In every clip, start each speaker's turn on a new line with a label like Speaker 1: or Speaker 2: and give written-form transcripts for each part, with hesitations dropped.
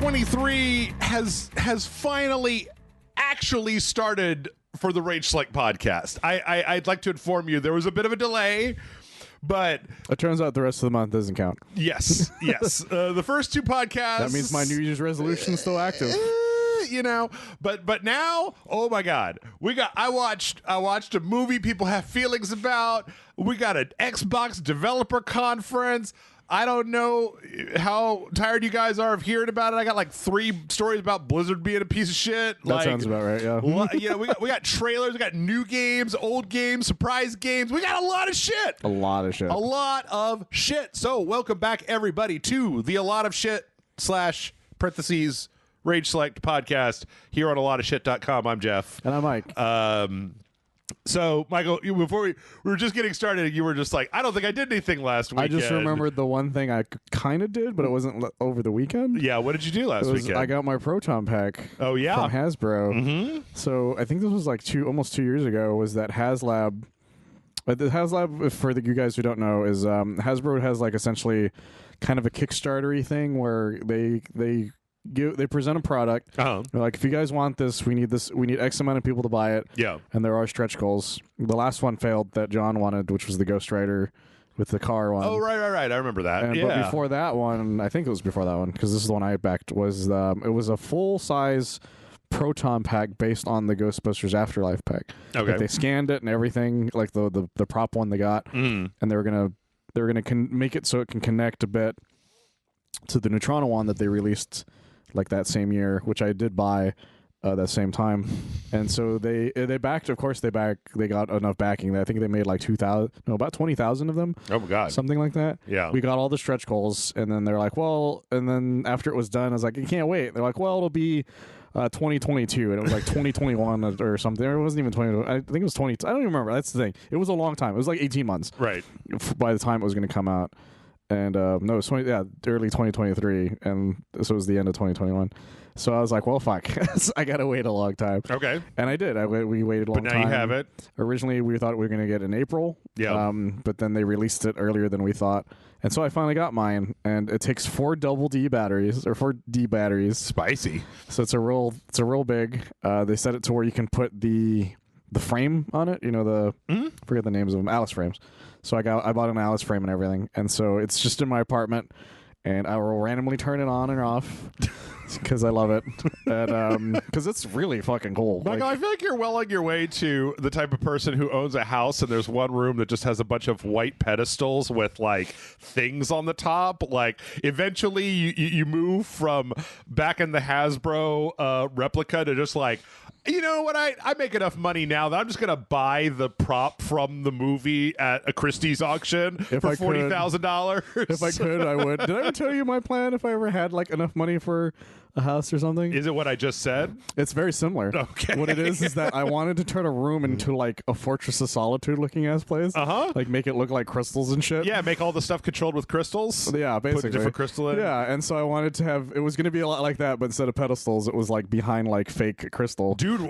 Speaker 1: 2023 has finally actually started for the RageSelect podcast. I'd like to inform you there was a bit of a delay, but
Speaker 2: it turns out the rest of the month doesn't count.
Speaker 1: Yes. The first two podcasts.
Speaker 2: That means my New Year's resolution is still active.
Speaker 1: You know, but now, oh my God, I watched a movie people have feelings about. We got an Xbox developer conference. I don't know how tired you guys are of hearing about it. I got like 3 stories about Blizzard being a piece of shit.
Speaker 2: That sounds about right, yeah.
Speaker 1: Yeah, we got trailers, we got new games, old games, surprise games. We got a lot of shit.
Speaker 2: A lot of shit.
Speaker 1: So welcome back, everybody, to the A Lot of Shit / parentheses RageSelect podcast here on alotofshit.com. I'm Jeff.
Speaker 2: And I'm Mike.
Speaker 1: So, Michael, before we were just getting started, you were just like, I don't think I did anything last weekend.
Speaker 2: I just remembered the one thing I kind of did, but it wasn't over the weekend.
Speaker 1: Yeah, what did you do last weekend?
Speaker 2: I got my proton pack.
Speaker 1: Oh, yeah?
Speaker 2: From Hasbro.
Speaker 1: Mm-hmm.
Speaker 2: So I think this was like almost 2 years ago, was that HasLab. The HasLab, for you guys who don't know, is Hasbro has like essentially kind of a Kickstarter-y thing where they present a product.
Speaker 1: Uh-huh.
Speaker 2: They're like, if you guys want this, we need X amount of people to buy it.
Speaker 1: Yeah.
Speaker 2: And there are stretch goals. The last one failed that John wanted, which was the Ghost Rider with the car one.
Speaker 1: Oh, right. I remember that.
Speaker 2: But before that one, I think it was before that one, because this is the one I backed, was it was a full-size proton pack based on the Ghostbusters Afterlife pack.
Speaker 1: Okay.
Speaker 2: Like they scanned it and everything, like the prop one they got, and they were gonna make it so it can connect a bit to the Necron one that they released like that same year, which I did buy that same time. And so they backed, of course they got enough backing. I think they made like about 20,000 of them.
Speaker 1: Oh my God.
Speaker 2: Something like that.
Speaker 1: Yeah.
Speaker 2: We got all the stretch goals, and then they're like, well, and then after it was done, I was like, you can't wait. They're like, well, it'll be 2022, and it was like 2021 or something. It wasn't even 20. I think it was 20. I don't even remember. That's the thing. It was a long time. It was like 18 months.
Speaker 1: Right.
Speaker 2: By the time it was going to come out. And no, it was early 2023, and so it was the end of 2021. So I was like, well, fuck, I gotta wait a long time.
Speaker 1: Okay.
Speaker 2: And I did. We waited a long time.
Speaker 1: But now you have it.
Speaker 2: Originally, we thought we were going to get it in April.
Speaker 1: Yeah.
Speaker 2: But then they released it earlier than we thought. And so I finally got mine, and it takes 4 double D batteries, or 4 D batteries.
Speaker 1: Spicy.
Speaker 2: So it's a real big. They set it to where you can put the frame on it. You know, forget the names of them, Alice frames. So I bought an Alice frame and everything, and so it's just in my apartment, and I will randomly turn it on and off because I love it, and because it's really fucking cool.
Speaker 1: Michael, I feel like you're well on your way to the type of person who owns a house and there's one room that just has a bunch of white pedestals with like things on the top. Like eventually you move from back in the Hasbro replica to just like, you know what, I make enough money now that I'm just going to buy the prop from the movie at a Christie's auction for $40,000.
Speaker 2: If I could, I would. Did I ever tell you my plan if I ever had like enough money for a house or something?
Speaker 1: Is it what I just said?
Speaker 2: It's very similar.
Speaker 1: Okay.
Speaker 2: What it is that I wanted to turn a room into like a Fortress of Solitude looking ass place.
Speaker 1: Uh-huh.
Speaker 2: Like make it look like crystals and shit.
Speaker 1: Yeah, make all the stuff controlled with crystals.
Speaker 2: Yeah, basically.
Speaker 1: Put a different crystal in.
Speaker 2: Yeah, and so I wanted to have, it was going to be a lot like that, but instead of pedestals, it was like behind like fake crystal.
Speaker 1: Dude,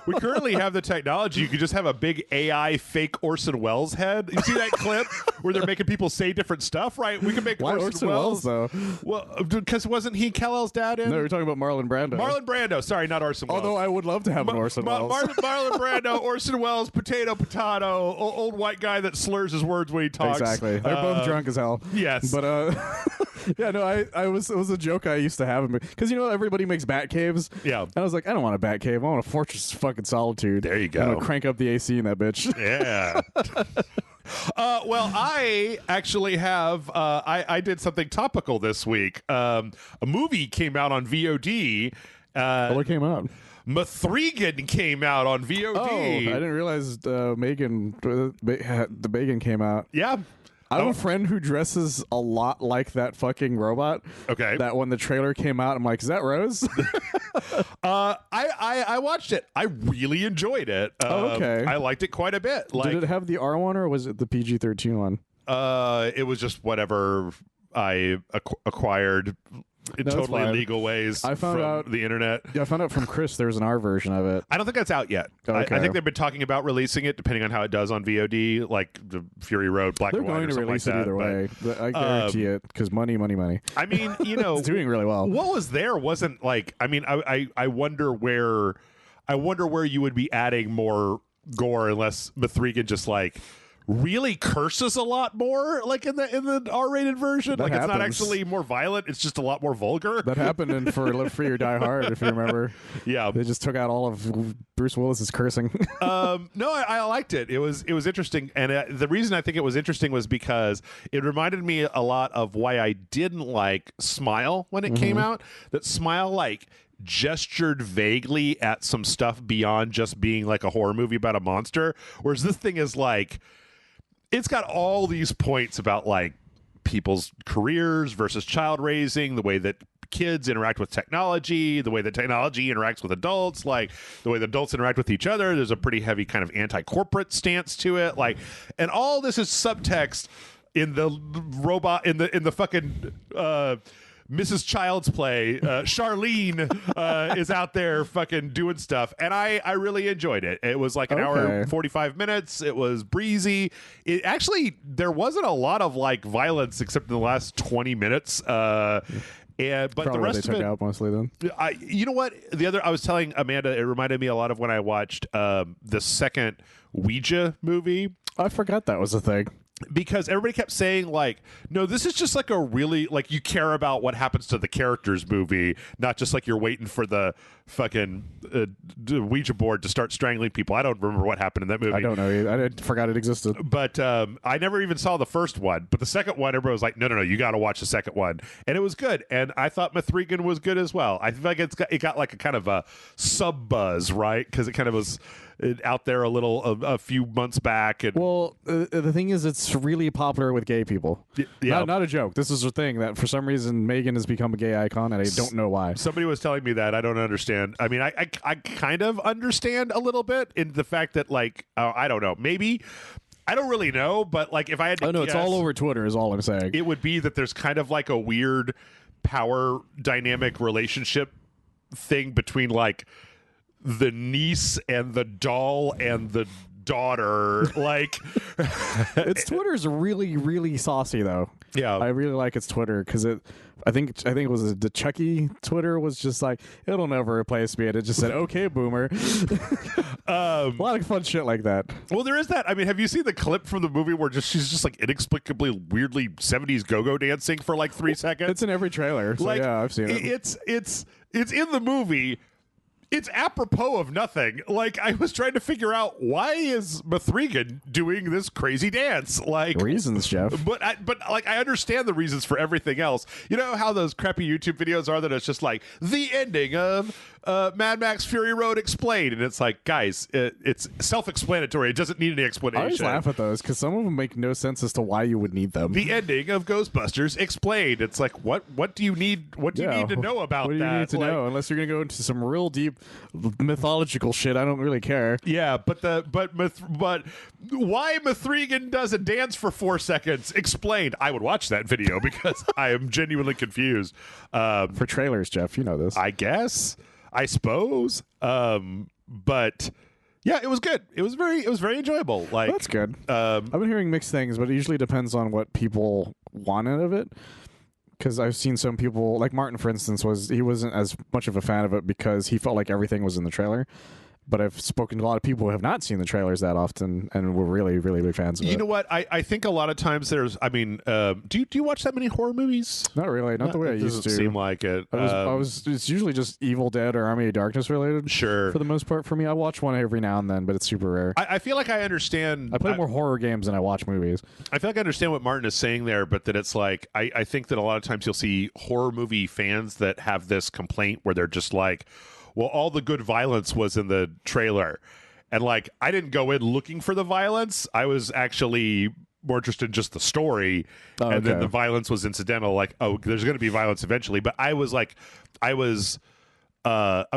Speaker 1: we currently have the technology. You could just have a big AI fake Orson Welles head. You see that clip where they're making people say different stuff, right? We can make Orson Welles
Speaker 2: though.
Speaker 1: Well, because wasn't he Kal-El's dad in?
Speaker 2: No, you're talking about Marlon Brando.
Speaker 1: Marlon Brando. Sorry, not Orson Welles.
Speaker 2: Although I would love to have an Orson Welles.
Speaker 1: Marlon Brando, Orson Welles, potato, old white guy that slurs his words when he talks.
Speaker 2: Exactly. They're both drunk as hell.
Speaker 1: Yes.
Speaker 2: But yeah, no, it was a joke I used to have, because you know everybody makes bat caves.
Speaker 1: Yeah.
Speaker 2: And I was like, I don't want a bat cave. I want a Fortress of fucking Solitude.
Speaker 1: There you go.
Speaker 2: I'm gonna crank up the AC in that bitch.
Speaker 1: Yeah. Well, I actually have. I did something topical this week. A movie came out on VOD.
Speaker 2: What came out?
Speaker 1: Mathregan came out on VOD.
Speaker 2: Oh, I didn't realize the Megan came out.
Speaker 1: Yeah.
Speaker 2: I have a friend who dresses a lot like that fucking robot.
Speaker 1: Okay.
Speaker 2: That when the trailer came out, I'm like, is that Rose?
Speaker 1: I watched it. I really enjoyed it.
Speaker 2: Okay.
Speaker 1: I liked it quite a bit. Like,
Speaker 2: did it have the R one or was it the PG-13 one?
Speaker 1: It was just whatever I acquired in
Speaker 2: No, it's
Speaker 1: totally
Speaker 2: fine.
Speaker 1: legal ways
Speaker 2: I found
Speaker 1: from
Speaker 2: out-
Speaker 1: the internet.
Speaker 2: Yeah, I found out from Chris there's an R version of it.
Speaker 1: I don't think that's out yet.
Speaker 2: Okay.
Speaker 1: I think they've been talking about releasing it, depending on how it does on VOD, like the Fury Road, Black
Speaker 2: They're
Speaker 1: and White,
Speaker 2: going
Speaker 1: or
Speaker 2: to
Speaker 1: something
Speaker 2: release
Speaker 1: like
Speaker 2: it
Speaker 1: that.
Speaker 2: either
Speaker 1: but,
Speaker 2: way. I guarantee it, because money.
Speaker 1: I mean, you know,
Speaker 2: It's doing really well.
Speaker 1: what was there wasn't like. I mean, I wonder where you would be adding more gore unless Mithrigan just like really curses a lot more, like in the R-rated version.
Speaker 2: That
Speaker 1: like it's not
Speaker 2: happens.
Speaker 1: actually more violent; it's just a lot more vulgar.
Speaker 2: That happened in For Live Free or Die Hard, if you remember.
Speaker 1: Yeah.
Speaker 2: They just took out all of Bruce Willis's cursing.
Speaker 1: No, I liked it. It was interesting, and the reason I think it was interesting was because it reminded me a lot of why I didn't like Smile when it came out. That Smile like gestured vaguely at some stuff beyond just being like a horror movie about a monster, whereas this thing is like, it's got all these points about like people's careers versus child raising, the way that kids interact with technology, the way that technology interacts with adults, like the way the adults interact with each other. There's a pretty heavy kind of anti-corporate stance to it, like, and all this is subtext in the robot in the fucking Mrs. Child's Play. Charlene is out there fucking doing stuff, and I really enjoyed it. It was like an hour and 45 minutes. It was breezy. It actually, there wasn't a lot of like violence except in the last 20 minutes. But
Speaker 2: Probably
Speaker 1: the rest
Speaker 2: they
Speaker 1: of
Speaker 2: took
Speaker 1: it,
Speaker 2: out mostly then.
Speaker 1: you know what? I was telling Amanda, it reminded me a lot of when I watched the second Ouija movie.
Speaker 2: I forgot that was a thing.
Speaker 1: Because everybody kept saying like, no, this is just like a really like you care about what happens to the characters movie, not just like you're waiting for the fucking Ouija board to start strangling people. I don't remember what happened in that movie.
Speaker 2: I don't know. I forgot it existed.
Speaker 1: But I never even saw the first one. But the second one, everybody was like, no, you got to watch the second one. And it was good. And I thought Mithrigan was good as well. I feel like it got like a kind of a sub buzz, right? Because it kind of was out there a few months back. And
Speaker 2: Well, the thing is, it's really popular with gay people.
Speaker 1: yeah.
Speaker 2: Not a joke. This is a thing that for some reason Megan has become a gay icon, and I don't know why.
Speaker 1: Somebody was telling me that. I don't understand. I mean, I kind of understand a little bit in the fact that, like, I don't know. Maybe. I don't really know, but, like, if I had to
Speaker 2: No, it's
Speaker 1: guess,
Speaker 2: all over Twitter is all I'm saying.
Speaker 1: it would be that there's kind of, like, a weird power dynamic relationship thing between, like, the niece and the doll and the daughter. Like,
Speaker 2: Its Twitter is really, really saucy, though.
Speaker 1: yeah.
Speaker 2: I really like its Twitter because I think it was the Chucky Twitter was just like, it'll never replace me, and it just said, okay, boomer. A lot of fun shit like that.
Speaker 1: Well, there is that. I mean, have you seen the clip from the movie where she's just like inexplicably, weirdly 70s go-go dancing for like 3 seconds?
Speaker 2: It's in every trailer, so
Speaker 1: Like,
Speaker 2: yeah, I've seen it.
Speaker 1: It's in the movie. It's apropos of nothing. Like, I was trying to figure out, why is Mithrigan doing this crazy dance? Like,
Speaker 2: Reasons, Jeff.
Speaker 1: But like, I understand the reasons for everything else. You know how those crappy YouTube videos are that it's just like the ending of Mad Max Fury Road Explained, and it's like, guys, it's self-explanatory. It doesn't need any explanation.
Speaker 2: I always laugh at those because some of them make no sense as to why you would need them.
Speaker 1: The ending of Ghostbusters Explained. It's like, what do you need? What do you need to know about
Speaker 2: what do
Speaker 1: that?
Speaker 2: you need to know? Unless you're going to go into some real deep mythological shit, I don't really care.
Speaker 1: Yeah, but why Mithrigan does a dance for 4 seconds explained? I would watch that video because I am genuinely confused.
Speaker 2: For trailers, Jeff, you know this.
Speaker 1: I suppose. But yeah, it was good. It was very enjoyable. Like,
Speaker 2: That's good. I've been hearing mixed things, but it usually depends on what people want out of it. Because I've seen some people, like Martin, for instance, he wasn't as much of a fan of it because he felt like everything was in the trailer. But I've spoken to a lot of people who have not seen the trailers that often and were really, really big fans of it.
Speaker 1: You know what? I think a lot of times do you watch that many horror movies?
Speaker 2: Not really. Not the way I
Speaker 1: It
Speaker 2: used
Speaker 1: doesn't
Speaker 2: to.
Speaker 1: seem like it.
Speaker 2: It's usually just Evil Dead or Army of Darkness related.
Speaker 1: Sure.
Speaker 2: For the most part for me. I watch one every now and then, but it's super rare.
Speaker 1: I feel like I understand.
Speaker 2: I play more horror games than I watch movies.
Speaker 1: I feel like I understand what Martin is saying there, but that it's like, I think that a lot of times you'll see horror movie fans that have this complaint where they're just like, well, all the good violence was in the trailer. And like, I didn't go in looking for the violence. I was actually more interested in just the story.
Speaker 2: Oh,
Speaker 1: and then
Speaker 2: okay.
Speaker 1: the violence was incidental. Like, oh, there's going to be violence eventually. But I was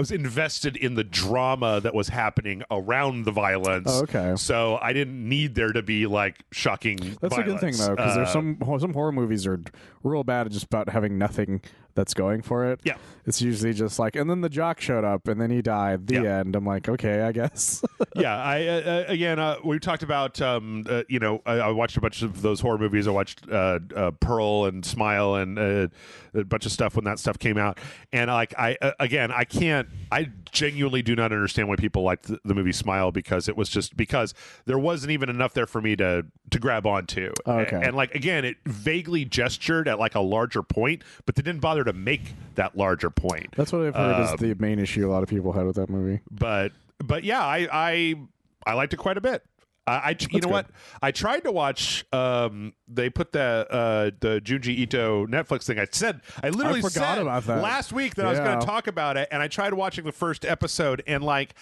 Speaker 1: invested in the drama that was happening around the violence.
Speaker 2: Oh, okay.
Speaker 1: So I didn't need there to be like shocking
Speaker 2: That's
Speaker 1: violence.
Speaker 2: a good thing though, because there's some horror movies are real bad at just about having nothing that's going for it.
Speaker 1: Yeah.
Speaker 2: It's usually just like, and then the jock showed up and then he died. The end. I'm like, okay, I guess.
Speaker 1: Yeah. Again, we talked about, I watched a bunch of those horror movies. I watched Pearl and Smile and a bunch of stuff when that stuff came out. And I genuinely do not understand why people liked the movie Smile, because there wasn't even enough there for me to grab onto.
Speaker 2: Okay.
Speaker 1: And like, again, it vaguely gestured at like a larger point, but they didn't bother to make that larger point.
Speaker 2: That's what I've heard is the main issue a lot of people had with that movie.
Speaker 1: But yeah, I liked it quite a bit. What? I tried to watch. They put the Junji Ito Netflix thing. I literally
Speaker 2: forgot
Speaker 1: said
Speaker 2: about that
Speaker 1: last week that I was going to talk about it, and I tried watching the first episode, and like,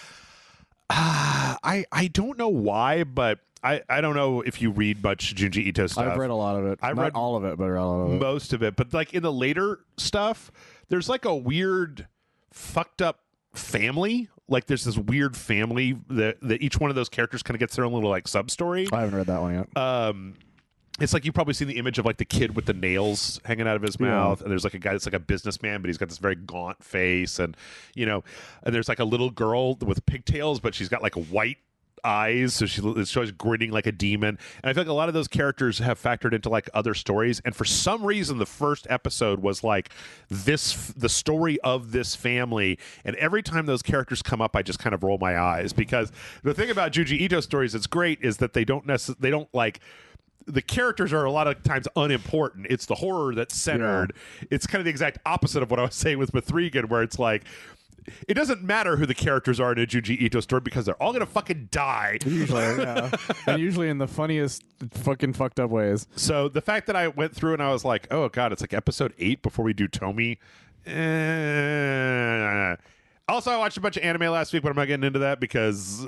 Speaker 1: I don't know why, but I don't know if you read much Junji Ito stuff.
Speaker 2: I've read a lot of it. Not read all of it, but a lot of it.
Speaker 1: Most of it. But like in the later stuff, there's like a weird, fucked up family. Like there's this weird family that each one of those characters kind of gets their own little like sub story.
Speaker 2: I haven't read that one yet.
Speaker 1: It's like you've probably seen the image of like the kid with the nails hanging out of his mouth, and there's like a guy that's like a businessman, but he's got this very gaunt face, and and there's like a little girl with pigtails, but she's got like white eyes, so she's always grinning like a demon. And I feel like a lot of those characters have factored into like other stories, and for some reason the first episode was like the story of this family, and every time those characters come up I just kind of roll my eyes, because the thing about Junji Ito stories that's great is that they don't like, the characters are a lot of times unimportant. It's the horror that's centered. It's kind of the exact opposite of what I was saying with Mithrigan, where it's like, it doesn't matter who the characters are in a Junji Ito story because they're all going to fucking die.
Speaker 2: Usually, yeah. And usually in the funniest fucking fucked up ways.
Speaker 1: So the fact that I went through and I was like, oh, God, it's like episode 8 before we do Tomy. Also, I watched a bunch of anime last week, but I'm not getting into that because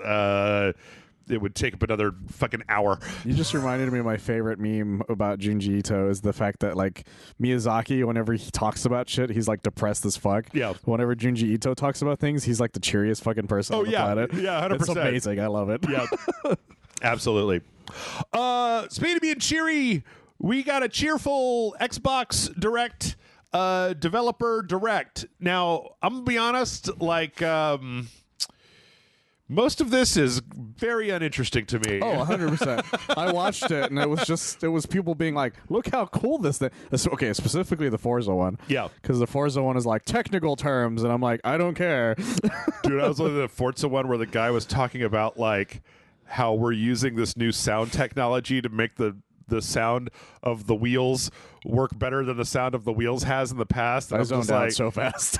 Speaker 1: it would take up another fucking hour.
Speaker 2: You just reminded me of my favorite meme about Junji Ito is the fact that like Miyazaki, whenever he talks about shit, he's like depressed as fuck.
Speaker 1: Yeah.
Speaker 2: Whenever Junji Ito talks about things, he's like the cheeriest fucking person on the planet.
Speaker 1: Yeah, 100%.
Speaker 2: It's amazing. I love it.
Speaker 1: Yeah. Absolutely. Speaking of being cheery, we got a cheerful Xbox Direct, developer Direct. Now, I'm gonna be honest, like most of this is very uninteresting to me.
Speaker 2: Oh, 100%. I watched it, and it was people being like, look how cool this thing. Okay, specifically the Forza one.
Speaker 1: Yeah.
Speaker 2: Because the Forza one is like technical terms, and I'm like, I don't care.
Speaker 1: Dude, I was looking at the Forza one where the guy was talking about like how we're using this new sound technology to make the sound of the wheels work better than the sound of the wheels has in the past.
Speaker 2: I zoned out so fast.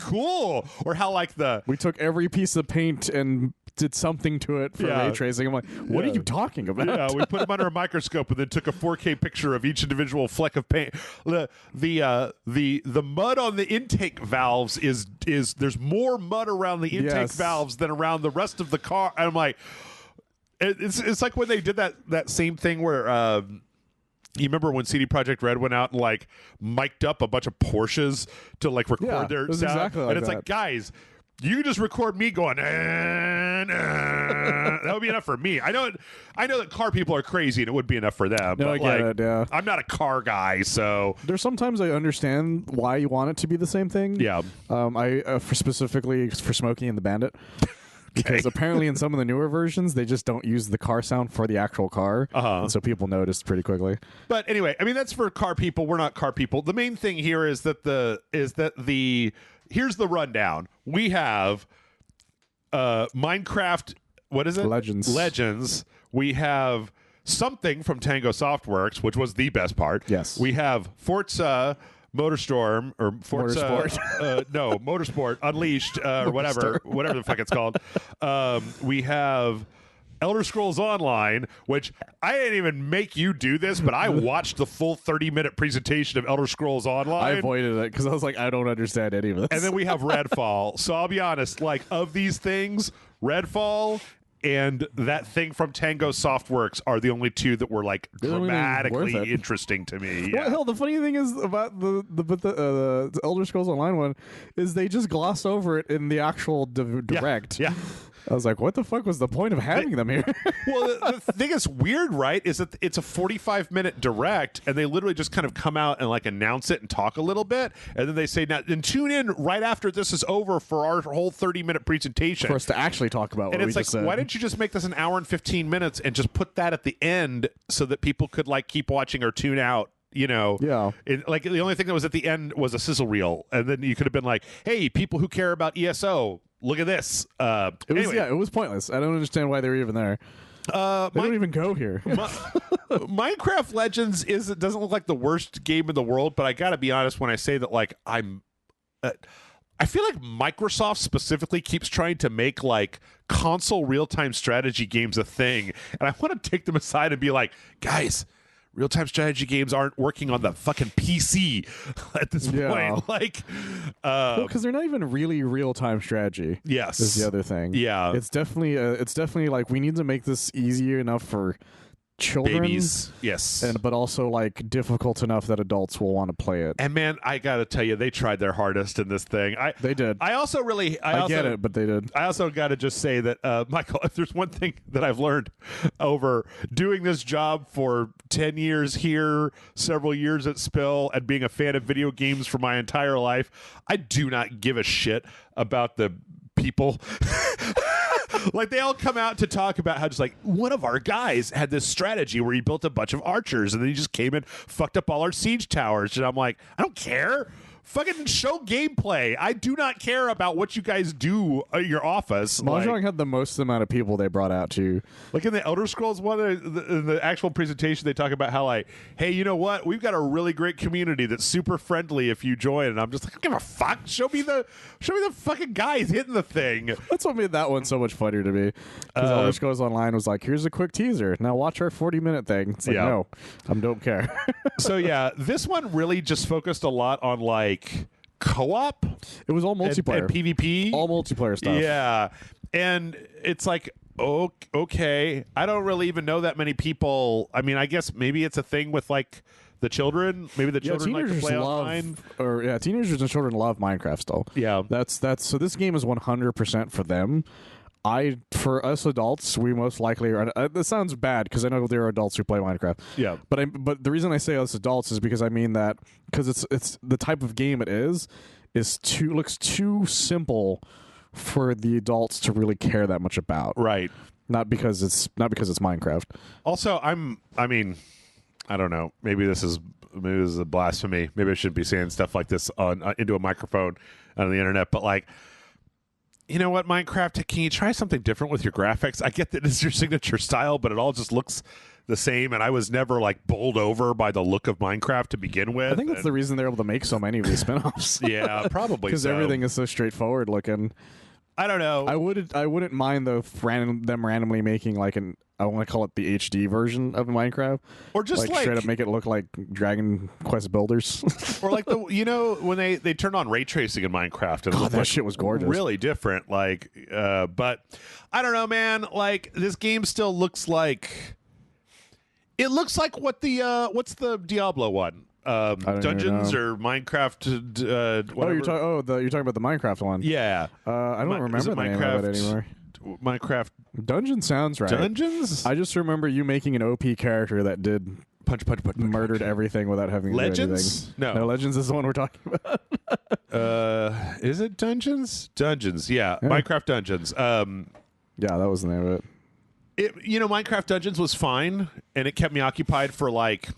Speaker 1: Cool. Or how like
Speaker 2: we took every piece of paint and did something to it for ray tracing. I'm like, what are you talking about?
Speaker 1: Yeah, we put them under a microscope and then took a 4K picture of each individual fleck of paint. The mud on the intake valves is there's more mud around the intake valves than around the rest of the car. And I'm like, it's like when they did that same thing where you remember when CD Projekt Red went out and like mic'd up a bunch of Porsches to like record their sound,
Speaker 2: exactly like
Speaker 1: and it's
Speaker 2: that.
Speaker 1: like, guys, you can just record me going, that would be enough for me. I know that car people are crazy and it would be enough for them.
Speaker 2: No,
Speaker 1: but
Speaker 2: I get it, yeah.
Speaker 1: I'm not a car guy, so
Speaker 2: there's sometimes I understand why you want it to be the same thing.
Speaker 1: Yeah.
Speaker 2: Specifically for Smokey and the Bandit. Because apparently in some of the newer versions, they just don't use the car sound for the actual car. And so people noticed pretty quickly.
Speaker 1: But anyway, I mean, that's for car people. We're not car people. The main thing here is that here's the rundown. We have Minecraft, what is it? Legends. We have something from Tango Softworks, which was the best part.
Speaker 2: Yes.
Speaker 1: We have Forza Motorstorm or Forza Motorsport Unleashed or whatever the fuck it's called. We have Elder Scrolls Online, which I didn't even make you do this, but I watched the full 30-minute presentation of Elder Scrolls Online.
Speaker 2: I avoided it because I was like, I don't understand any of this.
Speaker 1: And then we have Redfall. So I'll be honest, like of these things, Redfall and that thing from Tango Softworks are the only two that were like dramatically interesting to me.
Speaker 2: Well, hell, the funny thing is about the Elder Scrolls Online one is they just gloss over it in the actual direct.
Speaker 1: Yeah.
Speaker 2: I was like, what the fuck was the point of having them here?
Speaker 1: Well, the thing is weird, right? Is that it's a 45-minute direct, and they literally just kind of come out and like announce it and talk a little bit, and then they say, "Now, and tune in right after this is over for our whole 30-minute presentation."
Speaker 2: For us to actually talk about what
Speaker 1: and
Speaker 2: we
Speaker 1: it's like,
Speaker 2: just said.
Speaker 1: why didn't you just make this an hour and 15 minutes and just put that at the end so that people could like keep watching or tune out? You know,
Speaker 2: Yeah.
Speaker 1: Like the only thing that was at the end was a sizzle reel, and then you could have been like, "Hey, people who care about ESO, look at this."
Speaker 2: It was pointless. I don't understand why they were even there. They don't even go here.
Speaker 1: Minecraft Legends doesn't look like the worst game in the world, but I gotta be honest when I say that, like, I feel like Microsoft specifically keeps trying to make like console real-time strategy games a thing, and I want to take them aside and be like, guys, real-time strategy games aren't working on the fucking PC at this point. Like,
Speaker 2: because they're not even really real-time strategy.
Speaker 1: Yes,
Speaker 2: is the other thing.
Speaker 1: Yeah,
Speaker 2: it's definitely like we need to make this easier enough for children,
Speaker 1: babies, yes,
Speaker 2: but also like difficult enough that adults will want to play it.
Speaker 1: And man, I gotta tell you, they tried their hardest in this thing.
Speaker 2: They did.
Speaker 1: I also really,
Speaker 2: I get it, but they did.
Speaker 1: I also got to just say that, Michael, if there's one thing that I've learned over doing this job for 10 years here, several years at Spill, and being a fan of video games for my entire life, I do not give a shit about the people. Like, they all come out to talk about how just like one of our guys had this strategy where he built a bunch of archers and then he just came and fucked up all our siege towers. And I'm like, I don't care. Fucking show gameplay. I do not care about what you guys do at your office.
Speaker 2: Mahjong had the most amount of people they brought out to.
Speaker 1: Like in the Elder Scrolls one, in the actual presentation, they talk about how like, hey, you know what? We've got a really great community that's super friendly if you join. And I'm just like, I don't give a fuck. Show me the fucking guys hitting the thing.
Speaker 2: That's what made that one so much funnier to me. Because Elder Scrolls Online was like, here's a quick teaser. Now watch our 40-minute thing. It's like, no, I don't care.
Speaker 1: So yeah, this one really just focused a lot on like co-op.
Speaker 2: It was all multiplayer
Speaker 1: and PvP,
Speaker 2: all multiplayer stuff.
Speaker 1: Yeah, and it's like, okay, I don't really even know that many people. I mean, I guess maybe it's a thing with like the children. Maybe the children like to play online.
Speaker 2: Teenagers and children love Minecraft still.
Speaker 1: Yeah,
Speaker 2: that's so. This game is 100% for them. For us adults, we most likely are. This sounds bad because I know there are adults who play Minecraft.
Speaker 1: Yeah,
Speaker 2: but the reason I say us adults is because I mean that because it's the type of game it looks too simple for the adults to really care that much about.
Speaker 1: Right.
Speaker 2: Not because it's Minecraft.
Speaker 1: Also, I mean, I don't know. Maybe this is a blasphemy. Maybe I shouldn't be saying stuff like this into a microphone on the internet. But like, you know what, Minecraft? Can you try something different with your graphics? I get that it's your signature style, but it all just looks the same. And I was never like bowled over by the look of Minecraft to begin with.
Speaker 2: I think that's the reason they're able to make so many of these spinoffs.
Speaker 1: Yeah, probably
Speaker 2: because everything is so straightforward looking.
Speaker 1: I don't know.
Speaker 2: I wouldn't mind them randomly making like I want to call it the HD version of Minecraft,
Speaker 1: or just like
Speaker 2: straight up make it look like Dragon Quest Builders,
Speaker 1: or like when they turned on ray tracing in Minecraft, and
Speaker 2: that shit was gorgeous,
Speaker 1: really different. Like, but I don't know, man. Like this game still looks like what the what's the Diablo one? Dungeons or Minecraft.
Speaker 2: Whatever. You're talking about the Minecraft one.
Speaker 1: Yeah,
Speaker 2: I don't remember the name of it anymore.
Speaker 1: Minecraft
Speaker 2: Dungeon sounds right.
Speaker 1: Dungeons.
Speaker 2: I just remember you making an OP character that did
Speaker 1: punch,
Speaker 2: murdered everything without having
Speaker 1: Legends.
Speaker 2: To do anything. No, Legends is the one we're talking about.
Speaker 1: Is it Dungeons? Dungeons, yeah. Minecraft Dungeons.
Speaker 2: Yeah, that was the name of it.
Speaker 1: Minecraft Dungeons was fine, and it kept me occupied for like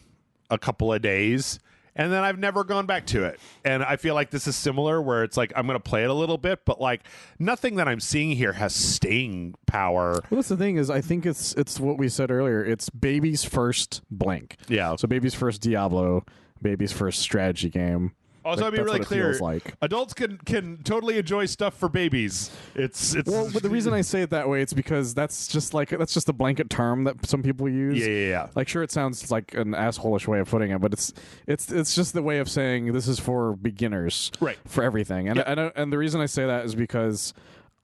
Speaker 1: a couple of days, and then I've never gone back to it. And I feel like this is similar, where it's like I'm going to play it a little bit, but like nothing that I'm seeing here has staying power.
Speaker 2: Well, that's the thing is, I think it's what we said earlier. It's baby's first Blank.
Speaker 1: Yeah.
Speaker 2: So baby's first Diablo, baby's first strategy game.
Speaker 1: Also, I'll be really clear. Adults can totally enjoy stuff for babies. It's
Speaker 2: well, but the reason I say it that way, it's because that's just a blanket term that some people use.
Speaker 1: Yeah.
Speaker 2: Like, sure, it sounds like an asshole-ish way of putting it, but it's just the way of saying this is for beginners,
Speaker 1: right?
Speaker 2: For everything, and the reason I say that is because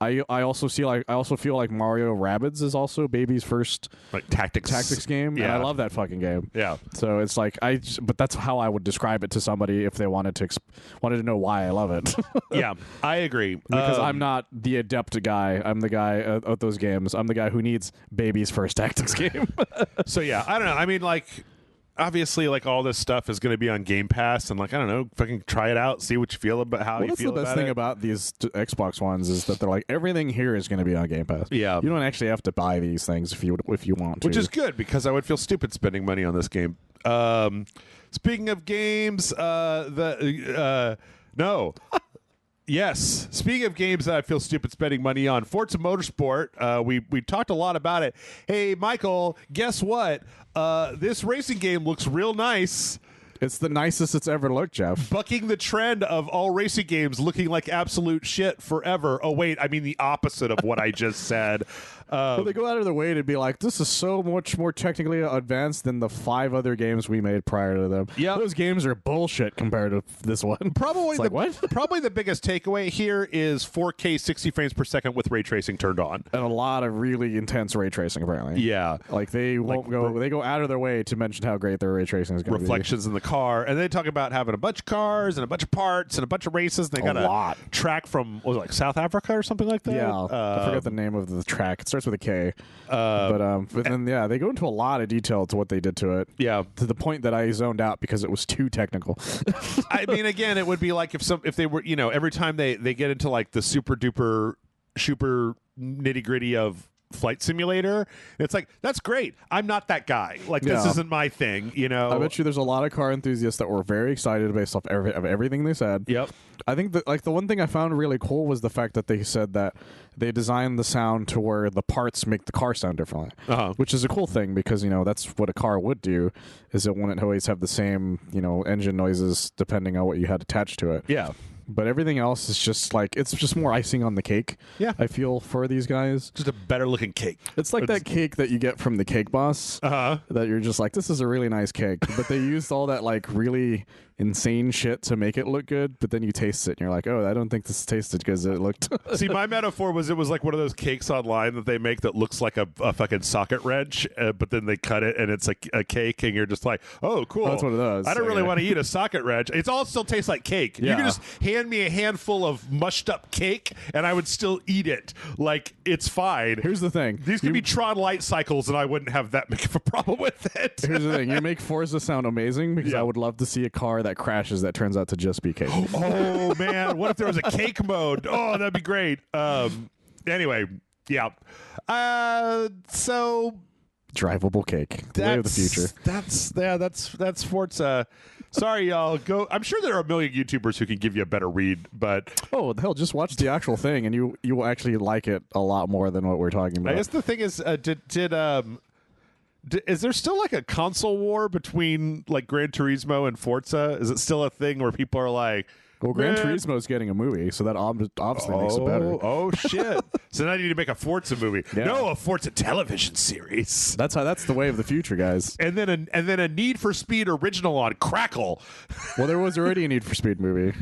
Speaker 2: I also feel like Mario Rabbids is also baby's first
Speaker 1: like tactics
Speaker 2: game.
Speaker 1: Yeah,
Speaker 2: and I love that fucking game.
Speaker 1: Yeah.
Speaker 2: So it's like but that's how I would describe it to somebody if they wanted to know why I love it.
Speaker 1: Yeah, I agree.
Speaker 2: Because I'm not the adept guy. I'm the guy at those games. I'm the guy who needs baby's first tactics game.
Speaker 1: So yeah, I don't know. I mean, like, obviously, like, all this stuff is going to be on Game Pass, and like, I don't know, fucking try it out, see what you feel about how you feel about it.
Speaker 2: That's the best thing about these Xbox ones is that they're like everything here is going to be on Game Pass.
Speaker 1: Yeah,
Speaker 2: you don't actually have to buy these things if you want to,
Speaker 1: which is good because I would feel stupid spending money on this game. Speaking of games, no. Yes. Speaking of games that I feel stupid spending money on, Forza Motorsport, we talked a lot about it. Hey, Michael, guess what? This racing game looks real nice.
Speaker 2: It's the nicest it's ever looked, Jeff.
Speaker 1: Bucking the trend of all racing games looking like absolute shit forever. Oh, wait, I mean the opposite of what I just said.
Speaker 2: But they go out of their way to be like, this is so much more technically advanced than the 5 other games we made prior to them.
Speaker 1: Yeah,
Speaker 2: those games are bullshit compared to this one.
Speaker 1: Probably
Speaker 2: what?
Speaker 1: Probably the biggest takeaway here is 4K 60 frames per second with ray tracing turned on,
Speaker 2: and a lot of really intense ray tracing. Apparently,
Speaker 1: yeah.
Speaker 2: Like they won't go. They go out of their way to mention how great their ray tracing is going to be.
Speaker 1: Reflections in the car, and they talk about having a bunch of cars and a bunch of parts and a bunch of races. And they got a
Speaker 2: lot
Speaker 1: track from what was it, like South Africa or something like that.
Speaker 2: Yeah, I forgot the name of the track. It starts with a K. But then yeah, they go into a lot of detail to what they did to it.
Speaker 1: Yeah,
Speaker 2: to the point that I zoned out because it was too technical.
Speaker 1: I mean, again, it would be like if they were, you know, every time they get into like the super nitty gritty of Flight Simulator, it's like, that's great. I'm not that guy. Like, this isn't my thing, you know.
Speaker 2: I bet you there's a lot of car enthusiasts that were very excited based off of everything they said.
Speaker 1: Yep.
Speaker 2: I think that, like, the one thing I found really cool was the fact that they said that they designed the sound to where the parts make the car sound differently, which is a cool thing because, you know, that's what a car would do, is it wouldn't always have the same, you know, engine noises depending on what you had attached to it.
Speaker 1: Yeah.
Speaker 2: But everything else is just like, it's just more icing on the cake.
Speaker 1: Yeah.
Speaker 2: I feel for these guys.
Speaker 1: Just a better looking cake.
Speaker 2: It's like that cake that you get from the Cake Boss. That you're just like, this is a really nice cake. But they used all that like really insane shit to make it look good, but then you taste it and you're like, oh, I don't think this tasted because it looked
Speaker 1: See, my metaphor was it was like one of those cakes online that they make that looks like a fucking socket wrench, but then they cut it and it's like a cake and you're just like, oh, cool.
Speaker 2: That's what it does.
Speaker 1: I don't really want to eat a socket wrench. It all still tastes like cake.
Speaker 2: Yeah.
Speaker 1: You can just hand me a handful of mushed up cake and I would still eat it. Like, it's fine.
Speaker 2: Here's the thing.
Speaker 1: These could be Tron light cycles and I wouldn't have that big of a problem with it.
Speaker 2: Here's the thing. You make Forza sound amazing because I would love to see a car that crashes that turns out to just be cake.
Speaker 1: Oh, man. What if there was a cake mode? Oh, that'd be great. Anyway, yeah. So
Speaker 2: drivable cake. The way of the future.
Speaker 1: That's Forza. Sorry, y'all. Go. I'm sure there are a million YouTubers who can give you a better read, but
Speaker 2: hell, just watch the actual thing, and you will actually like it a lot more than what we're talking about.
Speaker 1: I guess the thing is, is there still like a console war between like Gran Turismo and Forza? Is it still a thing where people are like,
Speaker 2: well, Gran Turismo is getting a movie, so that obviously makes it better.
Speaker 1: Oh shit! So now I need to make a Forza movie.
Speaker 2: Yeah.
Speaker 1: No, a Forza television series.
Speaker 2: That's the way of the future, guys.
Speaker 1: And then a Need for Speed original on Crackle.
Speaker 2: Well, there was already a Need for Speed movie.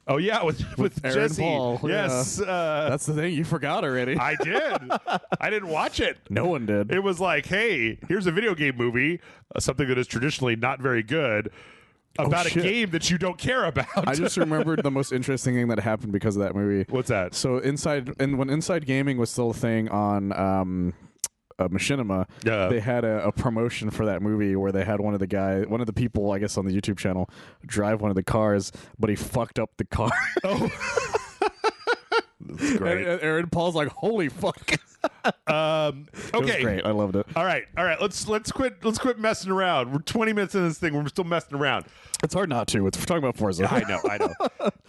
Speaker 1: Oh yeah, with
Speaker 2: Aaron
Speaker 1: Jesse.
Speaker 2: Paul.
Speaker 1: Yes,
Speaker 2: that's the thing. You forgot already.
Speaker 1: I did. I didn't watch it.
Speaker 2: No one did.
Speaker 1: It was like, hey, here's a video game movie, something that is traditionally not very good, about a game that you don't care about.
Speaker 2: I just remembered the most interesting thing that happened because of that movie.
Speaker 1: What's that?
Speaker 2: So when Inside Gaming was still a thing on Machinima, they had a promotion for that movie where they had one of the people, I guess, on the YouTube channel drive one of the cars, but he fucked up the car.
Speaker 1: Oh. That's great.
Speaker 2: And Aaron Paul's like, holy fuck.
Speaker 1: Okay.
Speaker 2: It was great. I loved it.
Speaker 1: All right. Let's quit messing around. We're 20 minutes into this thing. We're still messing around.
Speaker 2: It's hard not to. We're talking about Forza.
Speaker 1: I know.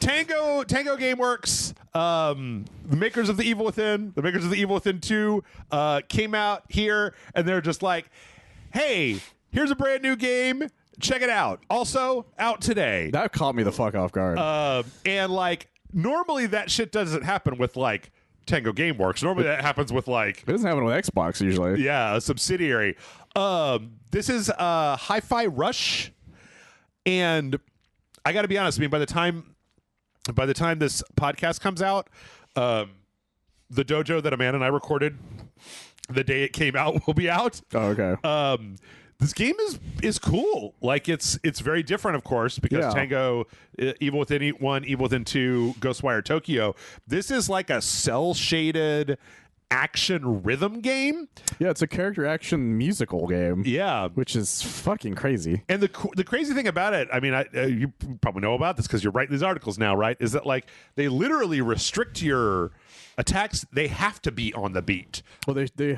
Speaker 1: Tango Gameworks, the makers of The Evil Within, the makers of The Evil Within 2, came out here and they're just like, hey, here's a brand new game. Check it out. Also out today.
Speaker 2: That caught me the fuck off guard.
Speaker 1: And like, normally that shit doesn't happen with like Tango Gameworks. Normally that happens with like...
Speaker 2: It doesn't happen with Xbox usually.
Speaker 1: Yeah, a subsidiary. This is Hi-Fi Rush. And I got to be honest. I mean, by the time this podcast comes out, the dojo that Amanda and I recorded the day it came out will be out.
Speaker 2: Oh, okay.
Speaker 1: This game is cool. Like it's very different, of course, because Tango, Evil Within 1, Evil Within 2, Ghostwire Tokyo. This is like a cell shaded action rhythm game.
Speaker 2: Yeah, it's a character action musical game.
Speaker 1: Yeah,
Speaker 2: which is fucking crazy.
Speaker 1: And the crazy thing about it, I mean, you probably know about this because you're writing these articles now, right? Is that like they literally restrict your attacks? They have to be on the beat.
Speaker 2: Well, they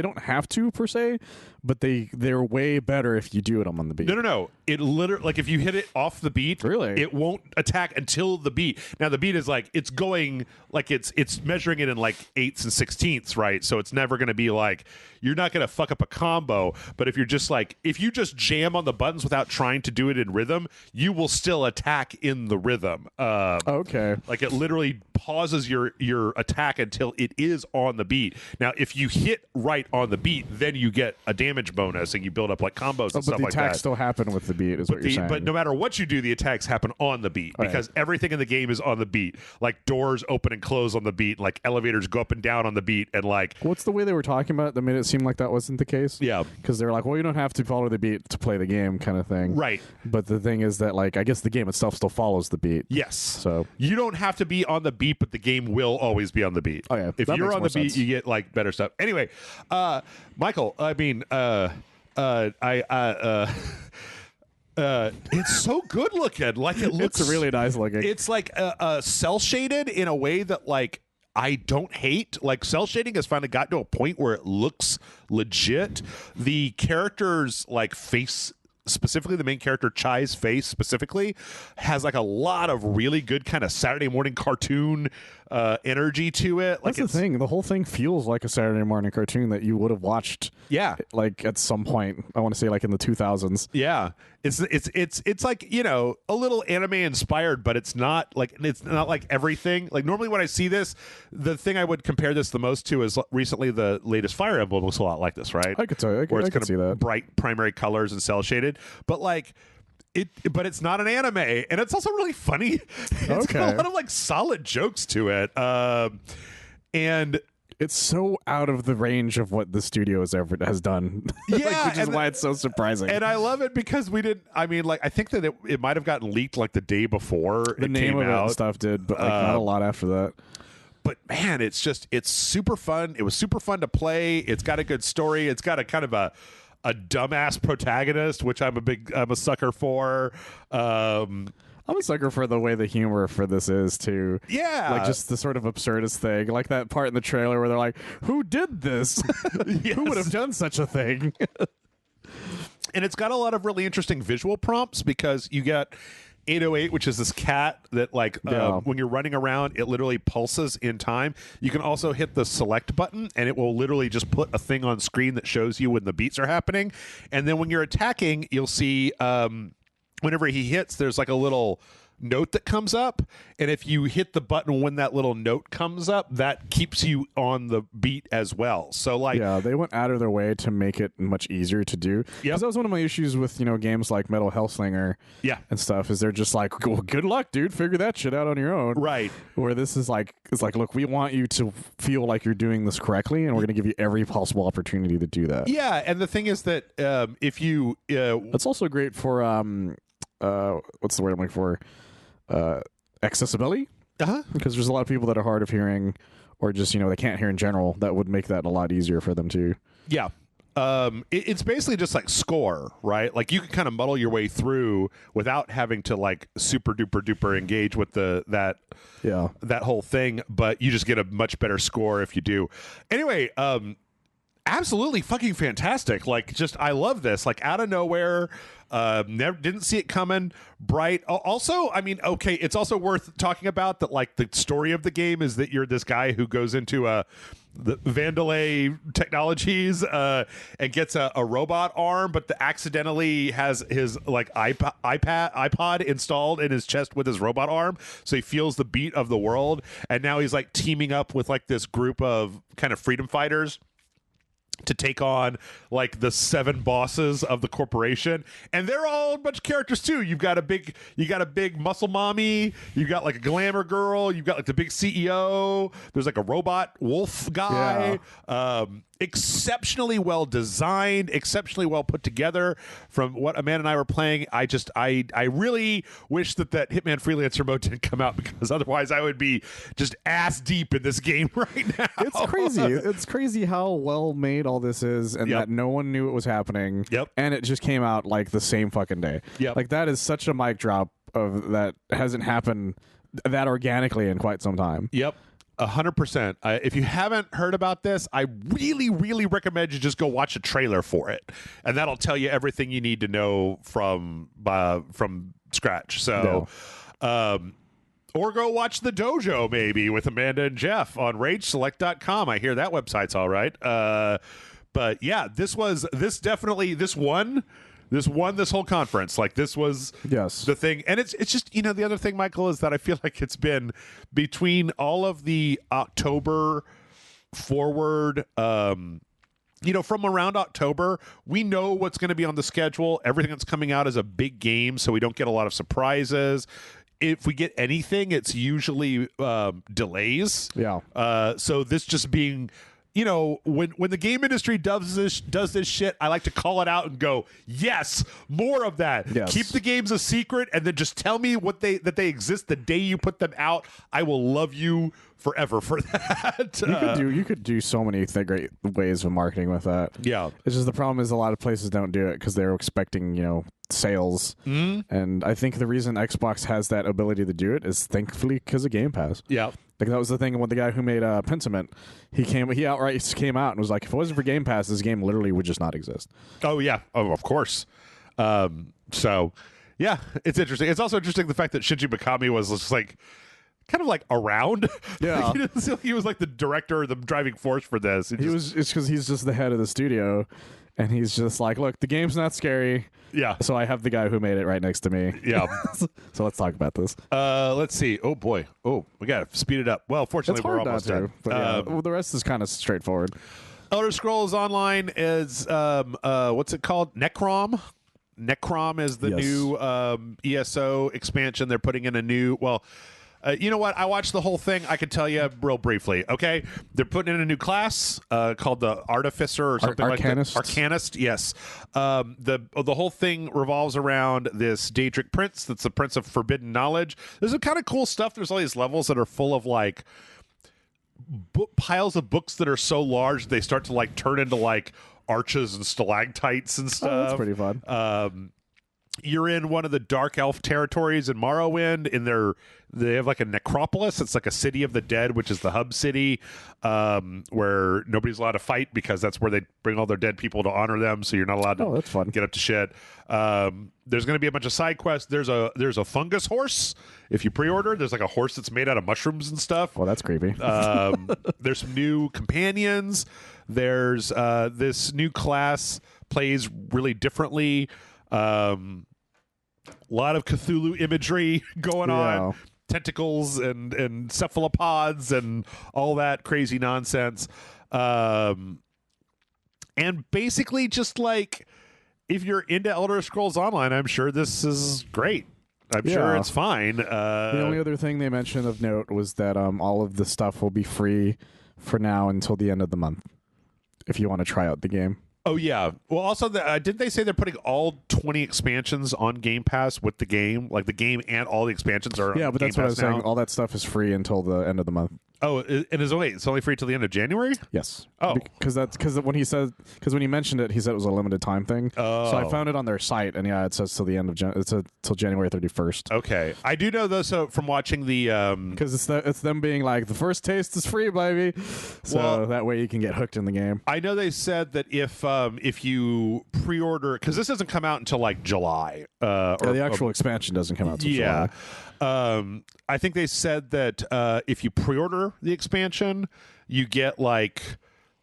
Speaker 2: don't have to per se, but they're way better if you do it on the beat.
Speaker 1: No. It literally, like, if you hit it off the beat,
Speaker 2: really,
Speaker 1: it won't attack until the beat. Now the beat is like it's going like it's measuring it in like eighths and sixteenths, right? So it's never going to be like you're not going to fuck up a combo. But if you're just like if you just jam on the buttons without trying to do it in rhythm, you will still attack in the rhythm.
Speaker 2: Okay,
Speaker 1: like it literally pauses your attack until it is on the beat. Now, if you hit right on the beat, then you get a damage bonus and you build up like combos and stuff like that.
Speaker 2: But the attacks still happen with the beat, is what you're saying.
Speaker 1: But no matter what you do, the attacks happen on the beat because everything in the game is on the beat. Like doors open and close on the beat, like elevators go up and down on the beat, and like
Speaker 2: what's the way they were talking about it that made it seem like that wasn't the case?
Speaker 1: Yeah,
Speaker 2: because they're like, well, you don't have to follow the beat to play the game, kind of thing.
Speaker 1: Right.
Speaker 2: But the thing is that, like, I guess the game itself still follows the beat.
Speaker 1: Yes.
Speaker 2: So
Speaker 1: you don't have to be on the beat, but the game will always be on the beat.
Speaker 2: Oh yeah.
Speaker 1: If you're on the beat, you get like better stuff. Anyway, Michael, I mean, it's so good looking. Like it looks
Speaker 2: it's really nice looking.
Speaker 1: It's like cell shaded in a way that like I don't hate. Like cell shading has finally gotten to a point where it looks legit. The character's like face, specifically the main character Chai's face specifically, has like a lot of really good kind of Saturday morning cartoon energy to it. Like
Speaker 2: that's the thing. The whole thing feels like a Saturday morning cartoon that you would have watched.
Speaker 1: Yeah,
Speaker 2: like at some point. I want to say like in the 2000s.
Speaker 1: Yeah, it's like, you know, a little anime inspired, but it's not like everything. Like normally when I see this, the thing I would compare this the most to is recently the latest Fire Emblem looks a lot like this, right?
Speaker 2: I could tell you. I could see that.
Speaker 1: Bright primary colors and cell shaded, but like. But it's not an anime, and it's also really funny. It's got a lot of like solid jokes to it, and
Speaker 2: it's so out of the range of what the studio has done.
Speaker 1: Yeah,
Speaker 2: which is why it's so surprising.
Speaker 1: And I love it because we didn't. I mean, like I think that it might have gotten leaked like the day before
Speaker 2: the
Speaker 1: it
Speaker 2: name
Speaker 1: came
Speaker 2: of
Speaker 1: out.
Speaker 2: It and stuff did, but like not a lot after that.
Speaker 1: But man, it's super fun. It was super fun to play. It's got a good story. It's got a kind of a dumbass protagonist, which I'm a sucker for. I'm
Speaker 2: a sucker for the way the humor for this is too.
Speaker 1: Yeah,
Speaker 2: like just the sort of absurdist thing, like that part in the trailer where they're like, "Who did this?
Speaker 1: Yes.
Speaker 2: Who would have done such a thing?"
Speaker 1: And it's got a lot of really interesting visual prompts because you get 808, which is this cat that like when you're running around, it literally pulses in time. You can also hit the select button and it will literally just put a thing on screen that shows you when the beats are happening. And then when you're attacking, you'll see whenever he hits, there's like a little note that comes up, and if you hit the button when that little note comes up, that keeps you on the beat as well. So like,
Speaker 2: yeah, they went out of their way to make it much easier to do. Because that was one of my issues with, you know, games like Metal Hellslinger and stuff, is they're just like, well, good luck, dude, figure that shit out on your own.
Speaker 1: Right.
Speaker 2: Where this is like, it's like, look, we want you to feel like you're doing this correctly, and we're going to give you every possible opportunity to do that.
Speaker 1: Yeah, and the thing is that if you
Speaker 2: it's also great for what's the word I'm looking for, accessibility, because there's a lot of people that are hard of hearing, or just, you know, they can't hear in general. That would make that a lot easier for them too.
Speaker 1: Yeah. It's basically just like score, right? Like you can kind of muddle your way through without having to like super duper duper engage with that whole thing, but you just get a much better score if you do. Anyway, absolutely fucking fantastic. Like, just, I love this. Like, out of nowhere, didn't see it coming. Bright. Also, I mean, okay, it's also worth talking about that, like, the story of the game is that you're this guy who goes into the Vandalay Technologies and gets a robot arm, but accidentally has his like iPod installed in his chest with his robot arm, so he feels the beat of the world, and now he's like teaming up with like this group of kind of freedom fighters to take on like the 7 bosses of the corporation, and they're all a bunch of characters too. You got a big muscle mommy, you got like a glamour girl, you got like the big CEO, there's like a robot wolf guy. Exceptionally well designed, exceptionally well put together. From what Amanda and I were playing, I really wish that Hitman Freelancer mode didn't come out, because otherwise I would be just ass deep in this game right now.
Speaker 2: It's crazy. It's crazy how well made all this is, and that no one knew it was happening. And it just came out like the same fucking day. Like that is such a mic drop of that hasn't happened that organically in quite some time.
Speaker 1: 100%. If you haven't heard about this, I really, really recommend you just go watch a trailer for it, and that'll tell you everything you need to know from scratch. So, or go watch the dojo maybe with Amanda and Jeff on RageSelect.com. I hear that website's all right. But yeah, this won this whole conference. Like, this was the thing. And it's just, the other thing, Michael, is that I feel like it's been between all of the October forward, from around October, we know what's going to be on the schedule. Everything that's coming out is a big game, so we don't get a lot of surprises. If we get anything, it's usually delays. So this just being... when the game industry does this shit, I like to call it out and go, yes, more of that. Keep the games a secret, and then just tell me that they exist the day you put them out. I will love you forever for that.
Speaker 2: You could do so many great ways of marketing with that. It's just the problem is a lot of places don't do it because they're expecting sales. And I think the reason Xbox has that ability to do it is thankfully because of Game Pass. Like that was the thing with the guy who made Pentiment. He outright came out and was like, if it wasn't for Game Pass, this game literally would just not exist.
Speaker 1: Oh of course. So yeah, it's interesting. It's also interesting the fact that Shinji Mikami was just like kind of like around. He was like the director or the driving force for this.
Speaker 2: It's because he's just the head of the studio, and he's just like, look, the game's not scary. So I have the guy who made it right next to me. So let's talk about this.
Speaker 1: Let's see. Oh boy. Oh, we gotta speed it up. Well, fortunately, we're almost done.
Speaker 2: But the rest is kind of straightforward.
Speaker 1: Elder Scrolls Online is what's it called? Necrom. Necrom is the new ESO expansion. They're putting in a new. Well, you know what? I watched the whole thing. I could tell you real briefly. Okay, they're putting in a new class called the Artificer or something like that. Arcanist. Yes. The whole thing revolves around this Daedric prince. That's the Prince of Forbidden Knowledge. There's some kind of cool stuff. There's all these levels that are full of like piles of books that are so large they start to like turn into like arches and stalactites and stuff.
Speaker 2: Oh, that's pretty fun.
Speaker 1: You're in one of the Dark Elf territories in Morrowind. They have like a necropolis. It's like a city of the dead, which is the hub city, where nobody's allowed to fight because that's where they bring all their dead people to honor them. So you're not allowed to
Speaker 2: that's fun.
Speaker 1: Get up to shit. There's going to be a bunch of side quests. There's a fungus horse. If you pre-order, there's like a horse that's made out of mushrooms and stuff.
Speaker 2: Well, that's creepy.
Speaker 1: There's some new companions. There's this new class plays really differently. A lot of Cthulhu imagery going on, tentacles and cephalopods and all that crazy nonsense. And basically just like, if you're into Elder Scrolls Online, I'm sure this is great. I'm sure it's fine.
Speaker 2: The only other thing they mentioned of note was that all of the stuff will be free for now until the end of the month if you want to try out the game.
Speaker 1: Oh, yeah. Well, also, didn't they say they're putting all 20 expansions on Game Pass with the game? Like, the game and all the expansions are on Game Pass now?
Speaker 2: Yeah, but that's what I was saying. All that stuff is free until the end of the month.
Speaker 1: Oh, and it's only free till the end of January?
Speaker 2: Yes.
Speaker 1: Oh,
Speaker 2: because when he mentioned it, he said it was a limited time thing.
Speaker 1: Oh,
Speaker 2: so I found it on their site, and it says till the end of till January 31st.
Speaker 1: Okay, I do know though. So from watching the
Speaker 2: because it's them being like, the first taste is free, baby. So that way you can get hooked in the game.
Speaker 1: I know they said that if you pre-order, because this doesn't come out until like July.
Speaker 2: Or the actual expansion doesn't come out until July.
Speaker 1: I think they said that if you pre-order the expansion, you get like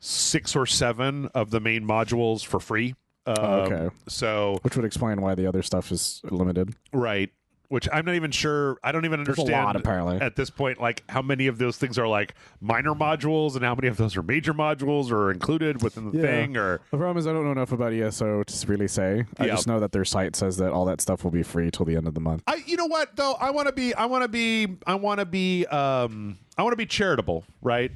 Speaker 1: 6 or 7 of the main modules for free.
Speaker 2: Okay.
Speaker 1: So,
Speaker 2: which would explain why the other stuff is limited.
Speaker 1: Right. which I'm not even sure. I don't even understand
Speaker 2: a lot, apparently.
Speaker 1: at this point, like how many of those things are like minor modules and how many of those are major modules or included within the thing. Or
Speaker 2: the problem is I don't know enough about ESO to really say. I just know that their site says that all that stuff will be free till the end of the month.
Speaker 1: You know what though? I want to be charitable, right?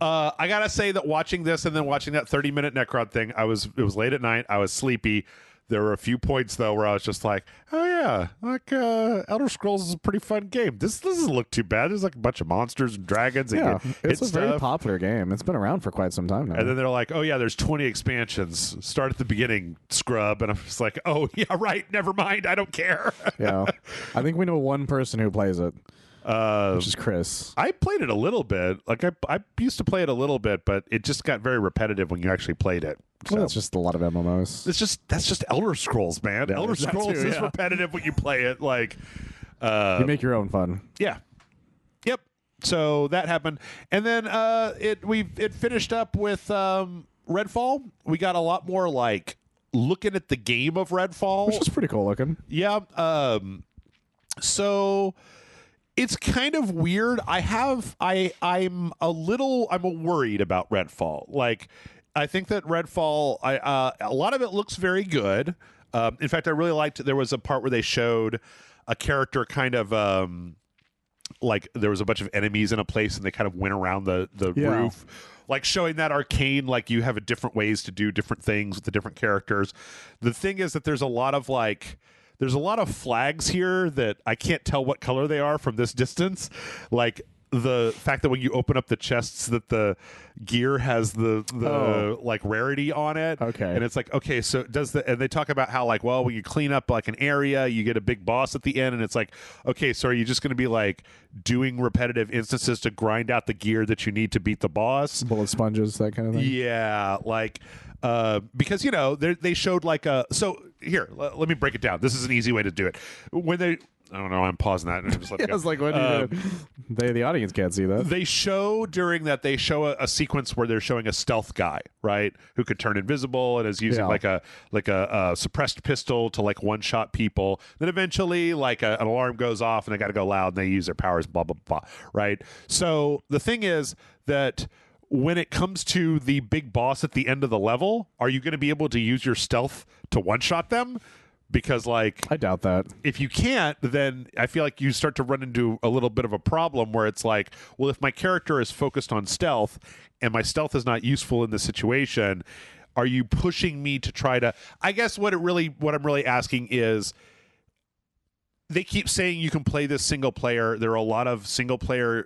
Speaker 1: I gotta say that watching this and then watching that 30-minute Necron thing, it was late at night. I was sleepy. There were a few points though where I was just like, oh yeah, like Elder Scrolls is a pretty fun game. This doesn't look too bad. There's like a bunch of monsters and dragons. And
Speaker 2: it's a very popular game. It's been around for quite some time now.
Speaker 1: And then they're like, oh yeah, there's 20 expansions. Start at the beginning, scrub. And I'm just like, oh yeah, right. Never mind. I don't care.
Speaker 2: Yeah, I think we know one person who plays it. Which is Chris.
Speaker 1: I played it a little bit. Like I used to play it a little bit, but it just got very repetitive when you actually played it.
Speaker 2: Well, that's just a lot of MMOs.
Speaker 1: That's just Elder Scrolls, man.
Speaker 2: Yeah,
Speaker 1: Elder Scrolls is repetitive when you play it. Like
Speaker 2: you make your own fun.
Speaker 1: Yeah. Yep. So that happened, and then it finished up with Redfall. We got a lot more like looking at the game of Redfall,
Speaker 2: which is pretty cool looking.
Speaker 1: Yeah. So. It's kind of weird. I'm worried about Redfall. Like, I think that Redfall, a lot of it looks very good. In fact, I really liked, there was a part where they showed a character kind of, like there was a bunch of enemies in a place and they kind of went around the roof. Like showing that arcane, like you have different ways to do different things with the different characters. The thing is that there's a lot of flags here that I can't tell what color they are from this distance. Like the fact that when you open up the chests that the gear has the like rarity on it.
Speaker 2: Okay.
Speaker 1: And it's like, okay, so and they talk about how like, well, when you clean up like an area, you get a big boss at the end. And it's like, okay, so are you just going to be like doing repetitive instances to grind out the gear that you need to beat the boss?
Speaker 2: Bullet sponges, that kind of thing.
Speaker 1: Yeah. Like, because, you know, they showed like so here, let me break it down. This is an easy way to do it. When I don't know, I'm pausing that and I'm just letting
Speaker 2: I was like, what are you doing? The audience can't see that.
Speaker 1: They show a sequence where they're showing a stealth guy, right, who could turn invisible and is using like a suppressed pistol to like one-shot people. Then eventually like an alarm goes off and they got to go loud and they use their powers, blah, blah, blah, right? So the thing is that when it comes to the big boss at the end of the level, are you going to be able to use your stealth to one-shot them? Because, like,
Speaker 2: I doubt that.
Speaker 1: If you can't, then I feel like you start to run into a little bit of a problem where it's like, well, if my character is focused on stealth and my stealth is not useful in this situation, are you pushing me to try to... I guess what I'm really asking is, they keep saying you can play this single player. There are a lot of multiplayer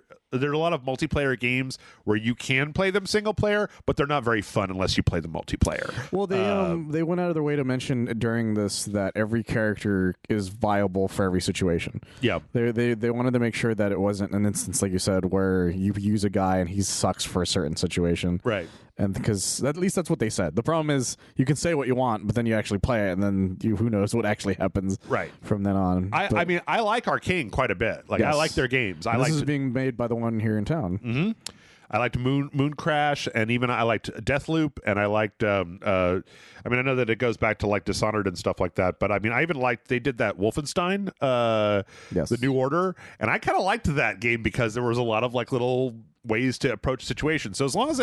Speaker 1: games where you can play them single player, but they're not very fun unless you play the multiplayer.
Speaker 2: Well, they went out of their way to mention during this that every character is viable for every situation.
Speaker 1: Yeah.
Speaker 2: They wanted to make sure that it wasn't an instance, like you said, where you use a guy and he sucks for a certain situation.
Speaker 1: Right.
Speaker 2: And because at least that's what they said. The problem is you can say what you want, but then you actually play it, and then who knows what actually happens from then on.
Speaker 1: I mean, I like Arcane quite a bit. Like, yes. I like their games.
Speaker 2: This is being made by the one here in town.
Speaker 1: Mm-hmm. I liked Moon Crash, and even I liked Deathloop, and I liked. I know that it goes back to like Dishonored and stuff like that, but I mean, I even liked they did that Wolfenstein, the New Order, and I kind of liked that game because there was a lot of like little ways to approach situations. So as long as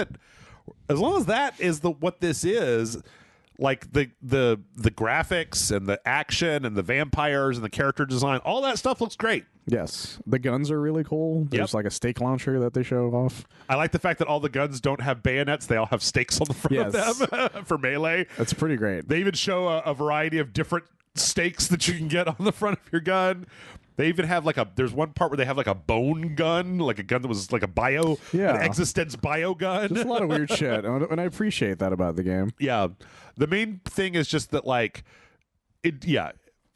Speaker 1: that is what this is, like the graphics and the action and the vampires and the character design, all that stuff looks great.
Speaker 2: Yes. The guns are really cool. There's like a stake launcher that they show off.
Speaker 1: I like the fact that all the guns don't have bayonets. They all have stakes on the front of them for melee.
Speaker 2: That's pretty great.
Speaker 1: They even show a variety of different stakes that you can get on the front of your gun. They even have there's one part where they have like a bone gun, like a gun that was like an existence bio gun.
Speaker 2: There's a lot of weird shit, and I appreciate that about the game.
Speaker 1: Yeah. The main thing is just that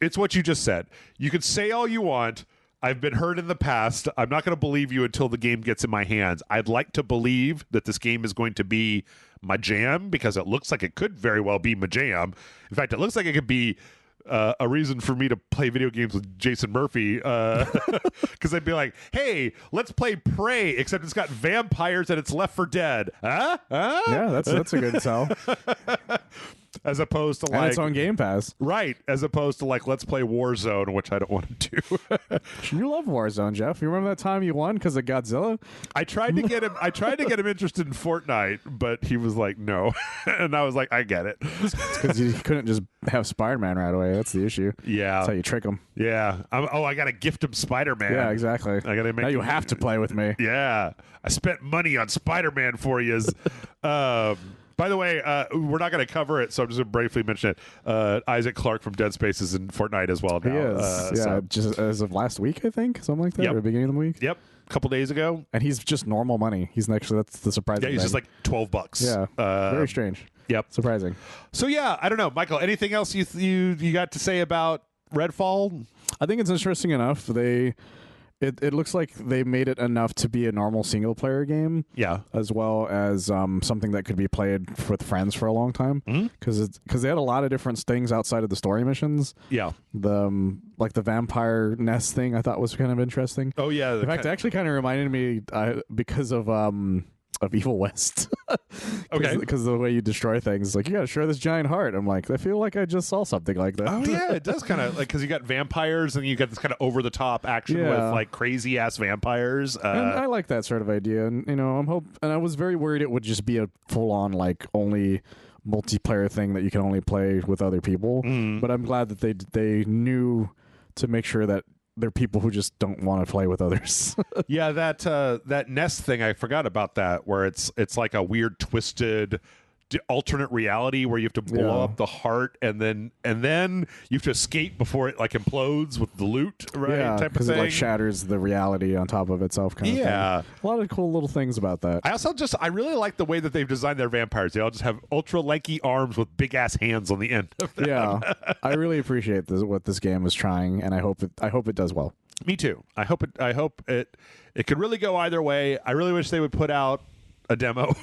Speaker 1: it's what you just said. You can say all you want. I've been hurt in the past. I'm not going to believe you until the game gets in my hands. I'd like to believe that this game is going to be my jam because it looks like it could very well be my jam. In fact, it looks like it could be a reason for me to play video games with Jason Murphy because I'd be like, hey, let's play Prey, except it's got vampires and it's Left 4 Dead. Huh?
Speaker 2: Yeah, that's a good sell.
Speaker 1: as opposed to
Speaker 2: And
Speaker 1: like
Speaker 2: it's on Game Pass.
Speaker 1: right, as opposed to like let's play Warzone, which I don't want to do.
Speaker 2: You love Warzone, Jeff. You remember that time you won because of Godzilla?
Speaker 1: I tried to get him interested in Fortnite, but he was like, no. And I was like, I get it.
Speaker 2: Because you couldn't just have Spider-Man right away. That's the issue.
Speaker 1: Yeah.
Speaker 2: That's how you trick him.
Speaker 1: Yeah. I got to gift him Spider-Man.
Speaker 2: Yeah, exactly.
Speaker 1: I got to make
Speaker 2: now you have to play with me.
Speaker 1: Yeah. I spent money on Spider-Man for you. By the way, we're not going to cover it, so I'm just going to briefly mention it. Isaac Clarke from Dead Space is in Fortnite as well now.
Speaker 2: He is. Just as of last week, I think, something like that, or the beginning of the week.
Speaker 1: Yep. A couple days ago.
Speaker 2: And he's just normal money. He's actually, that's the surprising thing.
Speaker 1: Yeah, he's just like $12.
Speaker 2: Yeah. Very strange.
Speaker 1: Yep.
Speaker 2: Surprising.
Speaker 1: So, yeah, I don't know. Michael, anything else you got to say about Redfall?
Speaker 2: I think it's interesting enough. It looks like they made it enough to be a normal single player game, as well as something that could be played with friends for a long time. Because they had a lot of different things outside of the story missions.
Speaker 1: Yeah,
Speaker 2: the vampire nest thing I thought was kind of interesting.
Speaker 1: Oh yeah,
Speaker 2: in fact, it actually kind of reminded me because of Evil West.
Speaker 1: Okay,
Speaker 2: because of the way you destroy things, like you got to share this giant heart. I'm like, I feel like I just saw something like that.
Speaker 1: Oh yeah, it does kind of like because you got vampires and you got this kind of over the top action with like crazy ass vampires.
Speaker 2: And I like that sort of idea, and and I was very worried it would just be a full on like only multiplayer thing that you can only play with other people. But I'm glad that they knew to make sure that they're people who just don't want to play with others.
Speaker 1: Yeah, that nest thing, I forgot about that, where it's like a weird twisted alternate reality where you have to blow up the heart and then you have to escape before it like implodes with the loot, right?
Speaker 2: Yeah,
Speaker 1: type of
Speaker 2: because
Speaker 1: thing.
Speaker 2: it like shatters the reality on top of itself. Kind of thing. A lot of cool little things about that.
Speaker 1: I really like the way that they've designed their vampires. They all just have ultra lanky arms with big ass hands on the end of them.
Speaker 2: Yeah, I really appreciate what this game is trying, and I hope it does well.
Speaker 1: Me too. I hope it could really go either way. I really wish they would put out a demo.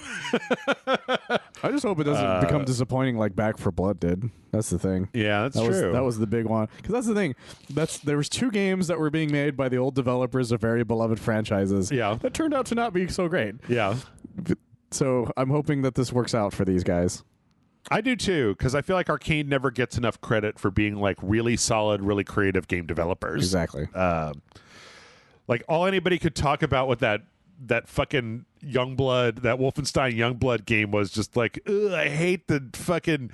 Speaker 2: I just hope it doesn't become disappointing like Back 4 Blood did. That's the thing.
Speaker 1: Yeah, that's true.
Speaker 2: That was the big one. Because that's the thing. There was 2 games that were being made by the old developers of very beloved franchises.
Speaker 1: Yeah.
Speaker 2: That turned out to not be so great.
Speaker 1: Yeah.
Speaker 2: So I'm hoping that this works out for these guys.
Speaker 1: I do too, because I feel like Arcane never gets enough credit for being like really solid, really creative game developers.
Speaker 2: Exactly.
Speaker 1: Like all anybody could talk about with that fucking Youngblood, that Wolfenstein Youngblood game was just like, ugh, I hate the fucking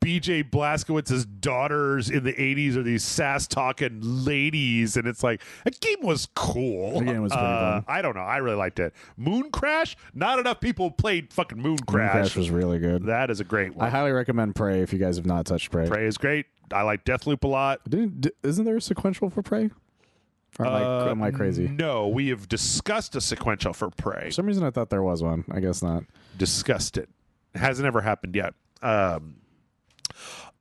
Speaker 1: BJ Blazkowicz's daughters in the 80s are these sass talking ladies, and it's like that game was cool.
Speaker 2: The game was pretty fun.
Speaker 1: I don't know, I really liked it. Moon Crash, not enough people played fucking Moon Crash.
Speaker 2: Moon Crash was really good.
Speaker 1: That is a great one.
Speaker 2: I highly recommend Prey if you guys have not touched Prey.
Speaker 1: Prey is great. I like Deathloop a lot.
Speaker 2: Isn't there a sequential for Prey? Or am I crazy?
Speaker 1: No, we have discussed a sequential for Prey.
Speaker 2: For some reason I thought there was one. I guess not.
Speaker 1: Discussed it. Hasn't ever happened yet.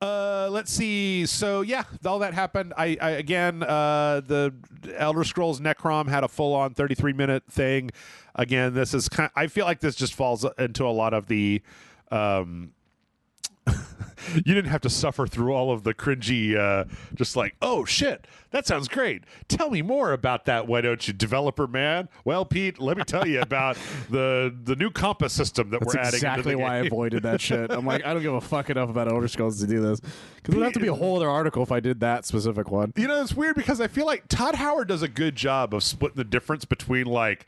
Speaker 1: Let's see. So yeah, all that happened. I again, the Elder Scrolls Necrom had a full-on 33-minute thing. Again, this is I feel like this just falls into a lot of the. You didn't have to suffer through all of the cringy, just like, oh shit, that sounds great. Tell me more about that, why don't you, developer man? Well, Pete, let me tell you about the new compass system that we're adding.
Speaker 2: Exactly
Speaker 1: into the
Speaker 2: why I
Speaker 1: game.
Speaker 2: avoided that shit. I'm like, I don't give a fuck enough about Elder Scrolls to do this, because it would have to be a whole other article if I did that specific one.
Speaker 1: You know, it's weird because I feel like Todd Howard does a good job of splitting the difference between like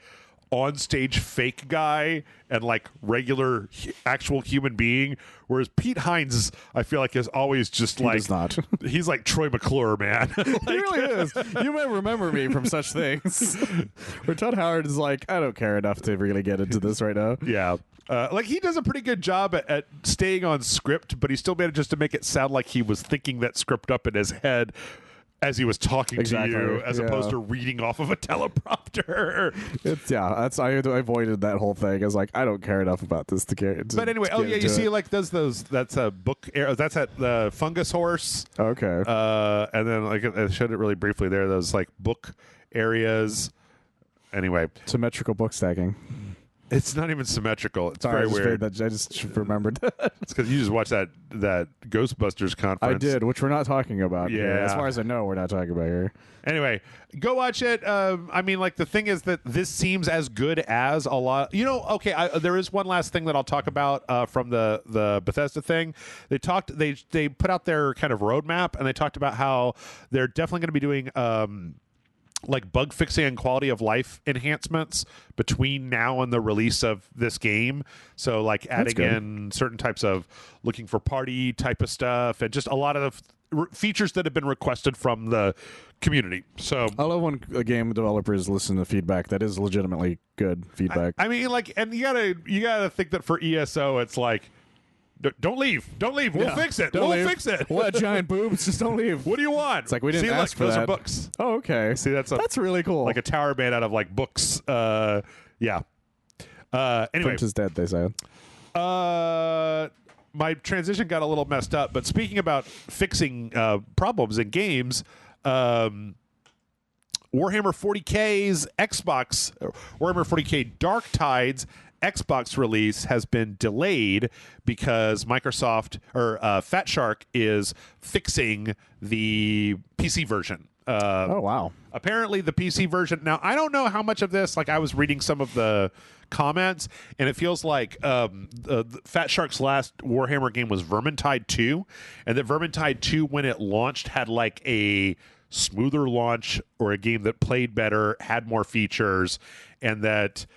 Speaker 1: on-stage fake guy and like regular actual human being, whereas Pete Hines I feel like is always just
Speaker 2: He does not.
Speaker 1: He's like Troy McClure, man.
Speaker 2: He really is. You may remember me from such things. Where Todd Howard is like, I don't care enough to really get into this right now.
Speaker 1: Yeah. Like he does a pretty good job at staying on script, but he still manages to make it sound like he was thinking that script up in his head as he was talking to you, as opposed to reading off of a teleprompter.
Speaker 2: I avoided that whole thing. I was like, I don't care enough about this to care.
Speaker 1: But anyway, you see, like those that's a book. That's at the Fungus Horse.
Speaker 2: Okay.
Speaker 1: And then like I showed it really briefly there. Those like book areas. Anyway,
Speaker 2: symmetrical book stacking.
Speaker 1: It's not even symmetrical. It's
Speaker 2: Sorry,
Speaker 1: very weird.
Speaker 2: I just remembered that.
Speaker 1: It's because you just watched that Ghostbusters conference.
Speaker 2: I did, which we're not talking about.
Speaker 1: Yeah.
Speaker 2: Here. As far as I know, we're not talking about here.
Speaker 1: Anyway, go watch it. I mean, like, the thing is that this seems as good as a lot. You know, okay, there is one last thing that I'll talk about from the Bethesda thing. They put out their kind of roadmap, and they talked about how they're definitely going to be doing like bug fixing and quality of life enhancements between now and the release of this game. So like adding in certain types of looking for party type of stuff and just a lot of features that have been requested from the community. So
Speaker 2: I love when game developers listen to feedback that is legitimately good feedback.
Speaker 1: I mean, like, and you gotta think that for ESO, it's like, don't leave. We'll fix it. Fix it.
Speaker 2: What giant boobs? Just don't leave.
Speaker 1: What do you want?
Speaker 2: It's like we didn't ask for
Speaker 1: those
Speaker 2: that.
Speaker 1: Are books.
Speaker 2: Oh, okay.
Speaker 1: See, that's
Speaker 2: really cool.
Speaker 1: Like a tower made out of like books. Yeah. Anyway,
Speaker 2: Finch is dead. They said.
Speaker 1: My transition got a little messed up. But speaking about fixing problems in games, Warhammer 40K's Xbox, Warhammer 40K Dark Tides Xbox release has been delayed because Microsoft or Fat Shark is fixing the PC version.
Speaker 2: Oh, wow.
Speaker 1: Apparently the PC version. Now, I don't know how much of this, like I was reading some of the comments, and it feels like Fat Shark's last Warhammer game was Vermintide 2, and that Vermintide 2, when it launched, had like a smoother launch or a game that played better, had more features, and that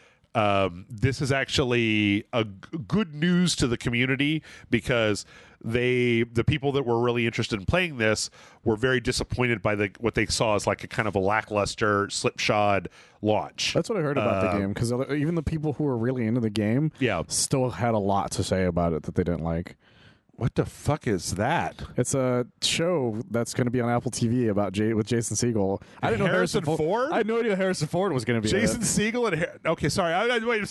Speaker 1: this is actually a good news to the community because the people that were really interested in playing this were very disappointed by what they saw as like a kind of a lackluster slipshod launch.
Speaker 2: That's what I heard about the game because even the people who were really into the game still had a lot to say about it that they didn't like.
Speaker 1: What the fuck is that?
Speaker 2: It's a show that's going to be on Apple TV about with Jason Segel. I didn't know Harrison Ford. I had no idea Harrison Ford was going to be
Speaker 1: Jason Segel and okay, sorry. Wait.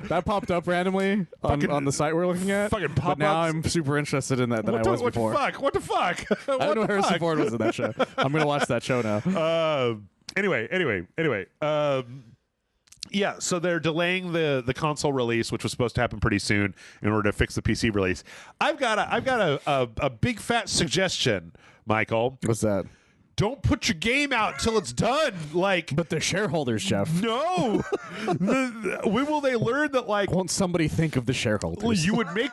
Speaker 2: That popped up randomly on the site we're looking at.
Speaker 1: Fucking pop up.
Speaker 2: Now I'm super interested in that than I was before.
Speaker 1: What the fuck?
Speaker 2: I didn't know Harrison Ford was in that show. I'm going to watch that show now.
Speaker 1: Anyway. Yeah, so they're delaying the console release, which was supposed to happen pretty soon, in order to fix the PC release. I've got a big fat suggestion, Michael.
Speaker 2: What's that?
Speaker 1: Don't put your game out till it's done.
Speaker 2: But they're shareholders, Jeff.
Speaker 1: No. When will they learn that? Like,
Speaker 2: won't somebody think of the shareholders?
Speaker 1: You would make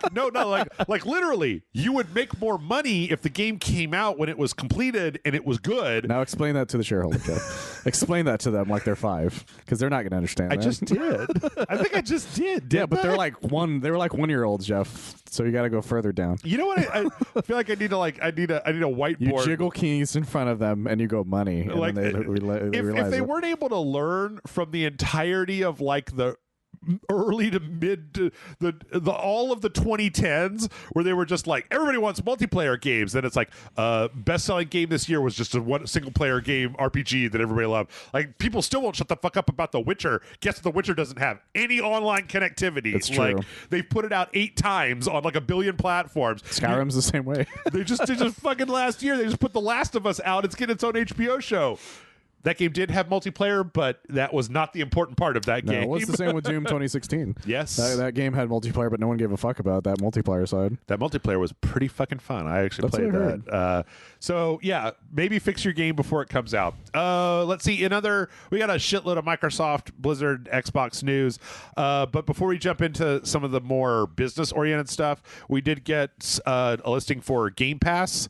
Speaker 1: like literally, you would make more money if the game came out when it was completed and it was good.
Speaker 2: Now explain that to the shareholders, Jeff. Explain that to them like they're 5, because they're not going to understand.
Speaker 1: I just did. I think I just did.
Speaker 2: Yeah, but they're like 1-year-olds, Jeff. So you got to go further down.
Speaker 1: You know what? I feel like I need a whiteboard.
Speaker 2: You jiggle keys in front of them, and you go money. And
Speaker 1: like,
Speaker 2: then
Speaker 1: if they weren't able to learn from the entirety of like the early to mid to the all of the 2010s, where they were just like, everybody wants multiplayer games, then it's like best-selling game this year was just a single-player game RPG that everybody loved. Like, people still won't shut the fuck up about The Witcher. Guess what? The Witcher doesn't have any online connectivity.
Speaker 2: It's true.
Speaker 1: Like, they've put it out 8 times on like a billion platforms.
Speaker 2: Skyrim's the same way.
Speaker 1: They just fucking last year, they just put The Last of Us out. It's getting its own HBO show. That game did have multiplayer, but that was not the important part of that game.
Speaker 2: It was the same with Doom 2016.
Speaker 1: Yes.
Speaker 2: That game had multiplayer, but no one gave a fuck about that multiplayer side.
Speaker 1: That multiplayer was pretty fucking fun. I actually played that. So, yeah, maybe fix your game before it comes out. Let's see. We got a shitload of Microsoft, Blizzard, Xbox news. But before we jump into some of the more business-oriented stuff, we did get a listing for Game Pass.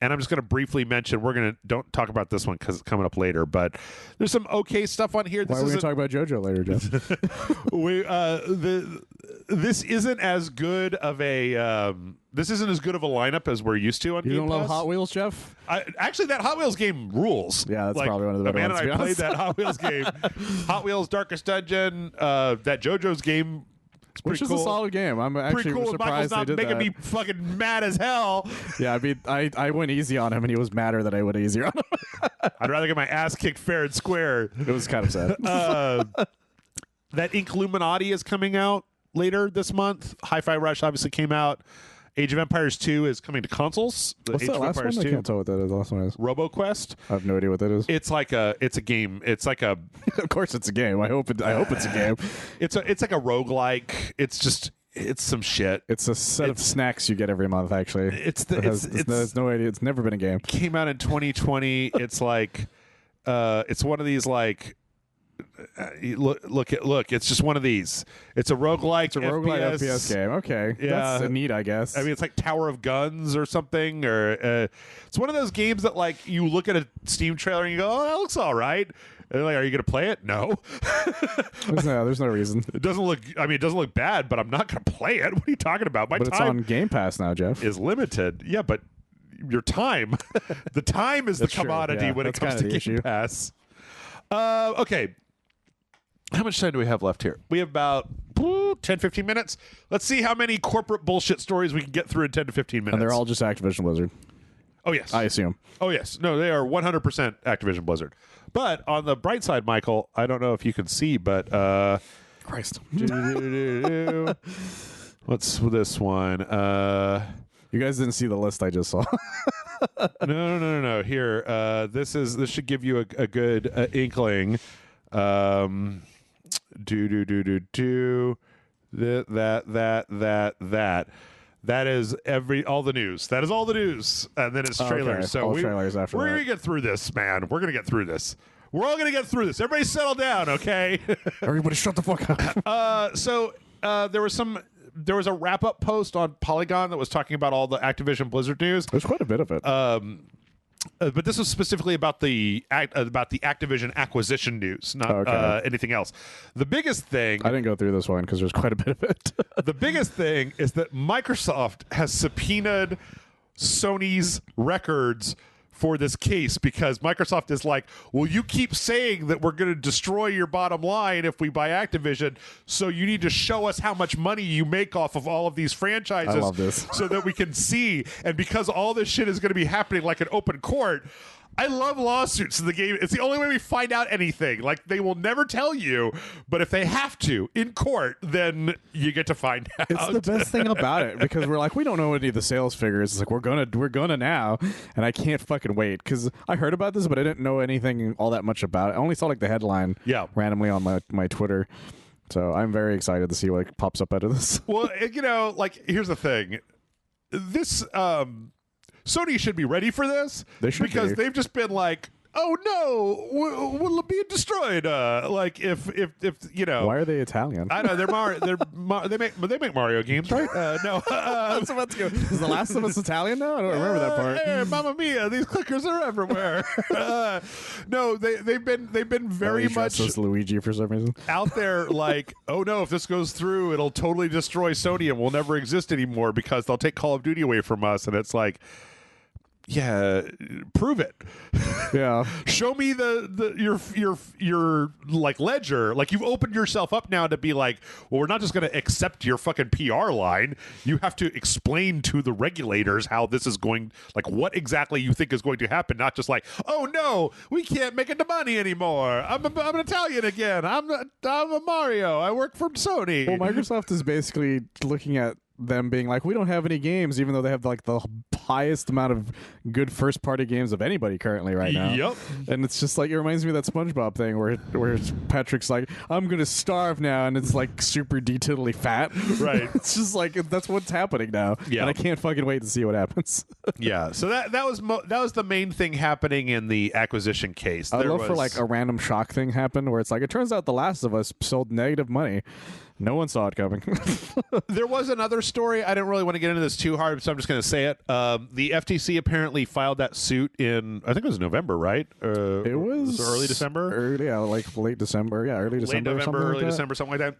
Speaker 1: And I'm just going to briefly mention, don't talk about this one because it's coming up later, but there's some okay stuff on here.
Speaker 2: Why are we going to talk about JoJo later,
Speaker 1: Jeff? This isn't as good of a lineup as we're used to on Game Pass.
Speaker 2: You don't love Hot Wheels, Jeff?
Speaker 1: Actually, that Hot Wheels game rules.
Speaker 2: Yeah, that's probably one of the better ones.
Speaker 1: Amanda and I played that Hot Wheels game. Hot Wheels Darkest Dungeon, that JoJo's game.
Speaker 2: Which is a solid game. I'm actually
Speaker 1: cool.
Speaker 2: surprised
Speaker 1: Michael's not making me fucking mad as hell.
Speaker 2: Yeah, I mean, I went easy on him, and he was madder that I went easier on him.
Speaker 1: I'd rather get my ass kicked fair and square.
Speaker 2: It was kind of sad.
Speaker 1: That Ink Illuminati is coming out later this month. Hi-Fi Rush obviously came out. Age of Empires 2 is coming to consoles.
Speaker 2: What's
Speaker 1: Age
Speaker 2: that
Speaker 1: of
Speaker 2: last one?
Speaker 1: Empires
Speaker 2: I
Speaker 1: 2.
Speaker 2: can't tell what that is. The last one is.
Speaker 1: RoboQuest.
Speaker 2: I have no idea what that is.
Speaker 1: It's a game. It's like a
Speaker 2: Of course, it's a game. I hope it's a game.
Speaker 1: it's like a roguelike. It's some shit.
Speaker 2: It's a set of snacks you get every month. Actually, there's no idea. It's never been a game.
Speaker 1: Came out in 2020. It's like it's one of these like. Look! It's just one of these. It's a roguelike.
Speaker 2: It's a roguelike FPS game. Okay,
Speaker 1: yeah,
Speaker 2: that's neat, I guess.
Speaker 1: I mean, it's like Tower of Guns or something, or it's one of those games that like you look at a Steam trailer and you go, "Oh, that looks all right." And like, are you going to play it? No.
Speaker 2: there's no reason.
Speaker 1: It doesn't look. I mean, it doesn't look bad, but I'm not going to play it. What are you talking about?
Speaker 2: But it's on Game Pass now, Jeff.
Speaker 1: Is limited. Yeah, but your time, the time is the commodity when it comes to Game Pass. Okay. How much time do we have left here? We have about 10, 15 minutes. Let's see how many corporate bullshit stories we can get through in 10 to 15 minutes.
Speaker 2: And they're all just Activision Blizzard.
Speaker 1: Oh, yes.
Speaker 2: I assume.
Speaker 1: Oh, yes. No, they are 100% Activision Blizzard. But on the bright side, Michael, I don't know if you can see, but...
Speaker 2: Christ.
Speaker 1: What's this one?
Speaker 2: You guys didn't see the list I just saw.
Speaker 1: No. Here, this should give you a good inkling. That. That is all the news. That is all the news, and then it's trailers.
Speaker 2: Okay.
Speaker 1: So
Speaker 2: all trailers after
Speaker 1: we're
Speaker 2: that.
Speaker 1: gonna get through this, man. We're gonna get through this. We're all gonna get through this. Everybody, settle down, okay?
Speaker 2: Everybody, shut the fuck up.
Speaker 1: There was a wrap-up post on Polygon that was talking about all the Activision Blizzard news.
Speaker 2: There's quite a bit of it.
Speaker 1: But this was specifically about the Activision acquisition news, not anything else. The biggest thing...
Speaker 2: I didn't go through this one because there's quite a bit of it.
Speaker 1: The biggest thing is that Microsoft has subpoenaed Sony's records for this case because Microsoft is like, well, you keep saying that we're going to destroy your bottom line if we buy Activision, so you need to show us how much money you make off of all of these franchises.
Speaker 2: I love this.
Speaker 1: So that we can see. And because all this shit is going to be happening like an open court, I love lawsuits in the game. It's the only way we find out anything. Like, they will never tell you, but if they have to in court, then you get to find out.
Speaker 2: It's the best thing about it because we're like, we don't know any of the sales figures. It's like we're gonna now, and I can't fucking wait because I heard about this, but I didn't know anything all that much about it. I only saw like the headline, randomly on my Twitter. So I'm very excited to see what pops up out of this.
Speaker 1: Well, here's the thing. This Sony should be ready for this.
Speaker 2: They should
Speaker 1: because they've just been like, oh no, we'll be destroyed. If you know,
Speaker 2: why are they Italian?
Speaker 1: I know they make Mario games, right? No,
Speaker 2: I was about to go. Is The Last of Us Italian now? I don't remember that part.
Speaker 1: Hey, Mamma Mia! These clickers are everywhere. No, they've been very much
Speaker 2: as Luigi for some reason
Speaker 1: out there. Like, oh no, if this goes through, it'll totally destroy Sony and we'll never exist anymore because they'll take Call of Duty away from us. And it's like, yeah, prove it.
Speaker 2: Yeah,
Speaker 1: show me your like ledger. Like, you've opened yourself up now to be like, well, we're not just going to accept your fucking PR line. You have to explain to the regulators how this is going, like what exactly you think is going to happen. Not just like, oh no, we can't make the money anymore. I'm an Italian again. I'm a Mario. I work for Sony.
Speaker 2: Well, Microsoft is basically looking at them being like, we don't have any games, even though they have like the highest amount of good first party games of anybody currently right now.
Speaker 1: Yep.
Speaker 2: And it's just like, it reminds me of that SpongeBob thing where Patrick's like, I'm gonna starve now, and it's like super detailedly fat.
Speaker 1: Right.
Speaker 2: It's just like, that's what's happening now.
Speaker 1: Yeah.
Speaker 2: And I can't fucking wait to see what happens.
Speaker 1: Yeah. So that was the main thing happening in the acquisition case.
Speaker 2: I'd love for like a random shock thing happen where it's like, it turns out The Last of Us sold negative money. No one saw it coming.
Speaker 1: There was another story. I didn't really want to get into this too hard, so I'm just going to say it. The FTC apparently filed that suit in, I think it was November, right?
Speaker 2: It was
Speaker 1: early December?
Speaker 2: Like late December. Yeah, early December.
Speaker 1: Late November, early December, something like that.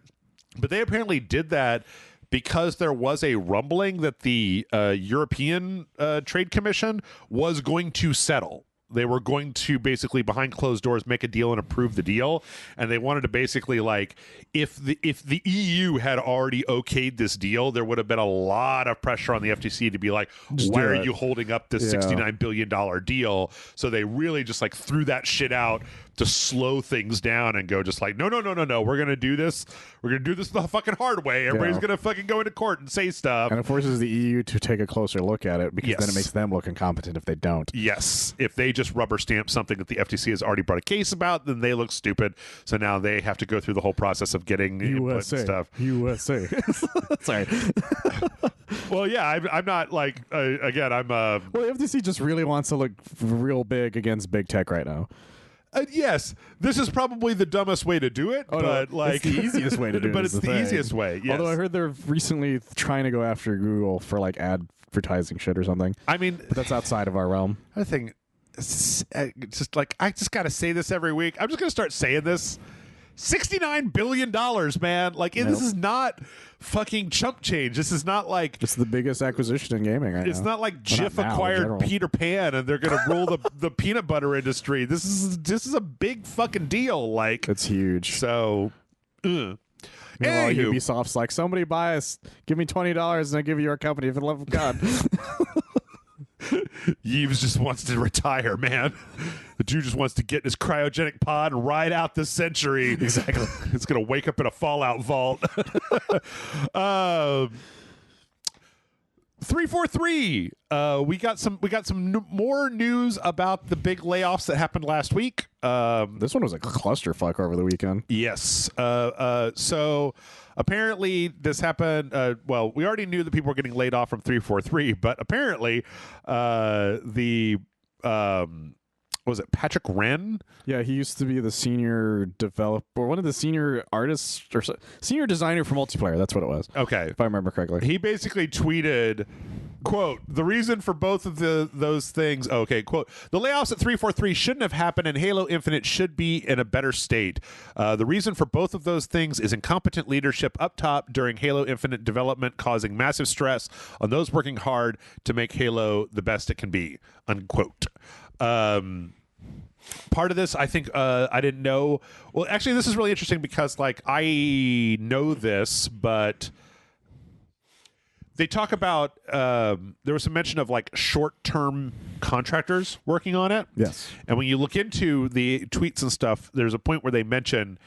Speaker 1: But they apparently did that because there was a rumbling that the European Trade Commission was going to settle. They were going to basically behind closed doors make a deal and approve the deal, and they wanted to basically, like, if the EU had already okayed this deal, there would have been a lot of pressure on the FTC to be like, why are you holding up this $69 billion deal? So they really just like threw that shit out slow things down and go just like, no, we're gonna do this the fucking hard way. Everybody's gonna fucking go into court and say stuff,
Speaker 2: and it forces the EU to take a closer look at it, because then it makes them look incompetent if they don't.
Speaker 1: Yes, if they just rubber stamp something that the FTC has already brought a case about, then they look stupid. So now they have to go through the whole process of getting input and stuff.
Speaker 2: USA. Sorry.
Speaker 1: Well, yeah, I'm not like again. I'm
Speaker 2: well, the FTC just really wants to look real big against big tech right now.
Speaker 1: Yes, this is probably the dumbest way to do it, but like
Speaker 2: it's the easiest way to do it.
Speaker 1: But it's the easiest way. Yes.
Speaker 2: Although I heard they're recently trying to go after Google for like advertising shit or something.
Speaker 1: I mean,
Speaker 2: but that's outside of our realm.
Speaker 1: I think just like I just got to say this every week. I'm just going to start saying this. $69 billion, man. Like, this is not fucking chump change. This is not like...
Speaker 2: It's the biggest acquisition in gaming right now.
Speaker 1: It's not like Jif acquired Peter Pan and they're going to rule the peanut butter industry. This is a big fucking deal. Like,
Speaker 2: it's huge.
Speaker 1: So,
Speaker 2: Meanwhile, Ubisoft's like, somebody buy us, give me $20 and I give you our company for the love of God.
Speaker 1: Yves just wants to retire, man. The dude just wants to get in his cryogenic pod and ride out this century.
Speaker 2: Exactly.
Speaker 1: It's going to wake up in a Fallout vault. 343. We got some more news about the big layoffs that happened last week.
Speaker 2: This one was a clusterfuck over the weekend.
Speaker 1: Yes. So apparently this happened. Well, we already knew that people were getting laid off from 343, but apparently was it Patrick Wren?
Speaker 2: Yeah, he used to be the senior developer, one of the senior artists or senior designer for multiplayer. That's what it was.
Speaker 1: Okay,
Speaker 2: if I remember correctly.
Speaker 1: He basically tweeted, quote, the reason for both of those things, okay, quote, the layoffs at 343 shouldn't have happened and Halo Infinite should be in a better state. The reason for both of those things is incompetent leadership up top during Halo Infinite development, causing massive stress on those working hard to make Halo the best it can be, unquote. Part of this, I think, I didn't know. Well, actually, this is really interesting because, like, I know this, but they talk about there was some mention of like short-term contractors working on it.
Speaker 2: Yes.
Speaker 1: And when you look into the tweets and stuff, there's a point where they mention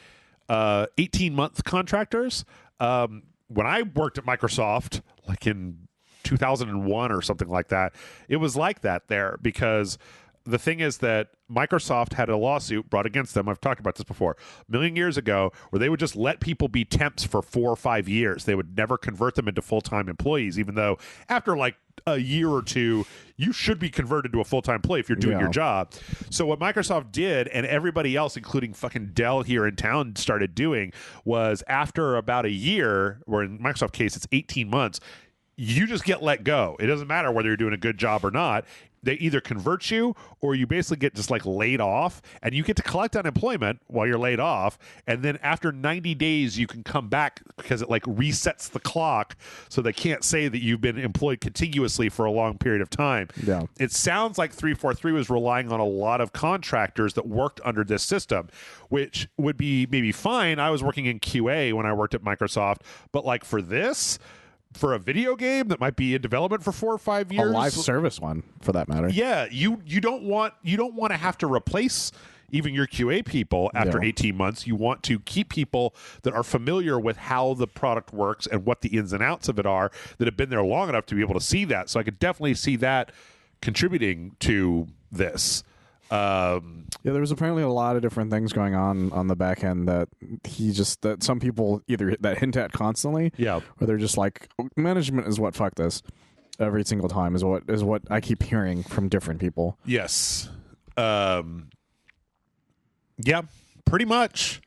Speaker 1: 18-month contractors. When I worked at Microsoft, like in 2001 or something like that, it was like that there because the thing is that Microsoft had a lawsuit brought against them. I've talked about this before, a million years ago, where they would just let people be temps for 4 or 5 years. They would never convert them into full-time employees, even though after like a year or two, you should be converted to a full-time employee if you're doing your job. So what Microsoft did, and everybody else, including fucking Dell here in town, started doing, was after about a year, or in Microsoft case, it's 18 months, you just get let go. It doesn't matter whether you're doing a good job or not. They either convert you or you basically get just like laid off, and you get to collect unemployment while you're laid off. And then after 90 days, you can come back because it like resets the clock. So they can't say that you've been employed contiguously for a long period of time.
Speaker 2: Yeah.
Speaker 1: It sounds like 343 was relying on a lot of contractors that worked under this system, which would be maybe fine. I was working in QA when I worked at Microsoft, but like for this, for a video game that might be in development for 4 or 5 years,
Speaker 2: a live service one for that matter.
Speaker 1: Yeah, you don't want to have to replace even your QA people after 18 months. You want to keep people that are familiar with how the product works and what the ins and outs of it are, that have been there long enough to be able to see that. So I could definitely see that contributing to this.
Speaker 2: Yeah, there was apparently a lot of different things going on the back end that that some people either that hint at constantly, or they're just like, management is what fuck this every single time is what I keep hearing from different people.
Speaker 1: Yes. Yeah, pretty much.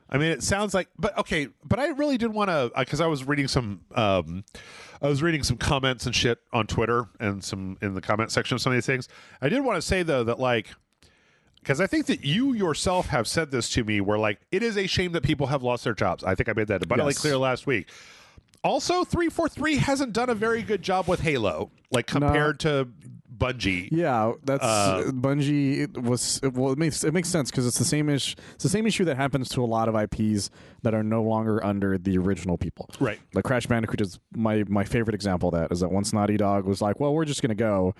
Speaker 1: I mean, it sounds like, but I really did want to, because I was reading some comments and shit on Twitter and some in the comment section of some of these things. I did want to say though that like, because I think that you yourself have said this to me, where like it is a shame that people have lost their jobs. I think I made that abundantly clear last week. Also, 343 hasn't done a very good job with Halo, like compared to Bungie.
Speaker 2: Yeah, that's Bungie was well. It makes sense because it's the same issue that happens to a lot of IPs that are no longer under the original people.
Speaker 1: Right.
Speaker 2: Like Crash Bandicoot is my favorite example of that. Is that once Naughty Dog was like, well, we're just gonna go,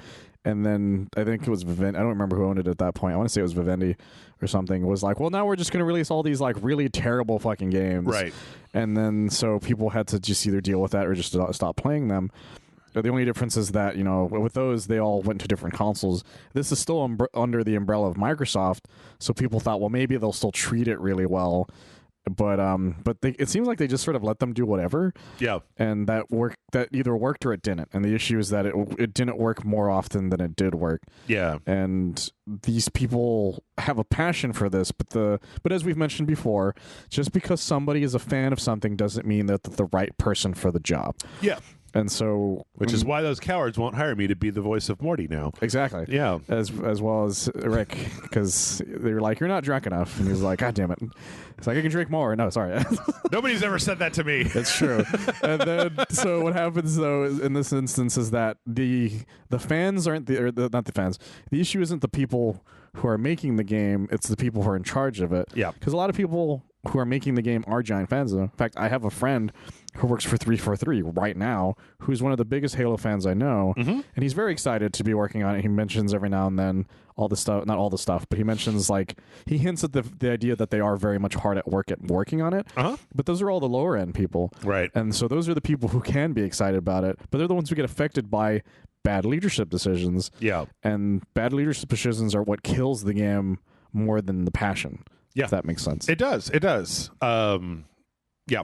Speaker 2: and then I think it was Vivendi. I don't remember who owned it at that point. I want to say it was Vivendi or something. It was like, well, now we're just gonna release all these like really terrible fucking games.
Speaker 1: Right.
Speaker 2: And then so people had to just either deal with that or just stop playing them. The only difference is that, you know, with those, they all went to different consoles. This is still under the umbrella of Microsoft, so people thought, well, maybe they'll still treat it really well. But it seems like they just sort of let them do whatever.
Speaker 1: Yeah.
Speaker 2: And that either worked or it didn't. And the issue is that it didn't work more often than it did work.
Speaker 1: Yeah.
Speaker 2: And these people have a passion for this, but as we've mentioned before, just because somebody is a fan of something doesn't mean that they're the right person for the job.
Speaker 1: Yeah.
Speaker 2: And so,
Speaker 1: which is why those cowards won't hire me to be the voice of Morty now.
Speaker 2: Exactly.
Speaker 1: Yeah.
Speaker 2: As well as Rick, because they were like, "You're not drunk enough," and he's like, "God damn it!" It's like, I can drink more. No, sorry.
Speaker 1: Nobody's ever said that to me.
Speaker 2: It's true. And then, so what happens though in this instance is that the fans aren't not the fans. The issue isn't the people who are making the game; it's the people who are in charge of it.
Speaker 1: Yeah.
Speaker 2: Because a lot of people who are making the game are giant fans of it. In fact, I have a friend who works for 343 right now, who's one of the biggest Halo fans I know, and he's very excited to be working on it. He mentions every now and then all the stuff, not all the stuff, but he mentions like he hints at the idea that they are very much hard at working on it. But those are all the lower end people,
Speaker 1: right?
Speaker 2: And so those are the people who can be excited about it, but they're the ones who get affected by bad leadership decisions.
Speaker 1: Yeah, and
Speaker 2: bad leadership decisions are what kills the game more than the passion. Yeah, if that makes sense.
Speaker 1: It does. It does. Yeah.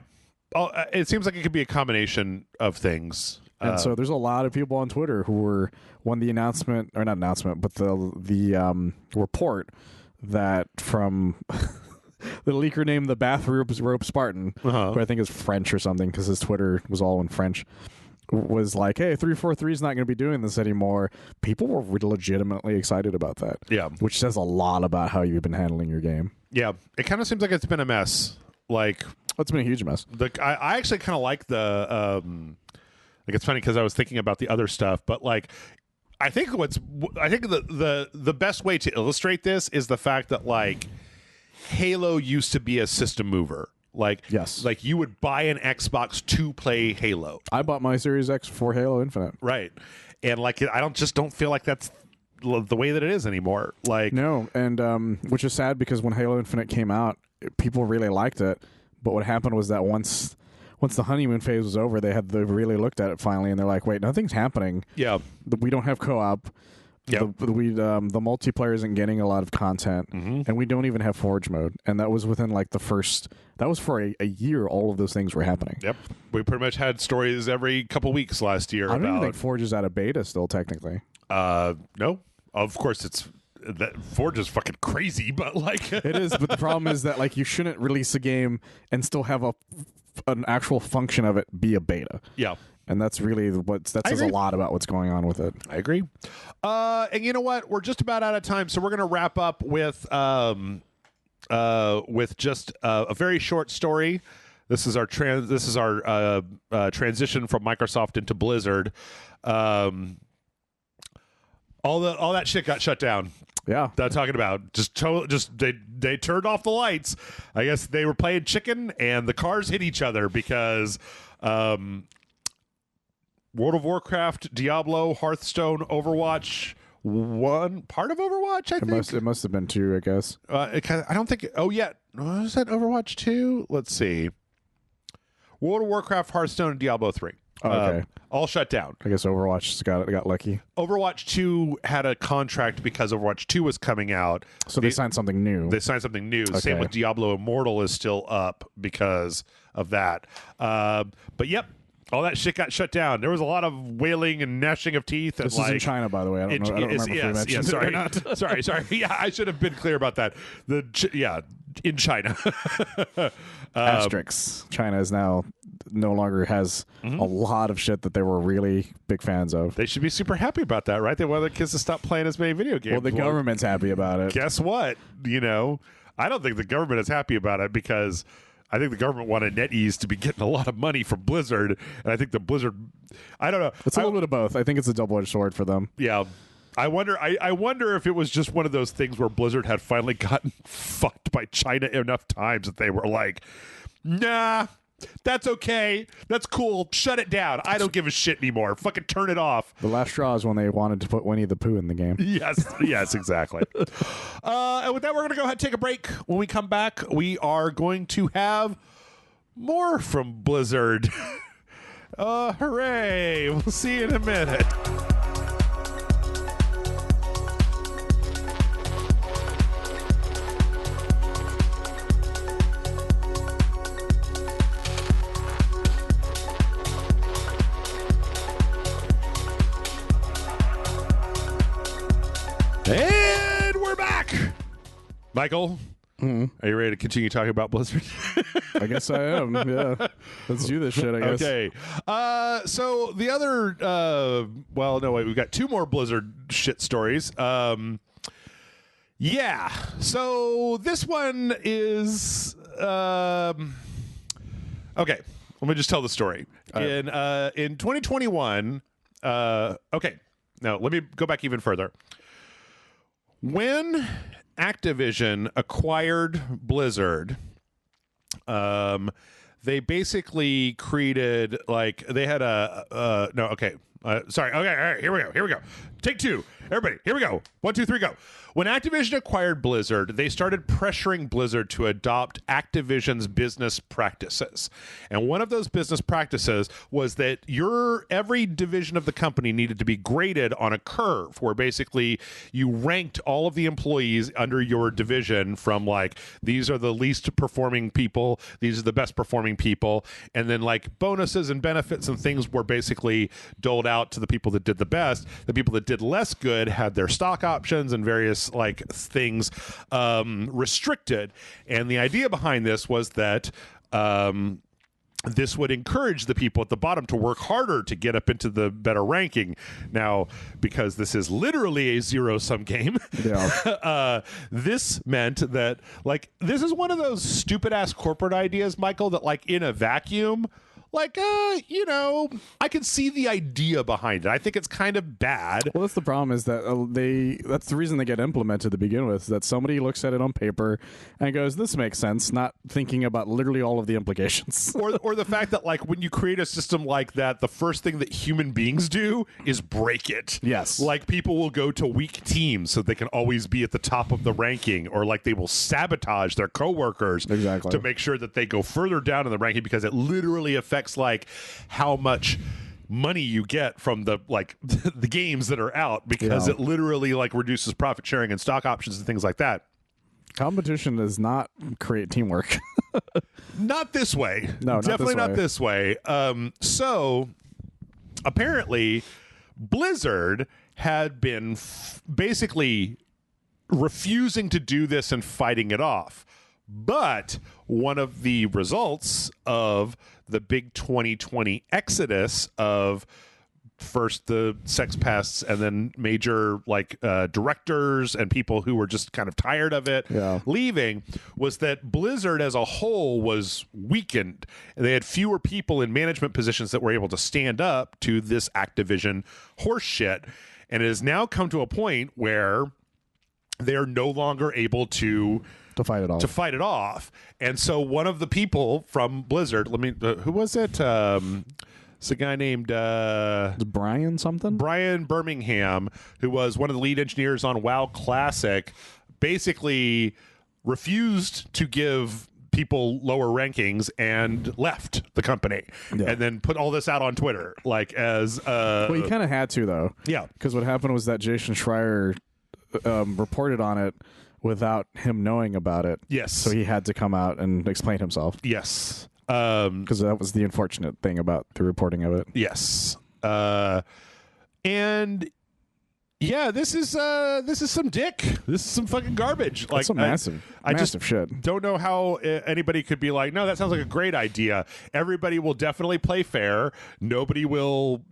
Speaker 1: It seems like it could be a combination of things.
Speaker 2: And so there's a lot of people on Twitter who were when the announcement, or not announcement, but the report that from the leaker named the Bathrobe Spartan, who I think is French or something because his Twitter was all in French, was like, hey, 343 is not going to be doing this anymore. People were legitimately excited about that. Yeah. Which says a lot about how you've been handling your game.
Speaker 1: Yeah. It kind of seems like it's been a mess. Like,
Speaker 2: it's been a huge mess.
Speaker 1: I actually kind of like the like, it's funny because I was thinking about the other stuff, but like I think the best way to illustrate this is the fact that like Halo used to be a system mover. Like,
Speaker 2: yes,
Speaker 1: like you would buy an Xbox to play Halo.
Speaker 2: I bought my Series X for Halo Infinite.
Speaker 1: Right. And like I don't feel like that's the way that it is anymore. Like,
Speaker 2: no, and which is sad because when Halo Infinite came out, people really liked it. But what happened was that once the honeymoon phase was over, they really looked at it finally, and they're like, "Wait, nothing's happening. Yeah, we don't have co-op. Yep. The multiplayer isn't getting a lot of content, and we don't even have Forge mode." And that was within like that was for a year. All of those things were happening.
Speaker 1: Yep, we pretty much had stories every couple weeks last year.
Speaker 2: I don't even think Forge is out of beta still, technically.
Speaker 1: No, of course it's. That Forge is fucking crazy, but like
Speaker 2: it is. But the problem is that like you shouldn't release a game and still have an actual function of it be a beta. Yeah, and that's really that says a lot about what's going on with it.
Speaker 1: I agree. And you know what? We're just about out of time, so we're gonna wrap up with just a very short story. This is our transition from Microsoft into Blizzard. All that shit got shut down.
Speaker 2: Yeah,
Speaker 1: that's talking about they turned off the lights. I guess they were playing chicken and the cars hit each other because World of Warcraft, Diablo, Hearthstone, Overwatch, one part of Overwatch. I think
Speaker 2: it must have been 2. I guess.
Speaker 1: I don't think. Oh yeah, was that Overwatch 2? Let's see. World of Warcraft, Hearthstone, and Diablo 3.
Speaker 2: Okay.
Speaker 1: All shut down.
Speaker 2: I guess Overwatch got lucky.
Speaker 1: Overwatch 2 had a contract because Overwatch 2 was coming out.
Speaker 2: So they signed something new.
Speaker 1: Okay. Same with Diablo Immortal is still up because of that. But yep, all that shit got shut down. There was a lot of wailing and gnashing of teeth. And
Speaker 2: this is in China, by the way. I don't remember if we mentioned it or not.
Speaker 1: Sorry. Yeah, I should have been clear about that. In China.
Speaker 2: Asterisks. China is now no longer has a lot of shit that they were really big fans of.
Speaker 1: They should be super happy about that, right? They want their kids to stop playing as many video games.
Speaker 2: Well, the government's happy about it.
Speaker 1: Guess what? I don't think the government is happy about it because I think the government wanted NetEase to be getting a lot of money from Blizzard, and I think the Blizzard, I don't know.
Speaker 2: It's a little bit of both. I think it's a double-edged sword for them.
Speaker 1: Yeah. I wonder if it was just one of those things where Blizzard had finally gotten fucked by China enough times that they were like, nah, that's okay. That's cool. Shut it down. I don't give a shit anymore. Fucking turn it off.
Speaker 2: The last straw is when they wanted to put Winnie the Pooh in the game.
Speaker 1: Yes, exactly. And with that, we're going to go ahead and take a break. When we come back, we are going to have more from Blizzard. Hooray. We'll see you in a minute. And we're back. Michael, are you ready to continue talking about Blizzard?
Speaker 2: I guess I am. Yeah. Let's do this shit, I guess.
Speaker 1: Okay. So the other, well, no, wait, we've got two more Blizzard shit stories. Yeah. So this one is, okay. Let me just tell the story. In 2021, okay. Now, let me go back even further. When Activision acquired Blizzard, they basically created, like, they had no, okay. Sorry. Okay. All right. Here we go. Take two. Everybody, here we go. 1, 2, 3, go. When Activision acquired Blizzard, they started pressuring Blizzard to adopt Activision's business practices. And one of those business practices was that every division of the company needed to be graded on a curve where basically you ranked all of the employees under your division from, like, these are the least performing people, these are the best performing people, and then, like, bonuses and benefits and things were basically doled out to the people that did the best. The people that did less good had their stock options and various, like, things restricted. And the idea behind this was that this would encourage the people at the bottom to work harder to get up into the better ranking. Now, because this is literally a zero-sum game, this meant that, like, this is one of those stupid-ass corporate ideas, Michael, that, like, in a vacuum, like, you know, I can see the idea behind it. I think it's kind of bad.
Speaker 2: Well, that's the problem, is that that's the reason they get implemented to begin with, is that somebody looks at it on paper and goes, this makes sense, not thinking about literally all of the implications.
Speaker 1: or the fact that, like, when you create a system like that, the first thing that human beings do is break it.
Speaker 2: Yes.
Speaker 1: Like, people will go to weak teams so they can always be at the top of the ranking, or, like, they will sabotage their coworkers to make sure that they go further down in the ranking, because it literally affects, like, how much money you get from the, like, the games that are out, because it literally, like, reduces profit sharing and stock options and things like that.
Speaker 2: Competition does not create teamwork.
Speaker 1: Not this way.
Speaker 2: No,
Speaker 1: definitely not this way. So apparently Blizzard had been basically refusing to do this and fighting it off. But one of the results of the big 2020 exodus of first the sex pests and then major, like, directors and people who were just kind of tired of it leaving, was that Blizzard as a whole was weakened. They had fewer people in management positions that were able to stand up to this Activision horse shit. And it has now come to a point where they are no longer able to
Speaker 2: fight it off.
Speaker 1: And so one of the people from Blizzard, who was it? It's a guy named
Speaker 2: Brian something?
Speaker 1: Brian Birmingham, who was one of the lead engineers on WoW Classic, basically refused to give people lower rankings and left the company, and then put all this out on Twitter, like, as
Speaker 2: well, he kind of had to, though.
Speaker 1: Yeah,
Speaker 2: because what happened was that Jason Schreier reported on it without him knowing about it.
Speaker 1: Yes.
Speaker 2: So he had to come out and explain himself.
Speaker 1: Yes.
Speaker 2: Because that was the unfortunate thing about the reporting of it.
Speaker 1: Yes. And yeah, this is some dick. This is some fucking garbage. Like,
Speaker 2: massive. Massive shit.
Speaker 1: Don't know how anybody could be like, no, that sounds like a great idea. Everybody will definitely play fair. Nobody will,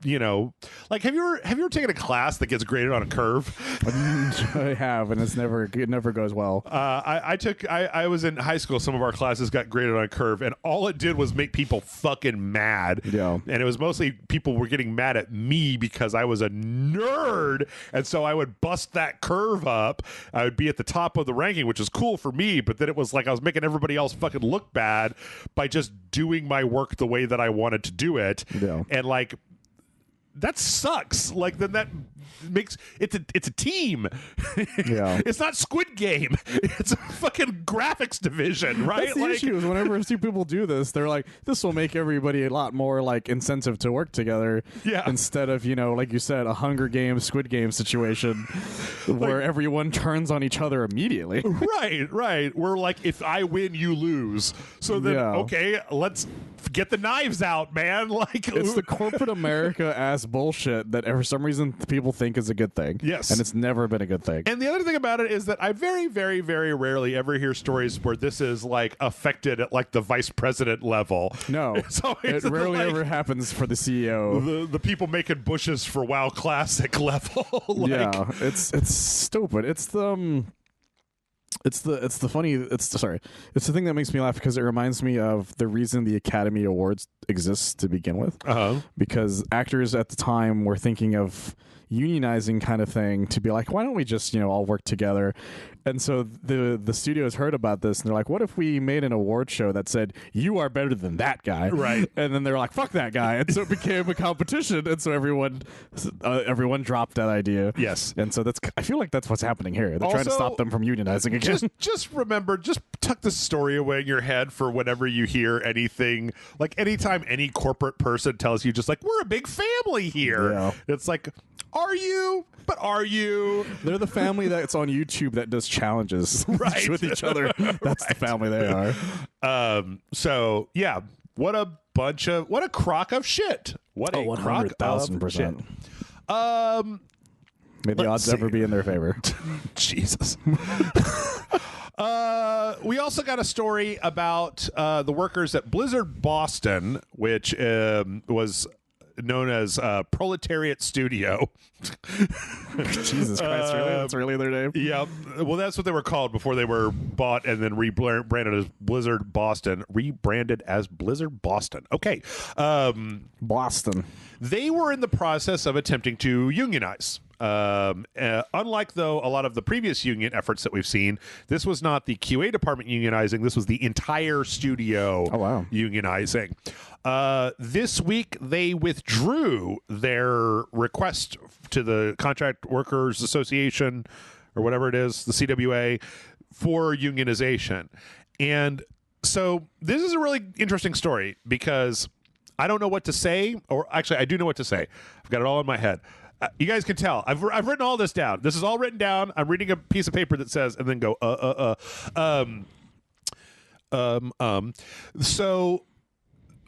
Speaker 1: like, have you ever taken a class that gets graded on a curve?
Speaker 2: I have, and it never goes well.
Speaker 1: I was in high school. Some of our classes got graded on a curve, and all it did was make people fucking mad.
Speaker 2: Yeah.
Speaker 1: And it was mostly people were getting mad at me because I was a nerd, and so I would bust that curve up. I would be at the top of the ranking, which is cool for me, but then it was like I was making everybody else fucking look bad by just doing my work the way that I wanted to do it.
Speaker 2: Yeah.
Speaker 1: And like, that sucks. Like, then that makes it's a team.
Speaker 2: Yeah.
Speaker 1: It's not Squid Game. It's a fucking graphics division, right?
Speaker 2: That's the issue is whenever I see people do this, they're like, this will make everybody a lot more like incentive to work together.
Speaker 1: Yeah.
Speaker 2: Instead of, like you said, a Hunger Games, Squid Game situation where everyone turns on each other immediately.
Speaker 1: Right. We're like, if I win, you lose. So then, okay, let's get the knives out, man. Like,
Speaker 2: it's the corporate America ass bullshit that for some reason people think is a good thing.
Speaker 1: Yes.
Speaker 2: And it's never been a good thing.
Speaker 1: And the other thing about it is that I very, very, very rarely ever hear stories where this is like affected at like the vice president level.
Speaker 2: No. It rarely ever happens for the CEO.
Speaker 1: The people making bushes for WoW Classic level.
Speaker 2: Yeah. It's stupid. It's the thing that makes me laugh because it reminds me of the reason the Academy Awards exists to begin with. Because actors at the time were thinking of unionizing kind of thing to be like, why don't we just all work together? And so the studios heard about this and they're like, what if we made an award show that said you are better than that guy,
Speaker 1: right?
Speaker 2: And then they're like, fuck that guy, and so it became a competition, and so everyone dropped that idea.
Speaker 1: Yes.
Speaker 2: And so I feel like that's what's happening here. They're trying to stop them from unionizing again.
Speaker 1: Just remember, just tuck the story away in your head for whenever you hear anything. Like anytime any corporate person tells you just like, we're a big family here. Yeah. It's like, are you? But are you?
Speaker 2: They're the family that's on YouTube that does challenges with each other. That's the family they are.
Speaker 1: So yeah, what a crock of shit. What a
Speaker 2: 100,000%. May the odds ever be in their favor.
Speaker 1: Jesus. We also got a story about the workers at Blizzard Boston, which was known as Proletariat Studio.
Speaker 2: Jesus Christ, really? That's really their name?
Speaker 1: Yeah. Well, that's what they were called before they were bought and then rebranded as Blizzard Boston. Rebranded as Blizzard Boston. Okay.
Speaker 2: Boston.
Speaker 1: They were in the process of attempting to unionize. Unlike, though, a lot of the previous union efforts that we've seen, this was not the QA department unionizing. This was the entire studio unionizing. This week, they withdrew their request to the Contract Workers Association, or whatever it is, the CWA, for unionization. And so this is a really interesting story because I don't know what to say, or actually, I do know what to say. I've got it all in my head. You guys can tell. I've written all this down. This is all written down. I'm reading a piece of paper that says, and then go, So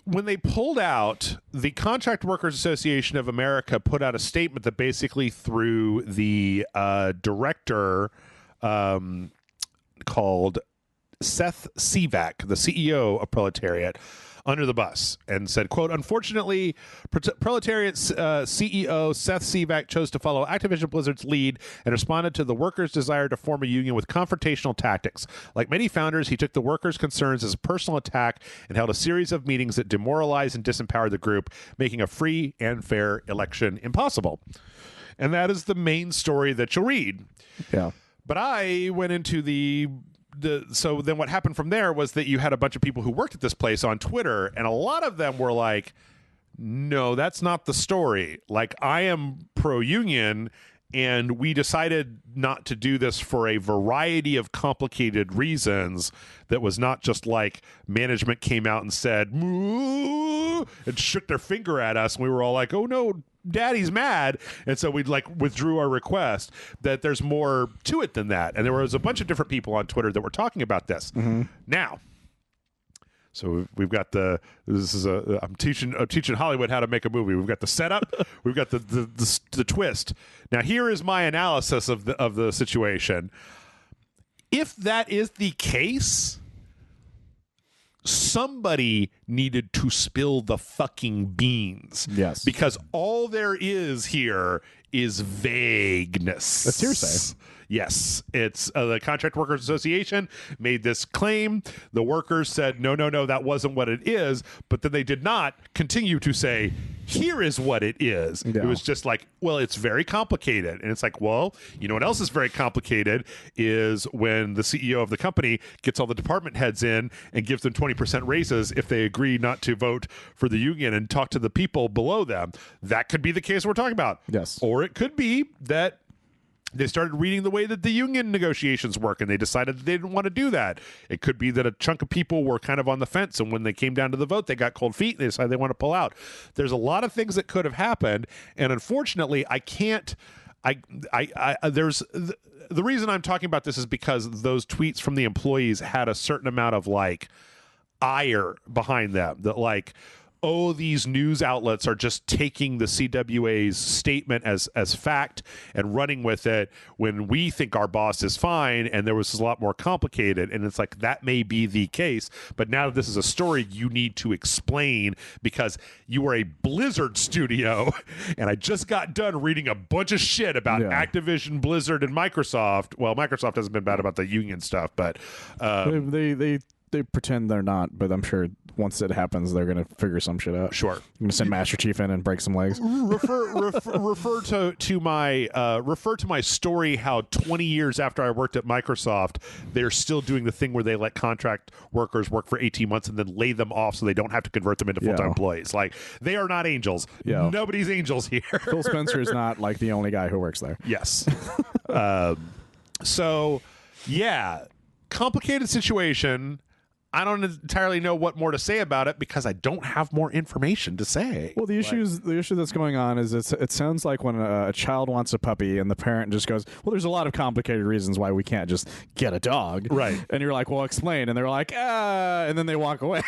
Speaker 1: when they pulled out, the Contract Workers Association of America put out a statement that basically threw the director called Seth Sivak, the CEO of Proletariat, under the bus and said, quote, unfortunately, Proletariat CEO Seth Sivak chose to follow Activision Blizzard's lead and responded to the workers' desire to form a union with confrontational tactics. Like many founders, he took the workers' concerns as a personal attack and held a series of meetings that demoralized and disempowered the group, making a free and fair election impossible. And that is the main story that you'll read.
Speaker 2: Yeah.
Speaker 1: But I went into so then what happened from there was that you had a bunch of people who worked at this place on Twitter, and a lot of them were like, no, that's not the story. Like, I am pro-union, and we decided not to do this for a variety of complicated reasons that was not just like management came out and said, moo, and shook their finger at us, and we were all like, oh no, daddy's mad, and so we'd like withdrew our request. That there's more to it than that, and there was a bunch of different people on Twitter that were talking about this. Now, so we've got I'm teaching Hollywood how to make a movie. We've got the setup, we've got the twist. Now here is my analysis of the situation. if that is the case, somebody needed to spill the fucking beans.
Speaker 2: Yes.
Speaker 1: Because all there is here is vagueness.
Speaker 2: That's hearsay.
Speaker 1: Yes. It's the Contract Workers Association made this claim. The workers said, no, that wasn't what it is. But then they did not continue to say, here is what it is.
Speaker 2: Yeah.
Speaker 1: It was just like, well, it's very complicated. And it's like, well, you know what else is very complicated is when the CEO of the company gets all the department heads in and gives them 20% raises if they agree not to vote for the union and talk to the people below them. That could be the case we're talking about.
Speaker 2: Yes.
Speaker 1: Or it could be that they started reading the way that the union negotiations work, and they decided that they didn't want to do that. It could be that a chunk of people were kind of on the fence, and when they came down to the vote, they got cold feet, and they decided they want to pull out. There's a lot of things that could have happened, and unfortunately, I can't. There's the reason I'm talking about this is because those tweets from the employees had a certain amount of like ire behind them. That like, oh, these news outlets are just taking the CWA's statement as fact and running with it when we think our boss is fine and there was a lot more complicated. And it's like, that may be the case, but now that this is a story you need to explain because you are a Blizzard studio and I just got done reading a bunch of shit about Activision, Blizzard, and Microsoft. Well, Microsoft hasn't been bad about the union stuff, but
Speaker 2: they pretend they're not, but I'm sure once it happens, they're going to figure some shit out.
Speaker 1: Sure.
Speaker 2: I'm going to send Master Chief in and break some legs.
Speaker 1: refer to my story how 20 years after I worked at Microsoft, they're still doing the thing where they let contract workers work for 18 months and then lay them off so they don't have to convert them into full-time employees. Like, they are not angels. Yeah. Nobody's angels here.
Speaker 2: Phil Spencer is not like the only guy who works there.
Speaker 1: Yes. So, yeah, complicated situation. I don't entirely know what more to say about it because I don't have more information to say.
Speaker 2: Well, the issue that's going on is it sounds like when a child wants a puppy and the parent just goes, well, there's a lot of complicated reasons why we can't just get a dog.
Speaker 1: Right.
Speaker 2: And you're like, well, explain. And they're like, and then they walk away.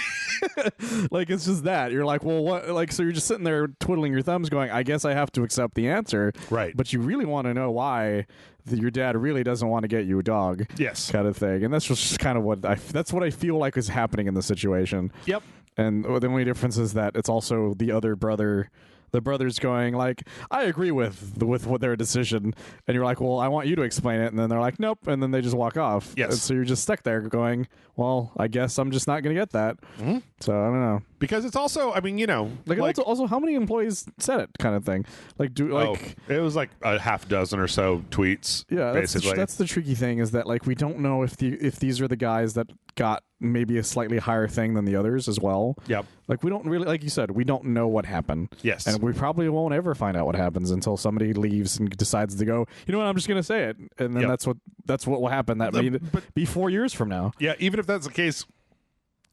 Speaker 2: Like, it's just that. You're like, well, what? Like, so you're just sitting there twiddling your thumbs going, I guess I have to accept the answer.
Speaker 1: Right.
Speaker 2: But you really want to know why your dad really doesn't want to get you a dog.
Speaker 1: Yes.
Speaker 2: Kind of thing. And that's just kind of that's what I feel like is happening in the situation.
Speaker 1: Yep.
Speaker 2: And the only difference is that it's also the other brother. The brother's going like, I agree with what their decision, and you're like, well, I want you to explain it, and then they're like, nope, and then they just walk off.
Speaker 1: Yes.
Speaker 2: And so you're just stuck there going, well, I guess I'm just not going to get that. Mm-hmm. So I don't know.
Speaker 1: Because it's also, I mean, you know,
Speaker 2: like also how many employees said it, kind of thing. Like,
Speaker 1: it was like a half dozen or so tweets.
Speaker 2: Yeah,
Speaker 1: basically.
Speaker 2: That's the tricky thing is that like we don't know if these are the guys that got maybe a slightly higher thing than the others as well.
Speaker 1: Yep.
Speaker 2: Like we don't really, like you said, we don't know what happened.
Speaker 1: Yes.
Speaker 2: And we probably won't ever find out what happens until somebody leaves and decides to go, you know what, I'm just going to say it. And then that's what will happen. That may be 4 years from now.
Speaker 1: Yeah, even if that's the case,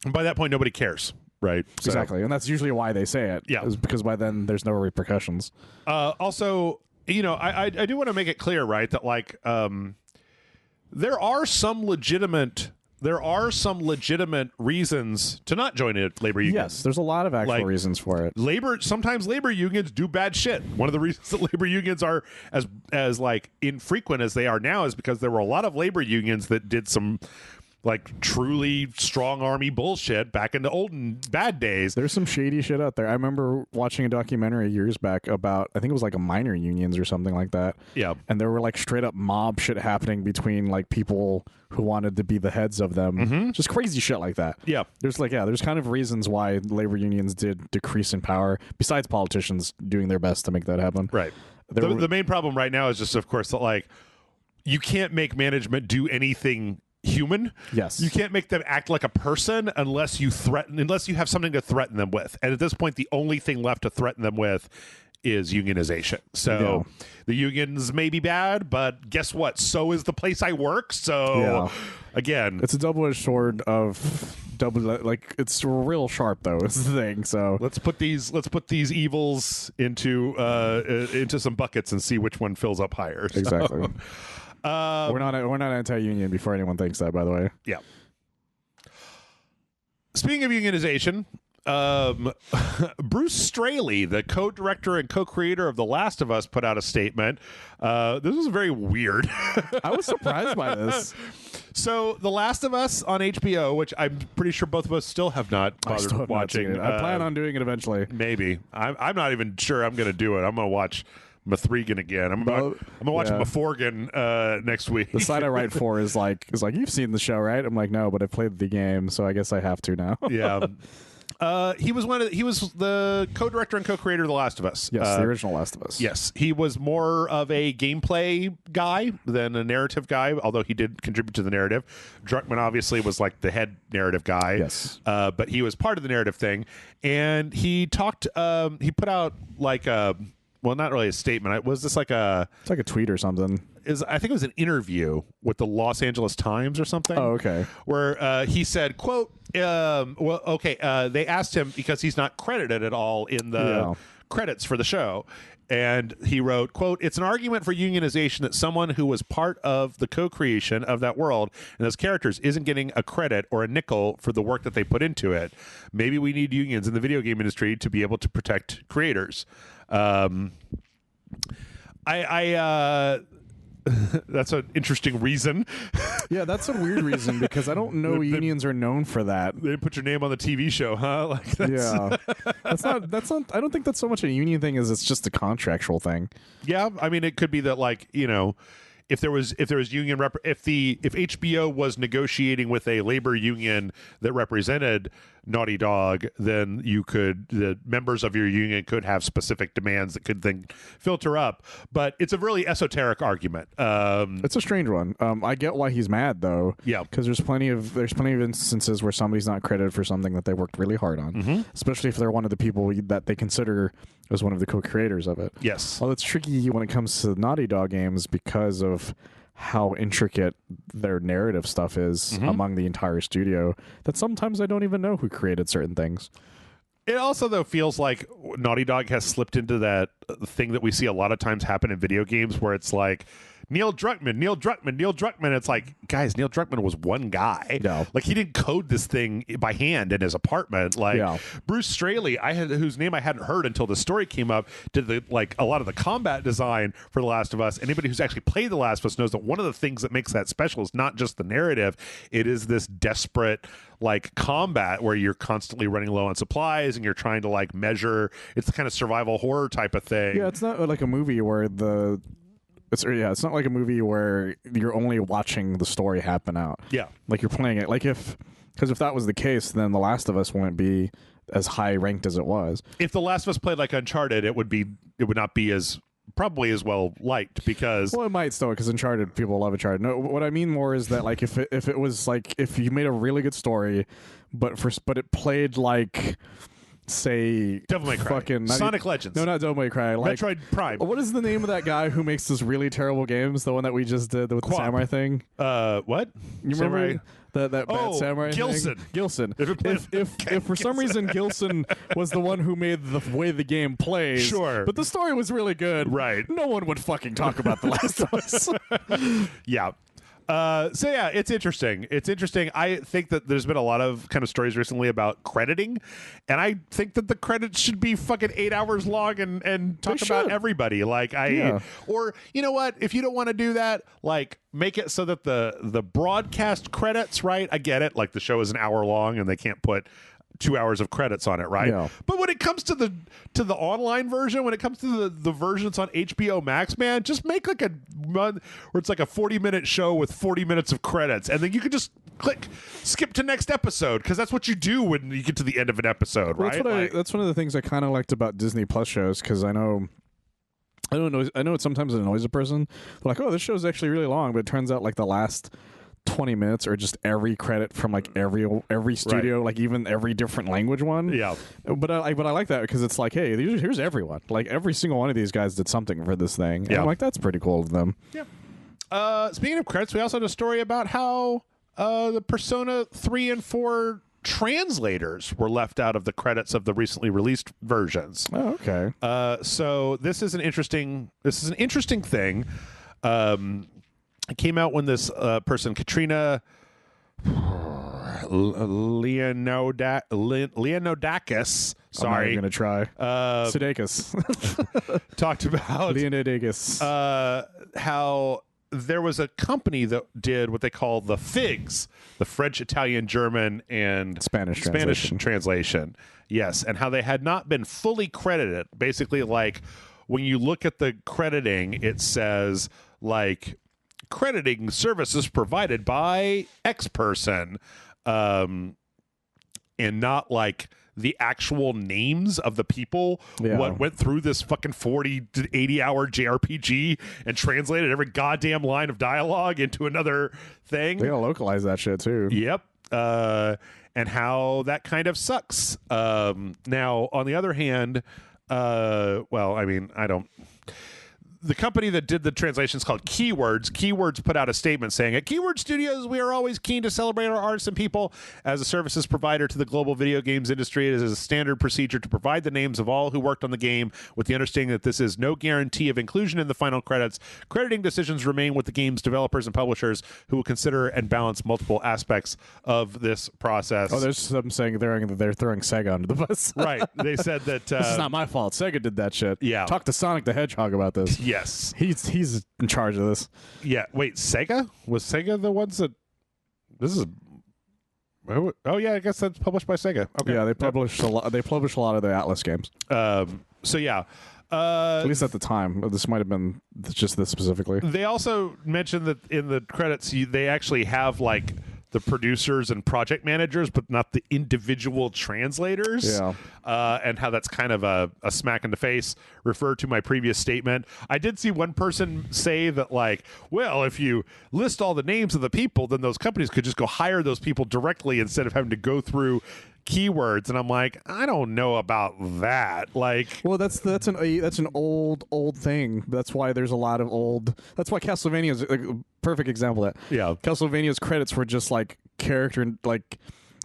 Speaker 1: by that point, nobody cares. Right. So.
Speaker 2: Exactly. And that's usually why they say it.
Speaker 1: Yeah.
Speaker 2: Is because by then there's no repercussions.
Speaker 1: Also, you know, I do want to make it clear, right, that like there are some legitimate reasons to not join a labor union.
Speaker 2: Yes, there's a lot of actual reasons for it.
Speaker 1: Sometimes labor unions do bad shit. One of the reasons that labor unions are as like infrequent as they are now is because there were a lot of labor unions that did some like truly strong army bullshit back in the old and bad days.
Speaker 2: There's some shady shit out there. I remember watching a documentary years back about, I think it was like a minor unions or something like that.
Speaker 1: Yeah.
Speaker 2: And there were like straight up mob shit happening between like people who wanted to be the heads of them. Mm-hmm. Just crazy shit like that.
Speaker 1: Yeah.
Speaker 2: There's kind of reasons why labor unions did decrease in power, besides politicians doing their best to make that happen.
Speaker 1: Right. The main problem right now is just, of course, that like you can't make management do anything human.
Speaker 2: Yes.
Speaker 1: You can't make them act like a person unless you have something to threaten them with. And at this point, the only thing left to threaten them with is unionization. So the unions may be bad, but guess what? So is the place I work. So again,
Speaker 2: it's a double-edged sword of like it's real sharp though. It's the thing. So
Speaker 1: let's put these evils into some buckets and see which one fills up higher.
Speaker 2: Exactly. We're not anti-union before anyone thinks that, by the way.
Speaker 1: Yeah. Speaking of unionization, Bruce Straley, the co-director and co-creator of The Last of Us, put out a statement. This was very weird.
Speaker 2: I was surprised by this.
Speaker 1: So, The Last of Us on HBO, which I'm pretty sure both of us still have not bothered watching.
Speaker 2: I plan on doing it eventually.
Speaker 1: Maybe. I'm not even sure I'm going to do it. I'm going to watch Mathregan again. I'm gonna watch Maforgan next week.
Speaker 2: The site I write for is like you've seen the show, right? I'm like, no, but I played the game, so I guess I have to now.
Speaker 1: Yeah. He was the co-director and co-creator of The Last of Us.
Speaker 2: Yes, the original Last of Us.
Speaker 1: Yes, he was more of a gameplay guy than a narrative guy, although he did contribute to the narrative. Druckmann obviously was like the head narrative guy.
Speaker 2: Yes,
Speaker 1: but he was part of the narrative thing, and he talked. He put out like a. Well, not really a statement. Was this like a?
Speaker 2: It's like a tweet or something.
Speaker 1: I think it was an interview with the Los Angeles Times or something.
Speaker 2: Oh, okay.
Speaker 1: Where he said, "quote They asked him because he's not credited at all in the credits for the show." And he wrote, quote, "It's an argument for unionization that someone who was part of the co-creation of that world and those characters isn't getting a credit or a nickel for the work that they put into it. Maybe we need unions in the video game industry to be able to protect creators." That's an interesting reason.
Speaker 2: Yeah, that's a weird reason because I don't know unions are known for that.
Speaker 1: They put your name on the TV show, huh? Like that's...
Speaker 2: Yeah, that's not. I don't think that's so much a union thing as it's just a contractual thing.
Speaker 1: Yeah, I mean, it could be that, like, you know, if there was union if HBO was negotiating with a labor union that represented Naughty Dog, then the members of your union could have specific demands that could then filter up. But it's a really esoteric argument.
Speaker 2: It's a strange one. I get why he's mad though.
Speaker 1: Yeah,
Speaker 2: because there's plenty of instances where somebody's not credited for something that they worked really hard on, especially if they're one of the people that they consider as one of the co-creators of it.
Speaker 1: Yes.
Speaker 2: Well, it's tricky when it comes to Naughty Dog games because of how intricate their narrative stuff is among the entire studio that sometimes I don't even know who created certain things.
Speaker 1: It also, though, feels like Naughty Dog has slipped into that thing that we see a lot of times happen in video games where it's like, Neil Druckmann. It's like, guys, Neil Druckmann was one guy.
Speaker 2: No.
Speaker 1: Like, he didn't code this thing by hand in his apartment. Like, Bruce Straley, whose name I hadn't heard until the story came up, did a lot of the combat design for The Last of Us. Anybody who's actually played The Last of Us knows that one of the things that makes that special is not just the narrative. It is this desperate, like, combat where you're constantly running low on supplies and you're trying to, like, measure. It's the kind of survival horror type of thing.
Speaker 2: Yeah, it's not like a movie where it's not like a movie where you're only watching the story happen out. Yeah. Like you're playing it. Like because if that was the case, then The Last of Us wouldn't be as high ranked as it was.
Speaker 1: If The Last of Us played like Uncharted, it would not be probably as well liked because...
Speaker 2: Well, it might still, because Uncharted, people love Uncharted. No, what I mean more is that like if it was like, if you made a really good story, but it played like... say
Speaker 1: Devil May Cry, Sonic Legends.
Speaker 2: No, not Devil May Cry. Like
Speaker 1: Metroid Prime.
Speaker 2: What is the name of that guy who makes those really terrible games? The one that we just did with the samurai thing.
Speaker 1: What?
Speaker 2: You remember that bad samurai
Speaker 1: Gilson.
Speaker 2: Thing? Gilson. If for some reason Gilson was the one who made the way the game plays,
Speaker 1: sure,
Speaker 2: but the story was really good,
Speaker 1: right?
Speaker 2: No one would fucking talk about The Last of Us.
Speaker 1: Yeah. So yeah, it's interesting. I think that there's been a lot of kind of stories recently about crediting, and I think that the credits should be fucking 8 hours long and talk about everybody. Like or you know what? If you don't want to do that, like make it so that the broadcast credits, right? I get it. Like the show is an hour long and they can't put 2 hours of credits on it, right? Yeah. But when it comes to the online version, when it comes to the versions on HBO Max, man, just make like a run where it's like a 40-minute show with 40 minutes of credits, and then you can just skip to next episode, because that's what you do when you get to the end of an episode, right?
Speaker 2: That's one of the things I kind of liked about Disney Plus shows, because I know it sometimes annoys a person. They're like, oh, this show's actually really long, but it turns out like the last 20 minutes or just every credit from like every studio, like even every different language one. Yeah. But I like that because it's like, hey, here's everyone. Like every single one of these guys did something for this thing. And I'm like, that's pretty cool of them.
Speaker 1: Yeah. Speaking of credits, we also had a story about how the Persona 3 and 4 translators were left out of the credits of the recently released versions.
Speaker 2: Oh, okay.
Speaker 1: So this is an interesting thing. It came out when this person, Katrina Leonodakis, sorry.
Speaker 2: I'm going to try. Sudeikis.
Speaker 1: Talked about
Speaker 2: Leonodakis.
Speaker 1: how there was a company that did what they call the FIGs, the French, Italian, German, and
Speaker 2: Spanish
Speaker 1: translation. Yes, and how they had not been fully credited. Basically, like when you look at the crediting, it says like crediting services provided by X person, and not like the actual names of the people what went through this fucking 40 to 80 hour JRPG and translated every goddamn line of dialogue into another thing.
Speaker 2: They gotta localize that shit too.
Speaker 1: Yep. And how that kind of sucks. Now, on the other hand, well, I mean, the company that did the translation is called Keywords. Keywords put out a statement saying, at Keyword Studios, we are always keen to celebrate our artists and people. As a services provider to the global video games industry, it is a standard procedure to provide the names of all who worked on the game with the understanding that this is no guarantee of inclusion in the final credits. Crediting decisions remain with the game's developers and publishers who will consider and balance multiple aspects of this process.
Speaker 2: Oh, there's some saying they're throwing Sega under the bus.
Speaker 1: Right. They said that...
Speaker 2: this is not my fault. Sega did that shit.
Speaker 1: Yeah.
Speaker 2: Talk to Sonic the Hedgehog about this.
Speaker 1: Yes.
Speaker 2: He's in charge of this.
Speaker 1: Yeah. Wait, Sega? Was Sega the ones that... This is... Oh, yeah, I guess that's published by Sega. Okay.
Speaker 2: Yeah, they publish a lot. They publish a lot of the Atlas games.
Speaker 1: So, yeah.
Speaker 2: At least at the time. This might have been just this specifically.
Speaker 1: They also mentioned that in the credits, they actually have, like, the producers and project managers, but not the individual translators.
Speaker 2: Yeah.
Speaker 1: And how that's kind of a smack in the face. Refer to my previous statement. I did see one person say that, like, well, if you list all the names of the people, then those companies could just go hire those people directly instead of having to go through Keywords. And I'm like, I don't know about that. Like,
Speaker 2: well, that's an old thing. That's why there's a lot of old. That's why Castlevania's a perfect example of that.
Speaker 1: Yeah,
Speaker 2: Castlevania's credits were just like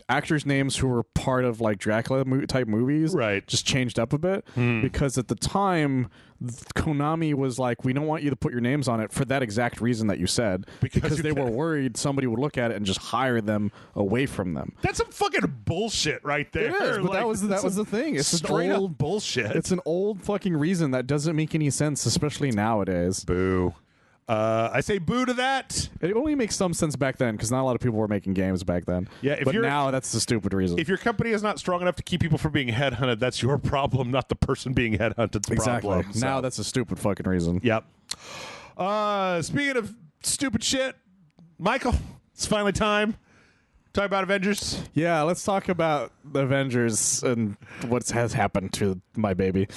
Speaker 2: actors' names who were part of like Dracula type movies,
Speaker 1: right?
Speaker 2: Just changed up a bit because at the time Konami was like, we don't want you to put your names on it for that exact reason that you said, because they were worried somebody would look at it and just hire them away from them.
Speaker 1: That's some fucking bullshit right there.
Speaker 2: It is, but like, that was the thing. It's
Speaker 1: straight up bullshit.
Speaker 2: It's an old fucking reason that doesn't make any sense, especially nowadays.
Speaker 1: Boo. I say boo to that.
Speaker 2: It only makes some sense back then because not a lot of people were making games back then.
Speaker 1: Yeah,
Speaker 2: but now that's the stupid reason.
Speaker 1: If your company is not strong enough to keep people from being headhunted, that's your problem, not the person being headhunted's problem.
Speaker 2: So. Now that's a stupid fucking reason.
Speaker 1: Yep. Speaking of stupid shit, Michael, it's finally time. Talk about Avengers.
Speaker 2: Yeah, let's talk about the Avengers and what has happened to my baby.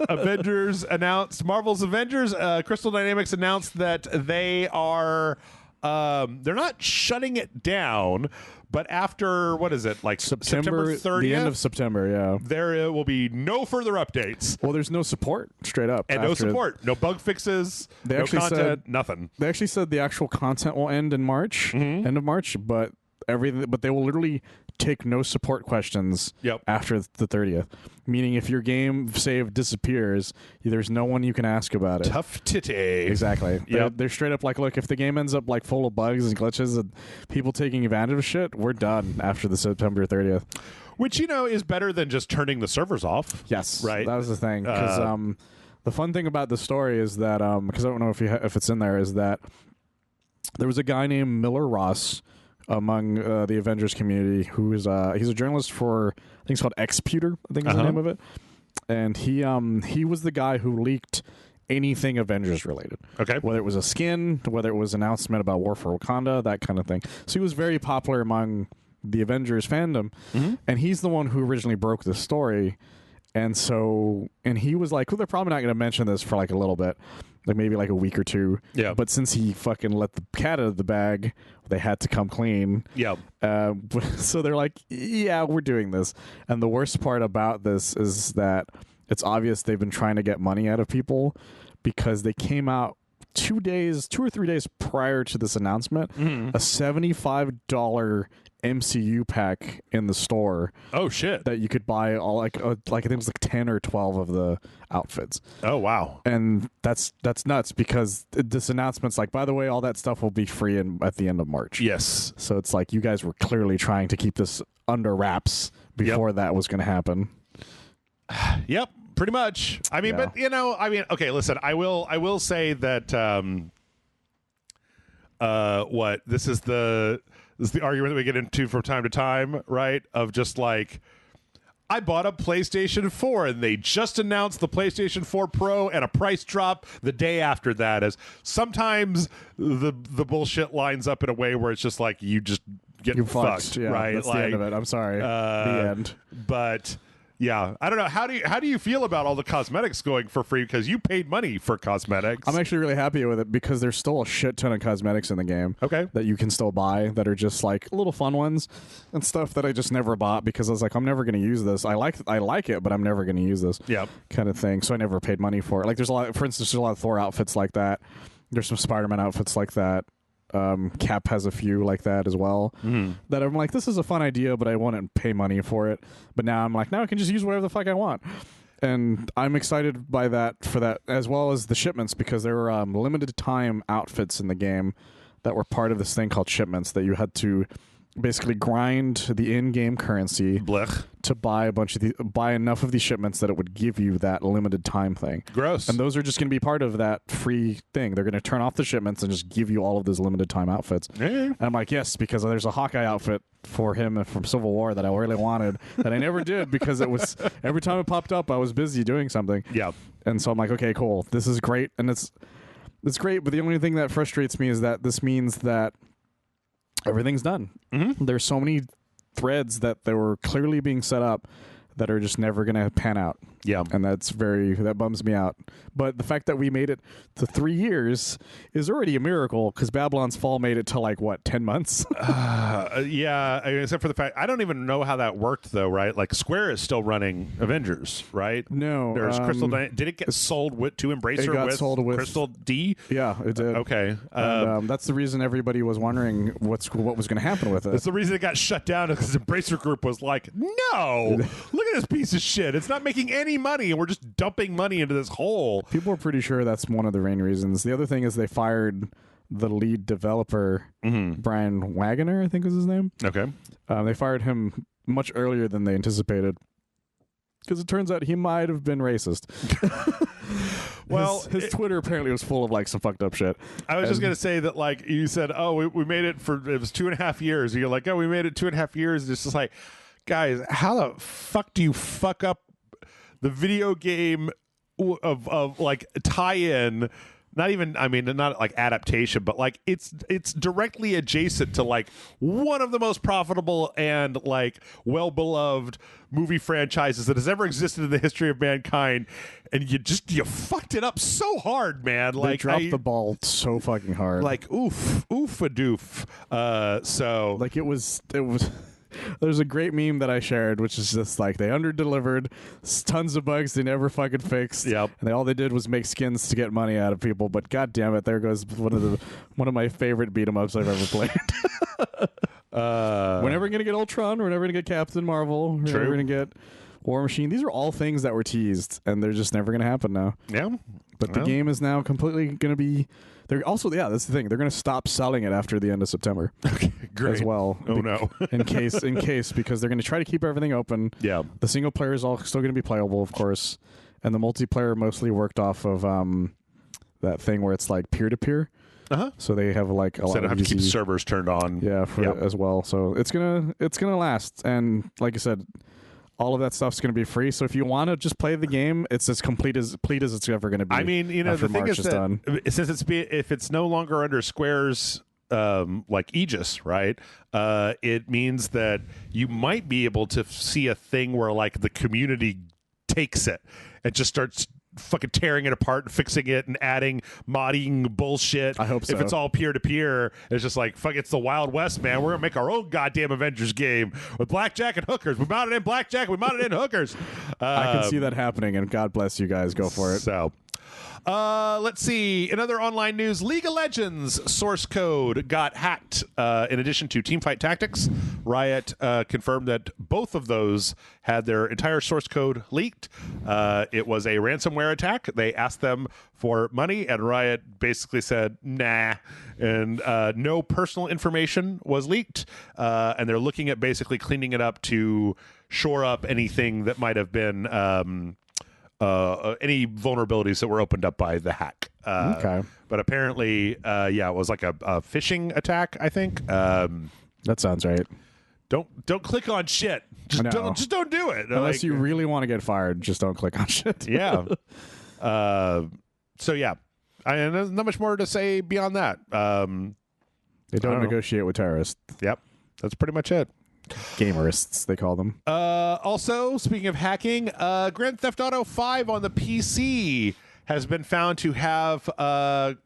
Speaker 1: Avengers announced, Marvel's Avengers, Crystal Dynamics announced that they are, they're not shutting it down, but after, what is it, like September 30th?
Speaker 2: The end of September, yeah.
Speaker 1: There will be no further updates.
Speaker 2: Well, there's no support, straight up.
Speaker 1: And no support. No bug fixes, no content, nothing.
Speaker 2: They actually said the actual content will end in March, end of March, but they will literally take no support questions after the 30th. Meaning if your game save disappears, there's no one you can ask about it.
Speaker 1: Tough titty.
Speaker 2: Exactly. They're straight up like, look, if the game ends up like full of bugs and glitches and people taking advantage of shit, we're done after the September 30th.
Speaker 1: Which, is better than just turning the servers off.
Speaker 2: Yes.
Speaker 1: Right.
Speaker 2: That was the thing. Because the fun thing about the story is that, because I don't know if it's in there, is that there was a guy named Miller Ross among the Avengers community, who is he's a journalist for, I think it's called Xputer, I think is the name of it, and he was the guy who leaked anything Avengers related.
Speaker 1: Okay,
Speaker 2: whether it was a skin, whether it was an announcement about War for Wakanda, that kind of thing. So he was very popular among the Avengers fandom, and he's the one who originally broke the story. And he was like, well, they're probably not going to mention this for like a little bit, like maybe like a week or two.
Speaker 1: Yeah.
Speaker 2: But since he fucking let the cat out of the bag, they had to come clean.
Speaker 1: Yeah.
Speaker 2: So they're like, yeah, we're doing this. And the worst part about this is that it's obvious they've been trying to get money out of people because they came out 2 or 3 days prior to this announcement, a $75 MCU pack in the store.
Speaker 1: Oh shit!
Speaker 2: That you could buy all like I think it was like 10 or 12 of the outfits.
Speaker 1: Oh wow!
Speaker 2: And that's nuts because this announcement's like, by the way, all that stuff will be free at the end of March.
Speaker 1: Yes.
Speaker 2: So it's like you guys were clearly trying to keep this under wraps before that was going to happen.
Speaker 1: Yep, pretty much. I mean, but okay. Listen, I will say that. what this is the argument that we get into from time to time, right? Of just like, I bought a PlayStation 4 and they just announced the PlayStation 4 Pro and a price drop the day after that. As sometimes the bullshit lines up in a way where it's just like you just get fucked,
Speaker 2: yeah,
Speaker 1: right?
Speaker 2: That's
Speaker 1: like,
Speaker 2: the end of it. I'm sorry. The end.
Speaker 1: But yeah, I don't know. How do you feel about all the cosmetics going for free because you paid money for cosmetics?
Speaker 2: I'm actually really happy with it because there's still a shit ton of cosmetics in the game.
Speaker 1: Okay.
Speaker 2: That you can still buy that are just like little fun ones and stuff that I just never bought because I was like, I'm never going to use this. I like it, but I'm never going to use this.
Speaker 1: Yeah.
Speaker 2: Kind of thing. So I never paid money for it. Like there's a lot. For instance, there's a lot of Thor outfits like that. There's some Spider-Man outfits like that. Cap has a few like that as well. That I'm like, this is a fun idea, but I wouldn't pay money for it. But now I'm like, now I can just use whatever the fuck I want. And I'm excited by that for that, as well as the shipments, because there were limited time outfits in the game that were part of this thing called shipments that you had to basically grind the in-game currency to buy buy enough of these shipments that it would give you that limited time thing.
Speaker 1: Gross.
Speaker 2: And those are just going to be part of that free thing. They're going to turn off the shipments and just give you all of those limited time outfits. And I'm like, yes, because there's a Hawkeye outfit for him from Civil War that I really wanted that I never did because it was every time it popped up I was busy doing something.
Speaker 1: Yeah.
Speaker 2: And so I'm like, okay, cool. This is great. And it's great, but the only thing that frustrates me is that this means that everything's done. There's so many threads that they were clearly being set up that are just never going to pan out.
Speaker 1: Yeah.
Speaker 2: And that bums me out. But the fact that we made it to 3 years is already a miracle because Babylon's Fall made it to like, what, 10 months?
Speaker 1: Yeah, I mean, except for the fact, I don't even know how that worked though, right? Like Square is still running Avengers, right?
Speaker 2: No.
Speaker 1: There's Crystal Did it get sold to Embracer
Speaker 2: sold with
Speaker 1: Crystal D?
Speaker 2: Yeah, it did.
Speaker 1: Okay.
Speaker 2: And, that's the reason everybody was wondering what was going to happen with it.
Speaker 1: That's the reason it got shut down because Embracer Group was like, no, look at this piece of shit. It's not making any money and we're just dumping money into this hole.
Speaker 2: People are pretty sure that's one of the main reasons. The other thing is they fired the lead developer, Brian Wagoner, I think was his name.
Speaker 1: Okay.
Speaker 2: They fired him much earlier than they anticipated because it turns out he might have been racist.
Speaker 1: Well,
Speaker 2: his Twitter apparently was full of like some fucked up shit.
Speaker 1: I was just going to say that, like, you said, oh, we made it it was 2.5 years. And you're like, oh, we made it 2.5 years. And it's just like, guys, how the fuck do you fuck up the video game of like tie-in? Not even, I mean, not like adaptation, but like it's directly adjacent to like one of the most profitable and like well-beloved movie franchises that has ever existed in the history of mankind, and you fucked it up so hard, man. Like,
Speaker 2: they dropped the ball so fucking hard.
Speaker 1: Like, oof a doof. So
Speaker 2: like it was. There's a great meme that I shared, which is just like they under-delivered, tons of bugs they never fucking fixed.
Speaker 1: Yep.
Speaker 2: And all they did was make skins to get money out of people. But god damn it, there goes one of my favorite beat 'em ups I've ever played. We're never gonna get Ultron. We're never gonna get Captain Marvel. We're never gonna get War Machine. These are all things that were teased, and they're just never gonna happen now.
Speaker 1: Yeah.
Speaker 2: But the game is now completely gonna be. They're also, yeah, that's the thing. They're going to stop selling it after the end of September.
Speaker 1: Okay, great.
Speaker 2: As well.
Speaker 1: Oh, no.
Speaker 2: in case, because they're going to try to keep everything open.
Speaker 1: Yeah.
Speaker 2: The single player is all still going to be playable, of course. And the multiplayer mostly worked off of that thing where it's like peer-to-peer.
Speaker 1: Uh-huh.
Speaker 2: So they have like a lot
Speaker 1: So they don't
Speaker 2: of
Speaker 1: have to keep servers turned on.
Speaker 2: Yeah, as well. So it's gonna last. And like I said, all of that stuff's going to be free. So if you want to just play the game, it's as complete as it's ever going to be.
Speaker 1: I mean, you know, the thing is that
Speaker 2: done.
Speaker 1: Since if it's no longer under Square's like aegis, right? It means that you might be able to see a thing where like the community takes it and just starts fucking tearing it apart and fixing it and adding modding bullshit.
Speaker 2: I hope so.
Speaker 1: If it's all peer-to-peer, it's just like, fuck, it's the Wild West, man. We're gonna make our own goddamn Avengers game with blackjack and hookers. We modded in blackjack, we modded in hookers.
Speaker 2: I can see that happening, and God bless you guys. Go for it.
Speaker 1: So let's see. In other online news, League of Legends source code got hacked. In addition to Teamfight Tactics, Riot confirmed that both of those had their entire source code leaked. It was a ransomware attack. They asked them for money, and Riot basically said, nah. And no personal information was leaked. And they're looking at basically cleaning it up to shore up anything that might have been any vulnerabilities that were opened up by the hack.
Speaker 2: Okay.
Speaker 1: But apparently, it was like a phishing attack, I think.
Speaker 2: That sounds right.
Speaker 1: Don't click on shit. Just don't do it.
Speaker 2: Unless you really want to get fired, just don't click on shit.
Speaker 1: Yeah. So yeah, there's not much more to say beyond that.
Speaker 2: They don't negotiate with terrorists.
Speaker 1: Yep, that's pretty much it.
Speaker 2: Gamerists, they call them.
Speaker 1: Also, speaking of hacking, Grand Theft Auto 5 on the PC has been found to have a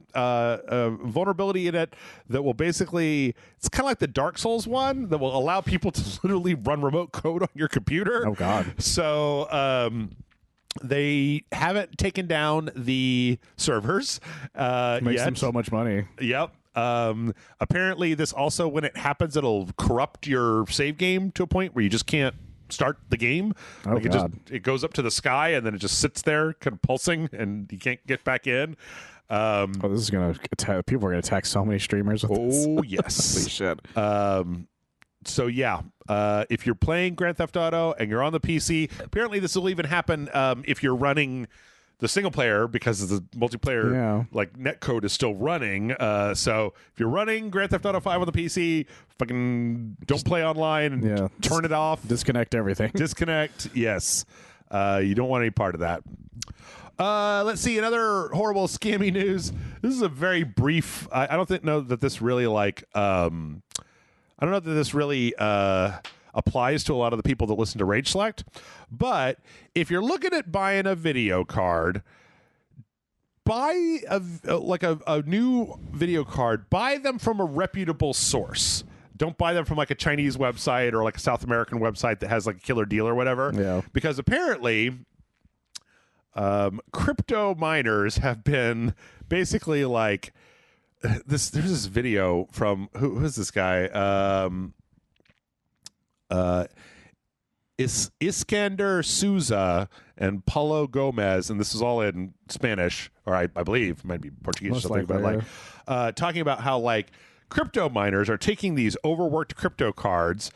Speaker 1: vulnerability in it that will basically, it's kind of like the Dark Souls one that will allow people to literally run remote code on your computer.
Speaker 2: Oh, God.
Speaker 1: So they haven't taken down the servers
Speaker 2: Makes
Speaker 1: yet.
Speaker 2: them so much money.
Speaker 1: Yep. Apparently, this also, when it happens, it'll corrupt your save game to a point where you just can't start the game.
Speaker 2: Oh, God.
Speaker 1: It goes up to the sky and then it just sits there kind of pulsing and you can't get back in.
Speaker 2: This is gonna attack. People are gonna attack so many streamers with this.
Speaker 1: Oh yes.
Speaker 2: Holy shit.
Speaker 1: So yeah, if you're playing Grand Theft Auto and you're on the PC, apparently this will even happen if you're running the single player, because the multiplayer like netcode is still running. So if you're running Grand Theft Auto 5 on the PC, fucking don't play online and turn it off.
Speaker 2: Disconnect everything.
Speaker 1: Disconnect. Yes. You don't want any part of that. Let's see, another horrible scammy news. This is a very brief. I don't know that this really applies to a lot of the people that listen to RageSelect. But if you're looking at buying a video card, buy a new video card. Buy them from a reputable source. Don't buy them from like a Chinese website or like a South American website that has like a killer deal or whatever. Yeah. Because apparently, crypto miners have been basically like this. There's this video from who is this guy? Iskander Souza and Paulo Gomez, and this is all in Spanish, or I believe it might be Portuguese or something, but talking about how like crypto miners are taking these overworked crypto cards,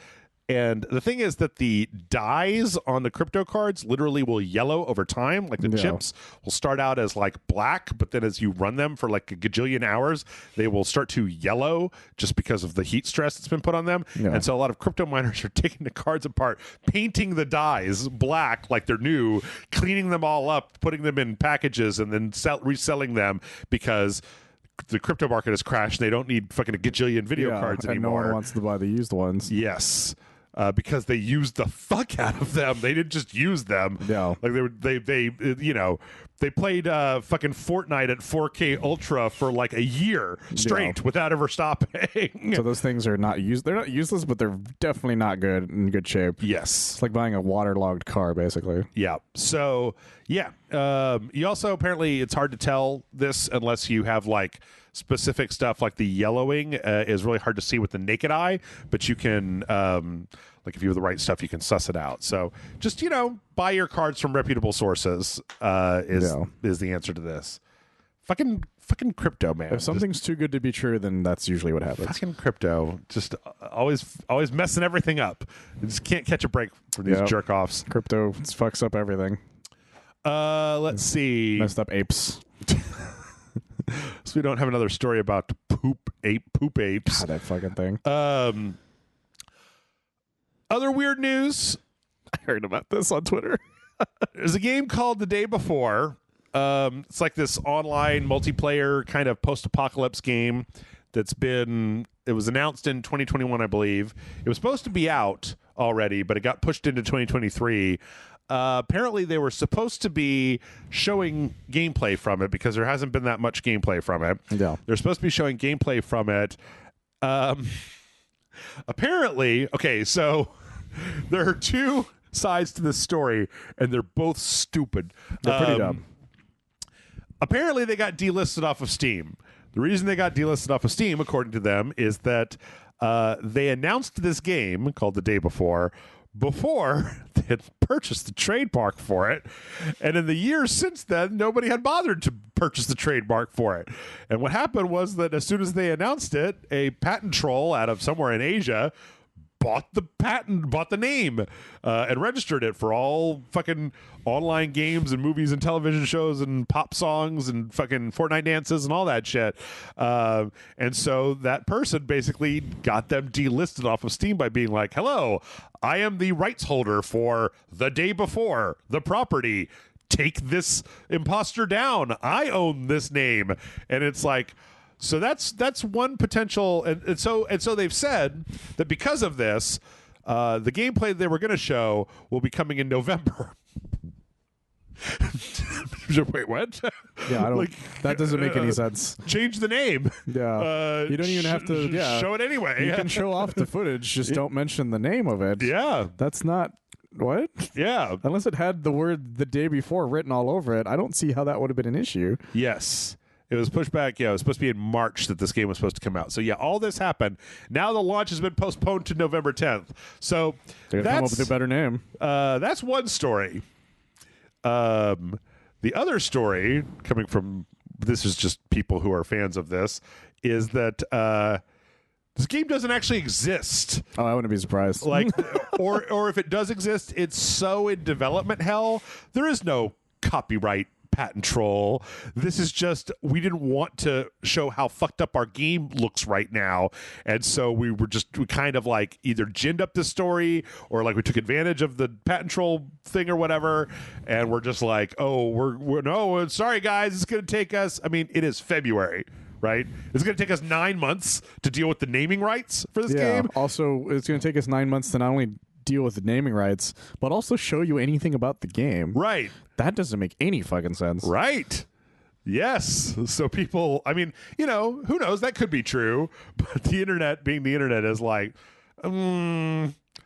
Speaker 1: and the thing is that the dyes on the crypto cards literally will yellow over time. Like the chips will start out as like black, but then as you run them for like a gajillion hours, they will start to yellow just because of the heat stress that's been put on them. And so a lot of crypto miners are taking the cards apart, painting the dyes black like they're new, cleaning them all up, putting them in packages, and then reselling them because the crypto market has crashed. They don't need fucking a gajillion video cards anymore.
Speaker 2: No one wants to buy the used ones.
Speaker 1: Yes. Because they used the fuck out of them. They didn't just use them.
Speaker 2: Yeah.
Speaker 1: Like they played fucking Fortnite at 4K Ultra for like a year straight without ever stopping.
Speaker 2: So those things are not used. They're not useless, but they're definitely not in good shape.
Speaker 1: Yes.
Speaker 2: It's like buying a waterlogged car, basically.
Speaker 1: Yeah. So, yeah. You also, apparently, it's hard to tell this unless you have like specific stuff, like the yellowing is really hard to see with the naked eye, but you can like if you have the right stuff, you can suss it out. So just buy your cards from reputable sources is the answer to this. Fucking crypto, man.
Speaker 2: If something's too good to be true, then that's usually what happens.
Speaker 1: Fucking crypto, just always messing everything up. You just can't catch a break from these jerk offs.
Speaker 2: Crypto fucks up everything.
Speaker 1: Let's see.
Speaker 2: Messed up apes.
Speaker 1: So we don't have another story about poop apes.
Speaker 2: God, that fucking thing.
Speaker 1: Other weird news.
Speaker 2: I heard about this on Twitter.
Speaker 1: There's a game called The Day Before. It's like this online multiplayer kind of post-apocalypse game it was announced in 2021, I believe. It was supposed to be out already, but it got pushed into 2023. Apparently they were supposed to be showing gameplay from it because there hasn't been that much gameplay from it.
Speaker 2: Yeah.
Speaker 1: They're supposed to be showing gameplay from it. Apparently, okay, so there are two sides to this story, and they're both stupid.
Speaker 2: They're pretty dumb.
Speaker 1: Apparently they got delisted off of Steam. The reason they got delisted off of Steam, according to them, is that they announced this game called The Day Before they had purchased the trademark for it. And in the years since then, nobody had bothered to purchase the trademark for it. And what happened was that as soon as they announced it, a patent troll out of somewhere in Asia bought the patent, bought the name, and registered it for all fucking online games and movies and television shows and pop songs and fucking Fortnite dances and all that shit. And so that person basically got them delisted off of Steam by being like, hello, I am the rights holder for The Day Before, the property. Take this imposter down. I own this name. And it's like, so that's one potential, and so they've said that because of this, the gameplay they were going to show will be coming in November. Wait, what?
Speaker 2: Yeah, I don't. That doesn't make any sense.
Speaker 1: Change the name.
Speaker 2: Yeah, you don't even have to. Yeah,
Speaker 1: show it anyway.
Speaker 2: You can show off the footage, just don't mention the name of it.
Speaker 1: Yeah,
Speaker 2: that's not. What?
Speaker 1: Yeah.
Speaker 2: Unless it had the word The Day Before written all over it, I don't see how that would have been an issue.
Speaker 1: Yes. It was pushed back. Yeah, it was supposed to be in March that this game was supposed to come out. So, yeah, all this happened. Now the launch has been postponed to November 10th. So,
Speaker 2: they're going to come up with a better name.
Speaker 1: That's one story. The other story, coming from, this is just people who are fans of this, is that this game doesn't actually exist.
Speaker 2: Oh, I wouldn't be surprised.
Speaker 1: Like, or if it does exist, it's so in development hell. There is no copyright patent troll. This is just, we didn't want to show how fucked up our game looks right now, and so we kind of like either ginned up the story or like we took advantage of the patent troll thing or whatever, and we're just like, oh, we're no, sorry guys, it's gonna take us, I mean, it is February, right? It's going to take us 9 months to deal with the naming rights for this game.
Speaker 2: Also, it's going to take us 9 months to not only deal with the naming rights, but also show you anything about the game.
Speaker 1: Right.
Speaker 2: That doesn't make any fucking sense.
Speaker 1: Right. Yes. So people, I mean, you know, who knows? That could be true. But the internet, being the internet, is like,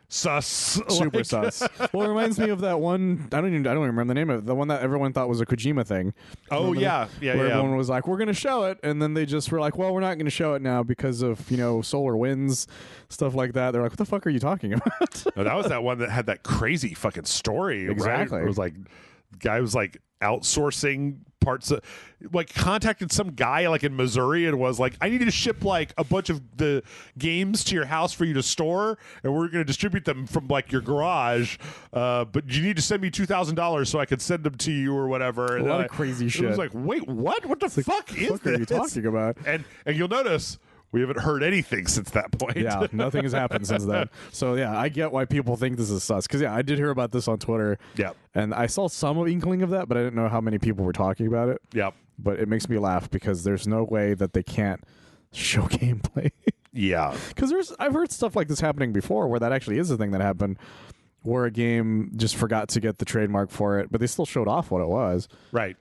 Speaker 1: sus.
Speaker 2: Super sus. Well, it reminds me of that one, I don't even remember the name of it, the one that everyone thought was a Kojima thing.
Speaker 1: Oh, yeah.
Speaker 2: Where everyone was like, we're going to show it, and then they just were like, well, we're not going to show it now because of, you know, solar winds, stuff like that. They're like, what the fuck are you talking about?
Speaker 1: No, that was that one that had that crazy fucking story.
Speaker 2: Exactly.
Speaker 1: Right? It was like, the guy was like outsourcing parts of, like, contacted some guy like in Missouri and was like, I need to ship like a bunch of the games to your house for you to store, and we're going to distribute them from like your garage, but you need to send me $2,000 so I can send them to you or whatever.
Speaker 2: A lot of crazy shit.
Speaker 1: It was like, wait, what the fuck is this?
Speaker 2: What are you talking about?
Speaker 1: And you'll notice we haven't heard anything since that point.
Speaker 2: Yeah, nothing has happened since then. So, yeah, I get why people think this is sus. Because, yeah, I did hear about this on Twitter.
Speaker 1: Yeah.
Speaker 2: And I saw some inkling of that, but I didn't know how many people were talking about it.
Speaker 1: Yeah.
Speaker 2: But it makes me laugh because there's no way that they can't show gameplay.
Speaker 1: Yeah.
Speaker 2: Because I've heard stuff like this happening before where that actually is a thing that happened, where a game just forgot to get the trademark for it, but they still showed off what it was.
Speaker 1: Right.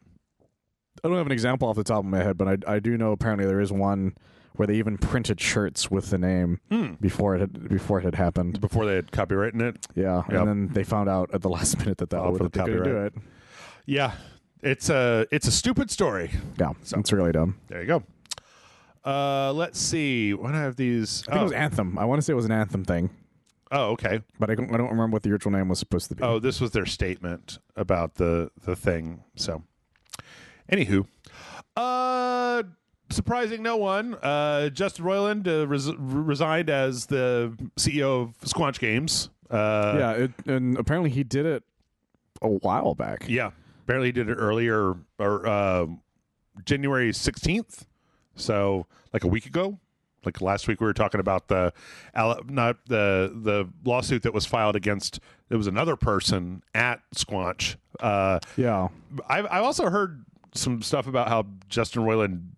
Speaker 2: I don't have an example off the top of my head, but I do know apparently there is one where they even printed shirts with the name before it had happened.
Speaker 1: Before they had copywritten it?
Speaker 2: Yeah.
Speaker 1: Yep.
Speaker 2: And then they found out at the last minute that they couldn't do it.
Speaker 1: Yeah. It's a stupid story.
Speaker 2: Yeah. So it's really dumb.
Speaker 1: There you go. Let's see. What do I have these?
Speaker 2: I think it was Anthem. I want to say it was an Anthem thing.
Speaker 1: Oh, okay.
Speaker 2: But I don't remember what the original name was supposed to be.
Speaker 1: Oh, this was their statement about the thing. So, anywho, surprising no one. Justin Roiland resigned as the CEO of Squanch Games.
Speaker 2: And apparently he did it a while back.
Speaker 1: Yeah, apparently he did it earlier, or January 16th. So, like a week ago. Like last week, we were talking about the lawsuit that was filed against. It was another person at Squanch.
Speaker 2: Yeah,
Speaker 1: I've also heard some stuff about how Justin Roiland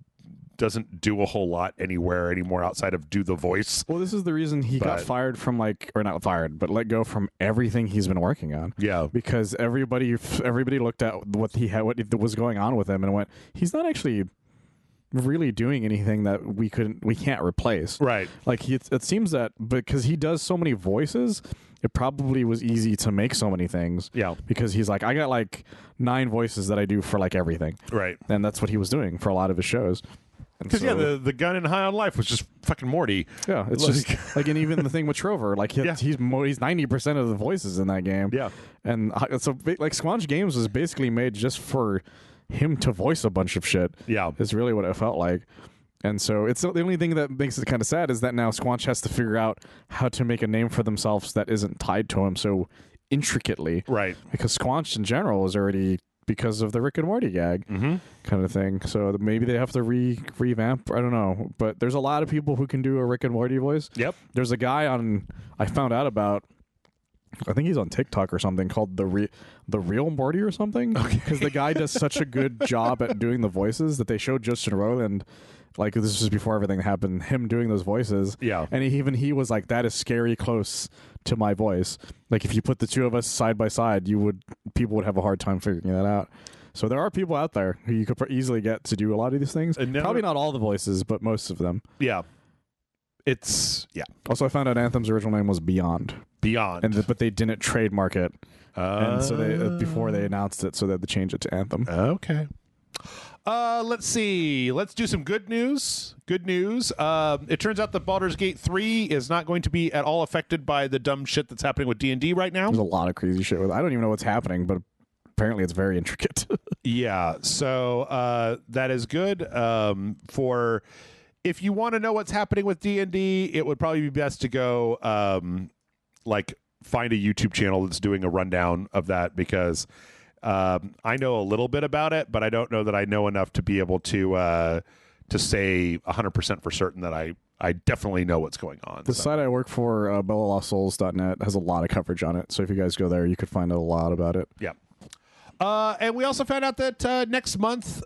Speaker 1: doesn't do a whole lot anywhere anymore outside of do the voice.
Speaker 2: Well, this is the reason he got fired from or not fired, but let go from everything he's been working on.
Speaker 1: Yeah,
Speaker 2: because everybody looked at what was going on with him and went, he's not actually really doing anything that we can't replace.
Speaker 1: Right.
Speaker 2: Like it seems that because he does so many voices, it probably was easy to make so many things.
Speaker 1: Yeah.
Speaker 2: Because he's like, I got like 9 voices that I do for like everything.
Speaker 1: Right.
Speaker 2: And that's what he was doing for a lot of his shows.
Speaker 1: Because the gun in High on Life was just fucking Morty.
Speaker 2: Yeah, it's just like, and even the thing with Trover, like he's 90% of the voices in that game.
Speaker 1: Yeah.
Speaker 2: And so like Squanch Games was basically made just for him to voice a bunch of shit.
Speaker 1: Yeah.
Speaker 2: Is really what it felt like. And so it's the only thing that makes it kind of sad is that now Squanch has to figure out how to make a name for themselves that isn't tied to him so intricately.
Speaker 1: Right.
Speaker 2: Because Squanch in general is already because of the Rick and Morty gag kind of thing. So maybe they have to revamp. I don't know. But there's a lot of people who can do a Rick and Morty voice.
Speaker 1: Yep.
Speaker 2: There's a guy I found out about, I think he's on TikTok or something, called the Real Morty or something. Because the guy does such a good job at doing the voices that they showed Justin Roiland, like this was before everything happened, him doing those voices.
Speaker 1: Yeah.
Speaker 2: And he was like, that is scary close to my voice. Like if you put the two of us side by side, people would have a hard time figuring that out. So there are people out there who you could easily get to do a lot of these things. Probably not all the voices, but most of them.
Speaker 1: Yeah.
Speaker 2: Also, I found out Anthem's original name was Beyond. But they didn't trademark it. And so before they announced it, so they had to change it to Anthem.
Speaker 1: Okay. Let's see. Let's do some good news. It turns out that Baldur's Gate 3 is not going to be at all affected by the dumb shit that's happening with D&D right now.
Speaker 2: There's a lot of crazy shit with it. I don't even know what's happening, but apparently it's very intricate.
Speaker 1: Yeah. So that is good. For if you want to know what's happening with D&D, it would probably be best to go find a YouTube channel that's doing a rundown of that, because I know a little bit about it, but I don't know that I know enough to be able to say 100% for certain that I definitely know what's going on.
Speaker 2: The site I work for, BellaLostSouls.net, has a lot of coverage on it. So if you guys go there, you could find out a lot about it.
Speaker 1: Yeah. And we also found out that next month,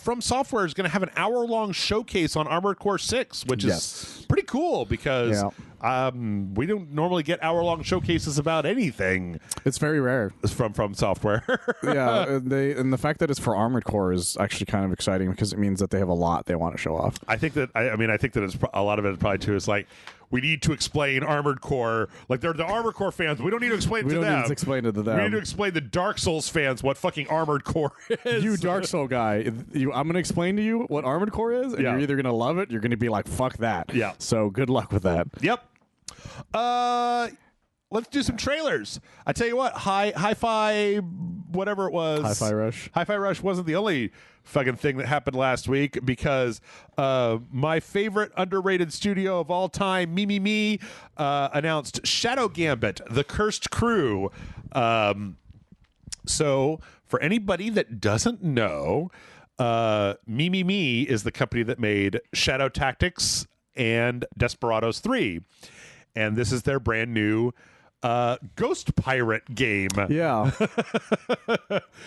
Speaker 1: From Software is going to have an hour-long showcase on Armored Core 6, which is pretty cool because we don't normally get hour-long showcases about anything.
Speaker 2: It's very rare.
Speaker 1: From Software.
Speaker 2: Yeah, and the fact that it's for Armored Core is actually kind of exciting because it means that they have a lot they want to show off.
Speaker 1: I think that I think that it's a lot of it is probably too. It's like we need to explain Armored Core. Like they're the Armored Core fans. We don't need to explain it to them.
Speaker 2: We don't need to explain it to them.
Speaker 1: We need to explain the Dark Souls fans what fucking Armored Core is.
Speaker 2: You Dark Soul guy, I'm going to explain to you what Armored Core is, and you're either going to love it, you're going to be like, fuck that.
Speaker 1: Yeah.
Speaker 2: So good luck with that.
Speaker 1: Yep. Let's do some trailers. I tell you what, Hi-Fi, whatever it was.
Speaker 2: Hi-Fi Rush.
Speaker 1: Hi-Fi Rush wasn't the only fucking thing that happened last week, because my favorite underrated studio of all time, Me, announced Shadow Gambit, The Cursed Crew. So for anybody that doesn't know, Me is the company that made Shadow Tactics and Desperados 3. And this is their brand new Ghost Pirate game.
Speaker 2: Yeah.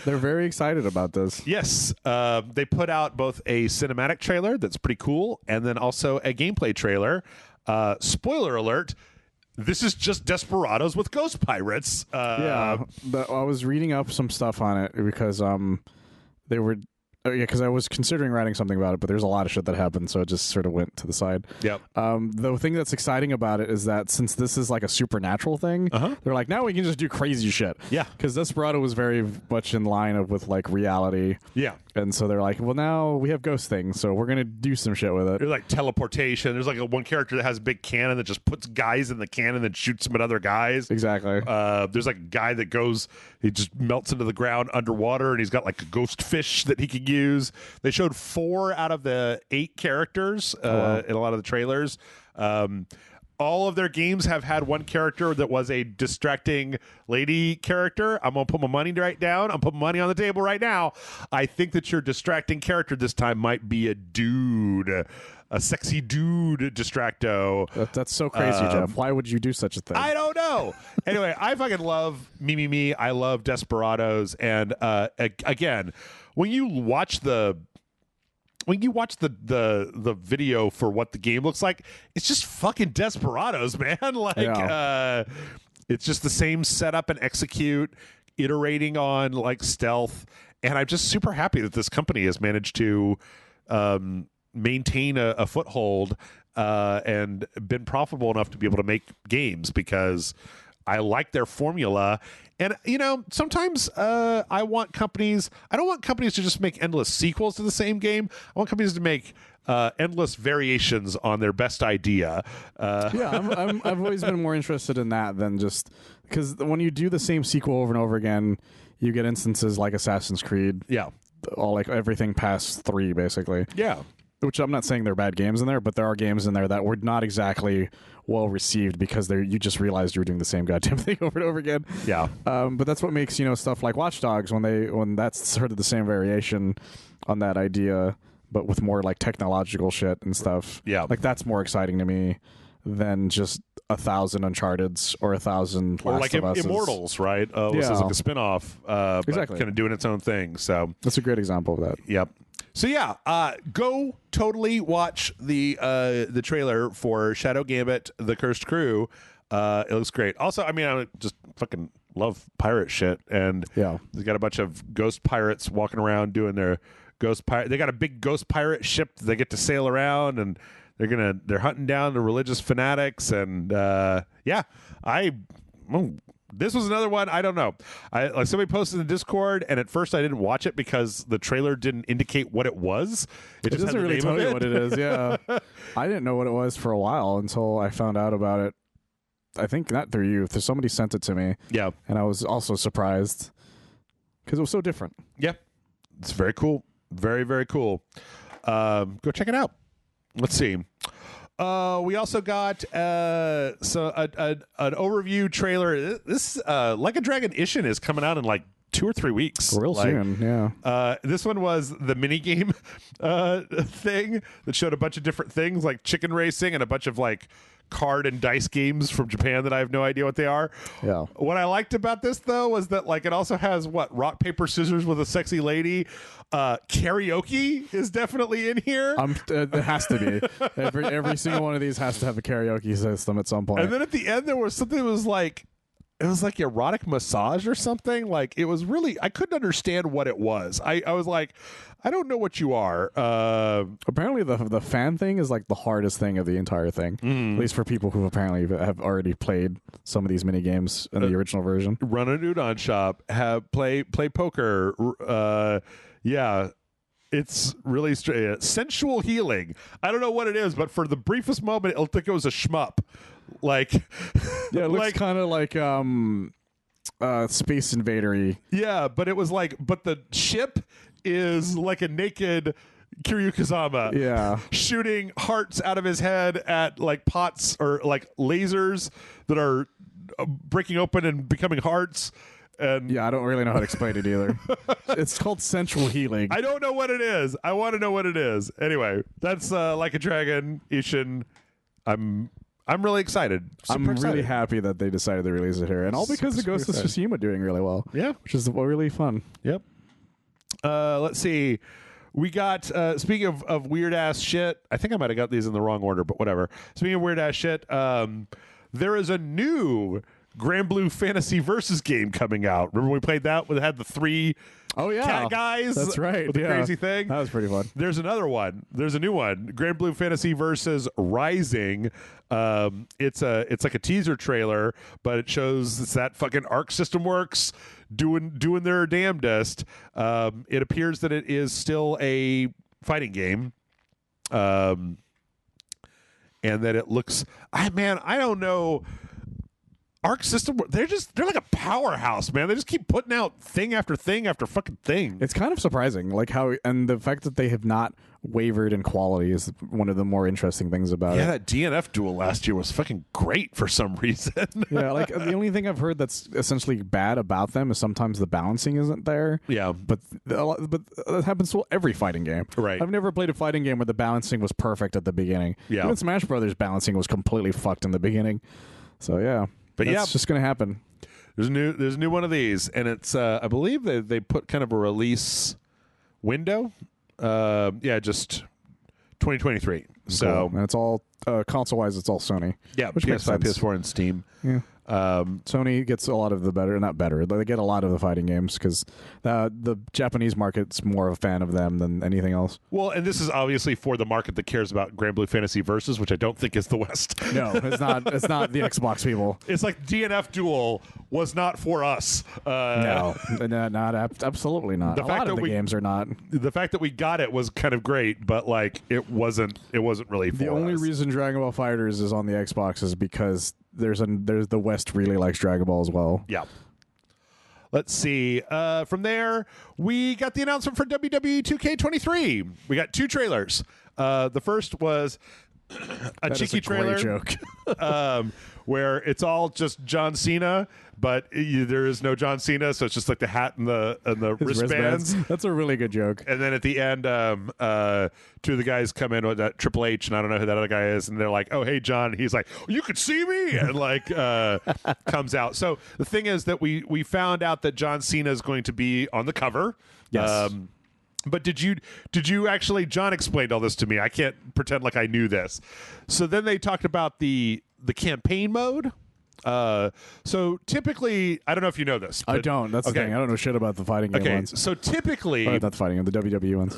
Speaker 2: They're very excited about this.
Speaker 1: Yes. They put out both a cinematic trailer that's pretty cool, and then also a gameplay trailer. Spoiler alert, this is just Desperados with Ghost Pirates.
Speaker 2: I was reading up some stuff on it because they were... because I was considering writing something about it, but there's a lot of shit that happened, so it just sort of went to the side.
Speaker 1: Yep.
Speaker 2: The thing that's exciting about it is that since this is like a supernatural thing, they're like, now we can just do crazy shit.
Speaker 1: Yeah.
Speaker 2: Because Desperado was very much in line with like reality.
Speaker 1: Yeah.
Speaker 2: And so they're like, well, now we have ghost things, so we're going to do some shit with it.
Speaker 1: There's like teleportation. There's like one character that has a big cannon that just puts guys in the cannon and shoots them at other guys.
Speaker 2: Exactly.
Speaker 1: There's like a guy that he just melts into the ground underwater, and he's got like a ghost fish that he can use. They showed 4 out of the 8 characters in a lot of the trailers. All of their games have had one character that was a distracting lady character. I'm going to put my money right down. I'm putting money on the table right now. I think that your distracting character this time might be a dude, a sexy dude distracto.
Speaker 2: That's so crazy, Jeff. Why would you do such a thing?
Speaker 1: I don't know. Anyway, I fucking love Me. I love Desperados. And again, when you watch the video for what the game looks like, it's just fucking Desperados, man. It's just the same setup and execute, iterating on like stealth. And I'm just super happy that this company has managed to maintain a foothold and been profitable enough to be able to make games, because I like their formula. And, sometimes I don't want companies to just make endless sequels to the same game. I want companies to make endless variations on their best idea.
Speaker 2: I've always been more interested in that than just... Because when you do the same sequel over and over again, you get instances like Assassin's Creed.
Speaker 1: Yeah.
Speaker 2: All like everything past 3, basically.
Speaker 1: Yeah.
Speaker 2: which I'm not saying they're bad games in there, but there are games in there that were not exactly well received because you just realized you were doing the same goddamn thing over and over again.
Speaker 1: Yeah.
Speaker 2: But that's what makes, stuff like Watch Dogs, when that's sort of the same variation on that idea, but with more like technological shit and stuff.
Speaker 1: Yeah.
Speaker 2: Like that's more exciting to me than just 1,000 Uncharted's or 1,000
Speaker 1: or
Speaker 2: Last
Speaker 1: like
Speaker 2: of Us's.
Speaker 1: Immortals, right? This is like a spin-off,
Speaker 2: Exactly.
Speaker 1: kind of doing its own thing. So
Speaker 2: That's a great example of that.
Speaker 1: yep. So yeah, go totally watch the trailer for Shadow Gambit: The Cursed Crew. It looks great. Also, I mean, I just fucking love pirate shit, and
Speaker 2: Yeah.
Speaker 1: they've got a bunch of ghost pirates walking around doing their ghost pirate. They got a big ghost pirate ship that they get to sail around, and they're hunting down the religious fanatics, and this was another one. I don't know. Like somebody posted in the Discord, and at first I didn't watch it because the trailer didn't indicate what it was. It just
Speaker 2: doesn't
Speaker 1: had the
Speaker 2: really
Speaker 1: name
Speaker 2: tell
Speaker 1: of
Speaker 2: you
Speaker 1: it.
Speaker 2: what it is. Yeah, I didn't know what it was for a while until I found out about it. I think not through you. Somebody sent it to me.
Speaker 1: Yeah,
Speaker 2: and I was also surprised because it was so different.
Speaker 1: yeah, it's very cool. Very, very cool. Go check it out. Let's see. We also got an overview trailer. This Like a Dragon Ishin is coming out in like 2 or 3 weeks.
Speaker 2: Real soon, yeah.
Speaker 1: This one was the minigame thing that showed a bunch of different things like chicken racing and a bunch of like card and dice games from Japan that I have no idea what they are.
Speaker 2: Yeah.
Speaker 1: What I liked about this though was that like it also has rock paper scissors with a sexy lady. Karaoke is definitely in here.
Speaker 2: It has to be. Every single one of these has to have a karaoke system at some point.
Speaker 1: And then at the end there was something that was like erotic massage or something. Like it was really, I couldn't understand what it was. I was like, I don't know what you are.
Speaker 2: Apparently the fan thing is like the hardest thing of the entire thing. At least for people who apparently have already played some of these mini games in the original version.
Speaker 1: Run a udon shop, play poker. Yeah. It's really sensual healing. I don't know what it is, but for the briefest moment, it'll think it was a shmup. Like,
Speaker 2: yeah, it looks kind of like Space Invader-y.
Speaker 1: Yeah, but it was like, but the ship is like a naked Kiryu Kazama.
Speaker 2: Yeah,
Speaker 1: shooting hearts out of his head at like pots or like lasers that are breaking open and becoming hearts. And
Speaker 2: yeah, I don't really know how to explain it either. It's called sensual healing.
Speaker 1: I don't know what it is. I want to know what it is. Anyway, that's Like a Dragon Ishin. I'm really excited.
Speaker 2: I'm really happy that they decided to release it here, and all because the Ghost of Tsushima doing really well.
Speaker 1: Yeah,
Speaker 2: which is really fun.
Speaker 1: Yep. Let's see. We got speaking of weird ass shit. I think I might have got these in the wrong order, but whatever. Speaking of weird ass shit, there is a new Grand Blue Fantasy Versus game coming out. Remember when we played that? It had the 3 cat guys.
Speaker 2: That's right.
Speaker 1: With the crazy thing.
Speaker 2: That was pretty fun.
Speaker 1: There's another one. There's a new one. Grand Blue Fantasy Versus Rising. It's like a teaser trailer, but it shows that fucking Arc System Works doing their damnedest. It appears that it is still a fighting game. And that it looks I don't know. Arc System, they're like a powerhouse, man. They just keep putting out thing after thing after fucking thing.
Speaker 2: It's kind of surprising, like how, and the fact that they have not wavered in quality is one of the more interesting things about it.
Speaker 1: Yeah, that DNF duel last year was fucking great for some reason.
Speaker 2: Yeah, like the only thing I've heard that's essentially bad about them is sometimes the balancing isn't there.
Speaker 1: Yeah,
Speaker 2: but that happens to every fighting game.
Speaker 1: Right.
Speaker 2: I've never played a fighting game where the balancing was perfect at the beginning.
Speaker 1: Yeah,
Speaker 2: even Smash Brothers balancing was completely fucked in the beginning. So yeah. But that's just going to happen.
Speaker 1: There's a new one of these, and it's I believe they put kind of a release window. Just 2023. Cool. So
Speaker 2: and it's all console wise, it's all Sony.
Speaker 1: Yeah,
Speaker 2: which
Speaker 1: PS5, PS4, and Steam.
Speaker 2: Yeah. Sony gets a lot of they get a lot of the fighting games because the Japanese market's more of a fan of them than anything else.
Speaker 1: Well, and this is obviously for the market that cares about Grand Blue Fantasy Versus, which I don't think is the West.
Speaker 2: No, it's not. It's not the Xbox people.
Speaker 1: It's like DNF Duel was not for us.
Speaker 2: No, absolutely not. A lot of the games are not.
Speaker 1: The fact that we got it was kind of great, but like it wasn't really for us.
Speaker 2: The only reason Dragon Ball FighterZ is on the Xbox is because there's the West really likes Dragon Ball as well.
Speaker 1: Yeah. Let's see. From there, we got the announcement for WWE 2K23. We got 2 trailers. The first was a cheeky trailer
Speaker 2: joke.
Speaker 1: where it's all just John Cena, but there is no John Cena, so it's just like the hat and the wristbands.
Speaker 2: That's a really good joke.
Speaker 1: And then at the end, two of the guys come in with that Triple H, and I don't know who that other guy is, and they're like, "Oh, hey, John." And he's like, "You could see me," and like comes out. So the thing is that we found out that John Cena is going to be on the cover.
Speaker 2: Yes.
Speaker 1: But did you actually? John explained all this to me. I can't pretend like I knew this. So then they talked about the campaign mode. So typically, I don't know if you know this.
Speaker 2: I don't. That's the thing. I don't know shit about the fighting game ones.
Speaker 1: So typically,
Speaker 2: not the fighting game, the WWE ones.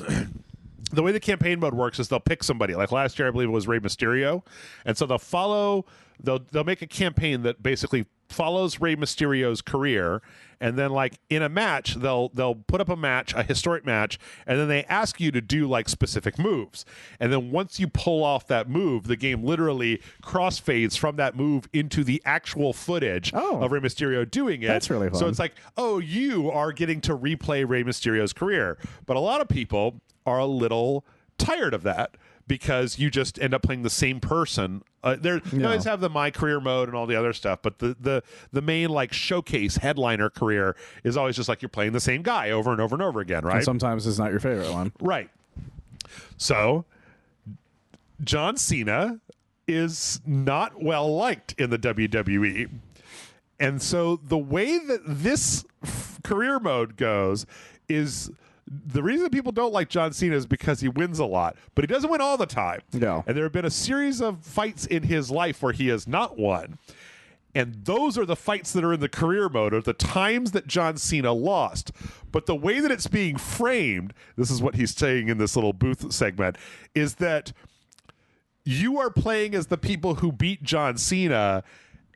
Speaker 1: The way the campaign mode works is they'll pick somebody. Like last year, I believe it was Rey Mysterio, and so they'll make a campaign that basically follows Rey Mysterio's career, and then like in a match they'll put up a historic match, and then they ask you to do like specific moves, and then once you pull off that move, the game literally crossfades from that move into the actual footage of Rey Mysterio doing it.
Speaker 2: That's really fun.
Speaker 1: So it's like, oh, you are getting to replay Rey Mysterio's career, but a lot of people are a little tired of that, because you just end up playing the same person. You always have the My Career mode and all the other stuff, but the main like showcase headliner career is always just like you're playing the same guy over and over and over again, right?
Speaker 2: And sometimes it's not your favorite one.
Speaker 1: Right. So John Cena is not well liked in the WWE. And so the way that this career mode goes is, the reason people don't like John Cena is because he wins a lot, but he doesn't win all the time.
Speaker 2: No.
Speaker 1: And there have been a series of fights in his life where he has not won. And those are the fights that are in the career mode, are the times that John Cena lost. But the way that it's being framed, this is what he's saying in this little booth segment, is that you are playing as the people who beat John Cena,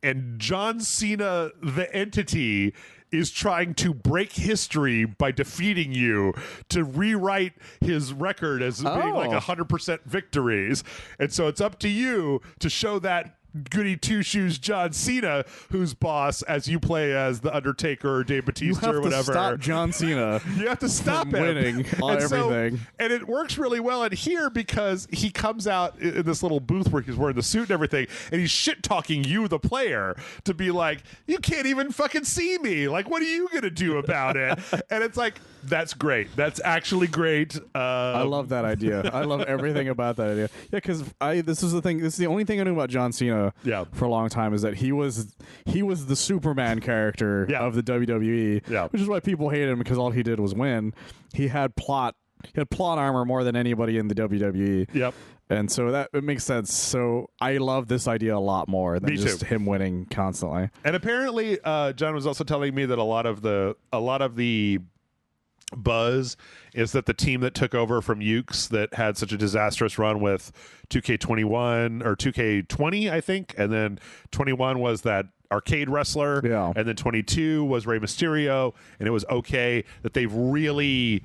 Speaker 1: and John Cena, the entity, is trying to break history by defeating you to rewrite his record as being like 100% victories. And so it's up to you to show that goody two-shoes John Cena, who's boss, as you play as the Undertaker or Dave Bautista or whatever.
Speaker 2: You have to stop John Cena.
Speaker 1: You have to stop him
Speaker 2: winning on everything.
Speaker 1: And it works really well in here because he comes out in this little booth where he's wearing the suit and everything, and he's shit-talking you, the player, to be like, you can't even fucking see me. Like, what are you going to do about it? And it's like, that's great. That's actually great.
Speaker 2: I love that idea. I love everything about that idea. Yeah, because this is the thing. This is the only thing I knew about John Cena for a long time, is that he was the Superman character of the WWE, which is why people hated him, because all he did was win. He had plot armor more than anybody in the WWE.
Speaker 1: Yep.
Speaker 2: And so it makes sense. So I love this idea a lot more than just him winning constantly.
Speaker 1: And apparently, John was also telling me that a lot of the buzz is that the team that took over from Ukes, that had such a disastrous run with 2K21 or 2K20, I think, and then 21 was that arcade wrestler, and then 22 was Rey Mysterio, and it was okay, that they've really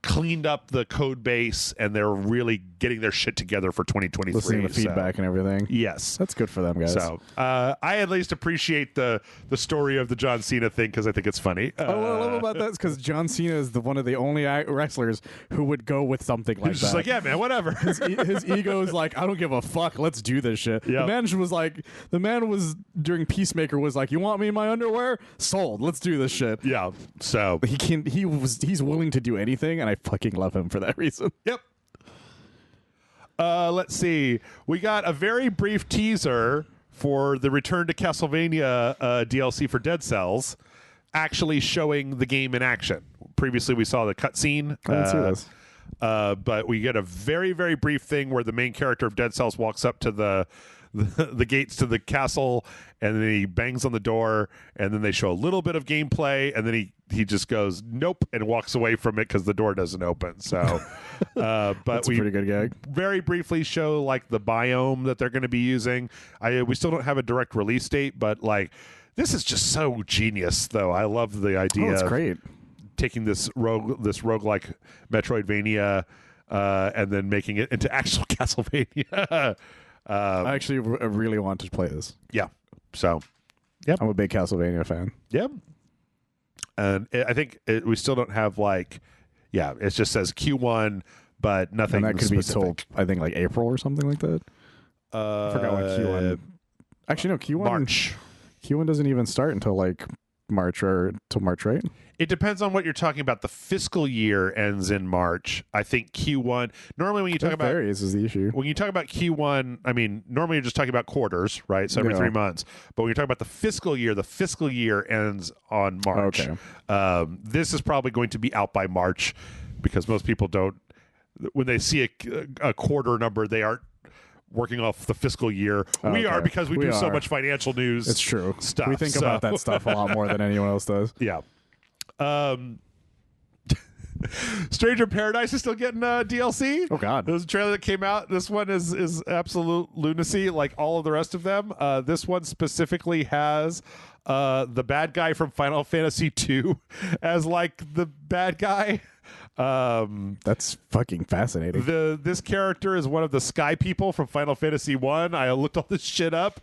Speaker 1: cleaned up the code base and they're really getting their shit together for 2023.
Speaker 2: Listening to feedback and everything.
Speaker 1: Yes.
Speaker 2: That's good for them, guys.
Speaker 1: So I at least appreciate the story of the John Cena thing, because I think it's funny.
Speaker 2: What I love about that is because John Cena is one of the only wrestlers who would go with something like that.
Speaker 1: He's just like, yeah, man, whatever.
Speaker 2: His ego is like, I don't give a fuck. Let's do this shit. Yep. The man was during Peacemaker was like, you want me in my underwear? Sold. Let's do this shit.
Speaker 1: Yeah. So
Speaker 2: he's willing to do anything, and I fucking love him for that reason.
Speaker 1: Yep. Let's see. We got a very brief teaser for the Return to Castlevania DLC for Dead Cells, actually showing the game in action. Previously, we saw the cutscene.
Speaker 2: I didn't see this.
Speaker 1: But we get a very, very brief thing where the main character of Dead Cells walks up to the gates to the castle, and then he bangs on the door, and then they show a little bit of gameplay, and then he just goes nope and walks away from it because the door doesn't open. So but
Speaker 2: that's a pretty good gag.
Speaker 1: Very briefly show like the biome that they're going to be using. We still don't have a direct release date, but like, this is just so genius, though. I love the idea.
Speaker 2: It's great.
Speaker 1: Taking this roguelike Metroidvania and then making it into actual Castlevania.
Speaker 2: I actually really want to play this.
Speaker 1: Yeah. So, yep.
Speaker 2: I'm a big Castlevania fan.
Speaker 1: Yep. And I think we still don't have it just says Q1, but nothing.
Speaker 2: And that could be
Speaker 1: specific.
Speaker 2: till I think like April or something like that. I forgot when Q1. Actually, no, Q1
Speaker 1: March.
Speaker 2: Q1 doesn't even start until like March, right?
Speaker 1: It depends on what you're talking about. The fiscal year ends in March. I think Q1. Normally, when you talk about
Speaker 2: varies is the issue.
Speaker 1: When you talk about Q1, I mean, normally you're just talking about quarters, right? So every 3 months. But when you talk about the fiscal year ends on March.
Speaker 2: Okay.
Speaker 1: This is probably going to be out by March because most people don't. When they see a quarter number, they aren't working off the fiscal year. We are, because we do so much financial news.
Speaker 2: It's true.
Speaker 1: Stuff.
Speaker 2: We think about that stuff a lot more than anyone else does.
Speaker 1: Yeah. Stranger in Paradise is still getting DLC.
Speaker 2: Oh God.
Speaker 1: There's a trailer that came out. This one is absolute lunacy, like all of the rest of them. This one specifically has the bad guy from Final Fantasy II as like the bad guy.
Speaker 2: That's fucking fascinating.
Speaker 1: This character is one of the sky people from Final Fantasy I looked all this shit up,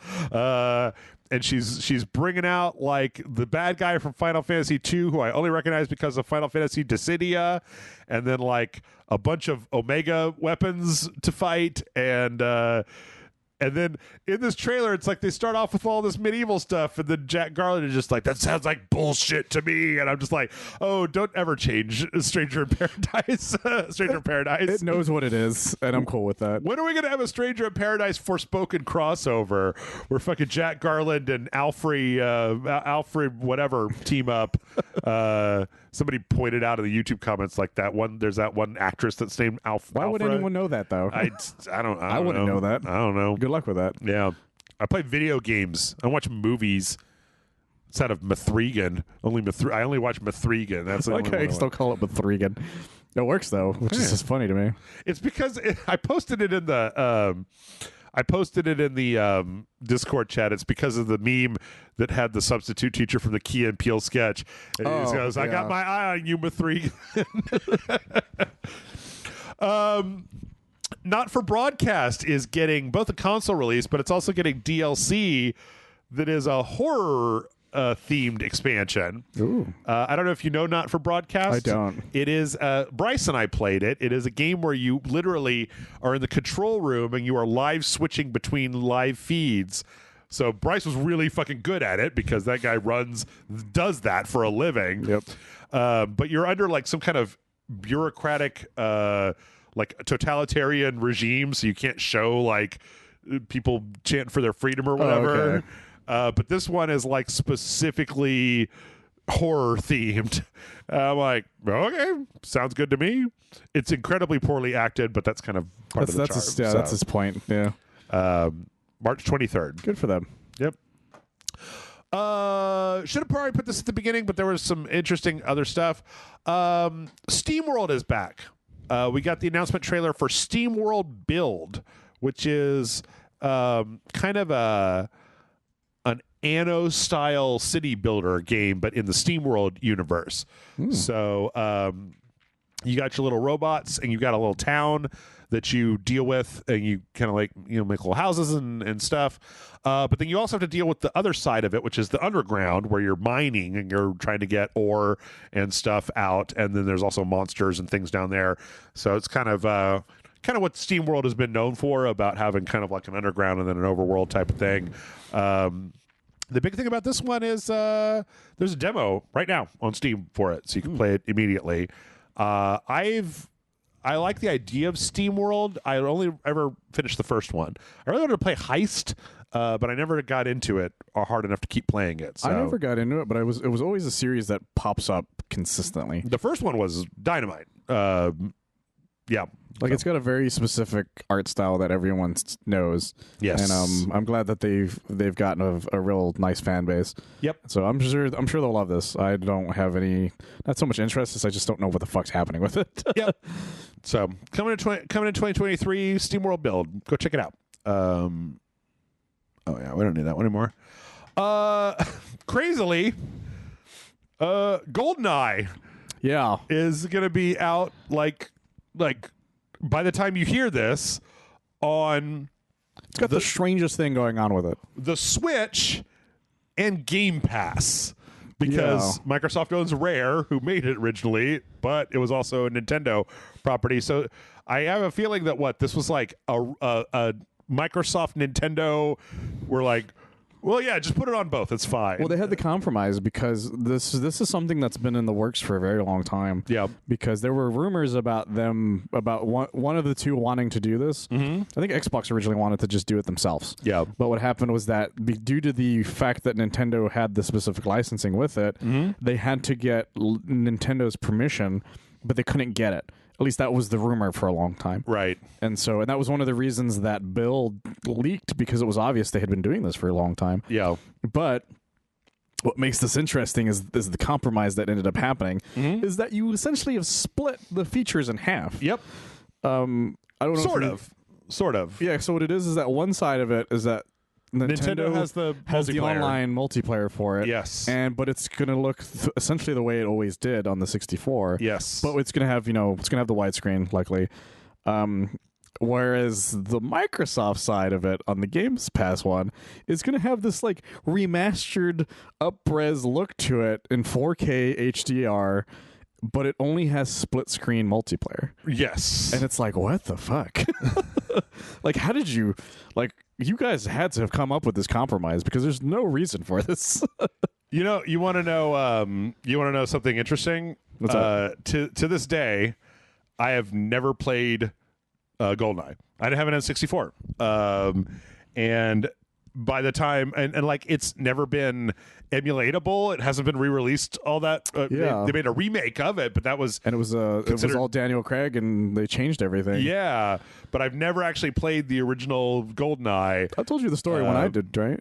Speaker 1: and she's bringing out like the bad guy from Final Fantasy II, who I only recognize because of Final Fantasy Dissidia, and then like a bunch of Omega weapons to fight, and then in this trailer, it's like they start off with all this medieval stuff, and then Jack Garland is just like, that sounds like bullshit to me. And I'm just like, oh, don't ever change Stranger in Paradise. Stranger in Paradise.
Speaker 2: It knows what it is, and I'm cool with that.
Speaker 1: When are we going to have a Stranger in Paradise Forspoken crossover where fucking Jack Garland and Alfred whatever team up? Somebody pointed out in the YouTube comments like there's that one actress that's named
Speaker 2: Why would anyone know that, though?
Speaker 1: I
Speaker 2: wouldn't know that.
Speaker 1: I don't know.
Speaker 2: Good luck with that.
Speaker 1: Yeah. I play video games. I watch movies. It's out of Mithrigan. I only watch Mithrigan. That's the only
Speaker 2: Okay,
Speaker 1: one
Speaker 2: still call it Mithrigan. It works though, which is just funny to me.
Speaker 1: It's because I posted it in the Discord chat. It's because of the meme that had the substitute teacher from the Key and Peele sketch. And he just goes, I got my eye on you, Mithrigan. Not for Broadcast is getting both a console release, but it's also getting DLC that is a horror themed expansion.
Speaker 2: Ooh.
Speaker 1: I don't know if you know Not for Broadcast.
Speaker 2: I don't.
Speaker 1: It is Bryce and I played it. It is a game where you literally are in the control room and you are live switching between live feeds. So Bryce was really fucking good at it because that guy does that for a living.
Speaker 2: Yep.
Speaker 1: But you're under like some kind of bureaucratic like totalitarian regime, so you can't show like people chanting for their freedom or whatever.
Speaker 2: Okay.
Speaker 1: But this one is like specifically horror themed. I'm like, okay, sounds good to me. It's incredibly poorly acted, but that's kind of part of the charm.
Speaker 2: That's his point. Yeah.
Speaker 1: March 23rd.
Speaker 2: Good for them.
Speaker 1: Yep. Should have probably put this at the beginning, but there was some interesting other stuff. SteamWorld is back. We got the announcement trailer for SteamWorld Build, which is kind of an Anno-style city builder game, but in the SteamWorld universe. So you got your little robots, and you got a little town that you deal with, and you kind of like make little houses and stuff. But then you also have to deal with the other side of it, which is the underground, where you're mining and you're trying to get ore and stuff out. And then there's also monsters and things down there. So it's kind of what SteamWorld has been known for, about having kind of like an underground and then an overworld type of thing. The big thing about this one is there's a demo right now on Steam for it, so you can play it immediately. I like the idea of SteamWorld. I only ever finished the first one. I really wanted to play Heist, but I never got into it hard enough to keep playing it. So.
Speaker 2: I never got into it, but it was always a series that pops up consistently.
Speaker 1: The first one was dynamite. Yeah.
Speaker 2: Like, it's got a very specific art style that everyone knows.
Speaker 1: Yes.
Speaker 2: And I'm glad that they've gotten a real nice fan base.
Speaker 1: Yep.
Speaker 2: So I'm sure they'll love this. I don't have not so much interest as I just don't know what the fuck's happening with it.
Speaker 1: Yep. So coming in 2023, SteamWorld Build. Go check it out. Oh yeah, we don't need that one anymore. Crazily, GoldenEye.
Speaker 2: Yeah.
Speaker 1: Is gonna be out like by the time you hear this on
Speaker 2: it's got the strangest thing going on with it.
Speaker 1: The Switch and Game Pass. Because Microsoft owns Rare, who made it originally, but it was also a Nintendo property. So I have a feeling that this was like a Microsoft, Nintendo were like, well, yeah, just put it on both. It's fine.
Speaker 2: Well, they had the compromise because this is something that's been in the works for a very long time.
Speaker 1: Yeah.
Speaker 2: Because there were rumors about one of the two wanting to do this. Mm-hmm. I think Xbox originally wanted to just do it themselves.
Speaker 1: Yeah.
Speaker 2: But what happened was that due to the fact that Nintendo had the specific licensing with it, they had to get Nintendo's permission, but they couldn't get it. At least that was the rumor for a long time.
Speaker 1: Right.
Speaker 2: And that was one of the reasons that build leaked, because it was obvious they had been doing this for a long time.
Speaker 1: Yeah.
Speaker 2: But what makes this interesting is the compromise that ended up happening is that you essentially have split the features in half.
Speaker 1: Yep.
Speaker 2: I don't know.
Speaker 1: Sort of.
Speaker 2: Yeah, so what it is that one side of it is that Nintendo
Speaker 1: has the
Speaker 2: online multiplayer for it.
Speaker 1: Yes.
Speaker 2: But it's going to look essentially the way it always did on the 64.
Speaker 1: Yes.
Speaker 2: But it's going to have, it's going to have the widescreen likely. Whereas the Microsoft side of it on the Games Pass one is going to have this like remastered up-res look to it in 4K HDR, but it only has split screen multiplayer.
Speaker 1: Yes.
Speaker 2: And it's like, what the fuck? Like, how did you guys had to have come up with this compromise, because there's no reason for this.
Speaker 1: You want to know something interesting?
Speaker 2: What's that?
Speaker 1: To this day, I have never played GoldenEye. I didn't have an N64. And by the time and like it's never been emulatable, it hasn't been re-released all that. They made a remake of it, but that was
Speaker 2: it was all Daniel Craig, and they changed everything.
Speaker 1: Yeah, but I've never actually played the original GoldenEye.
Speaker 2: I told you the story when I did, right?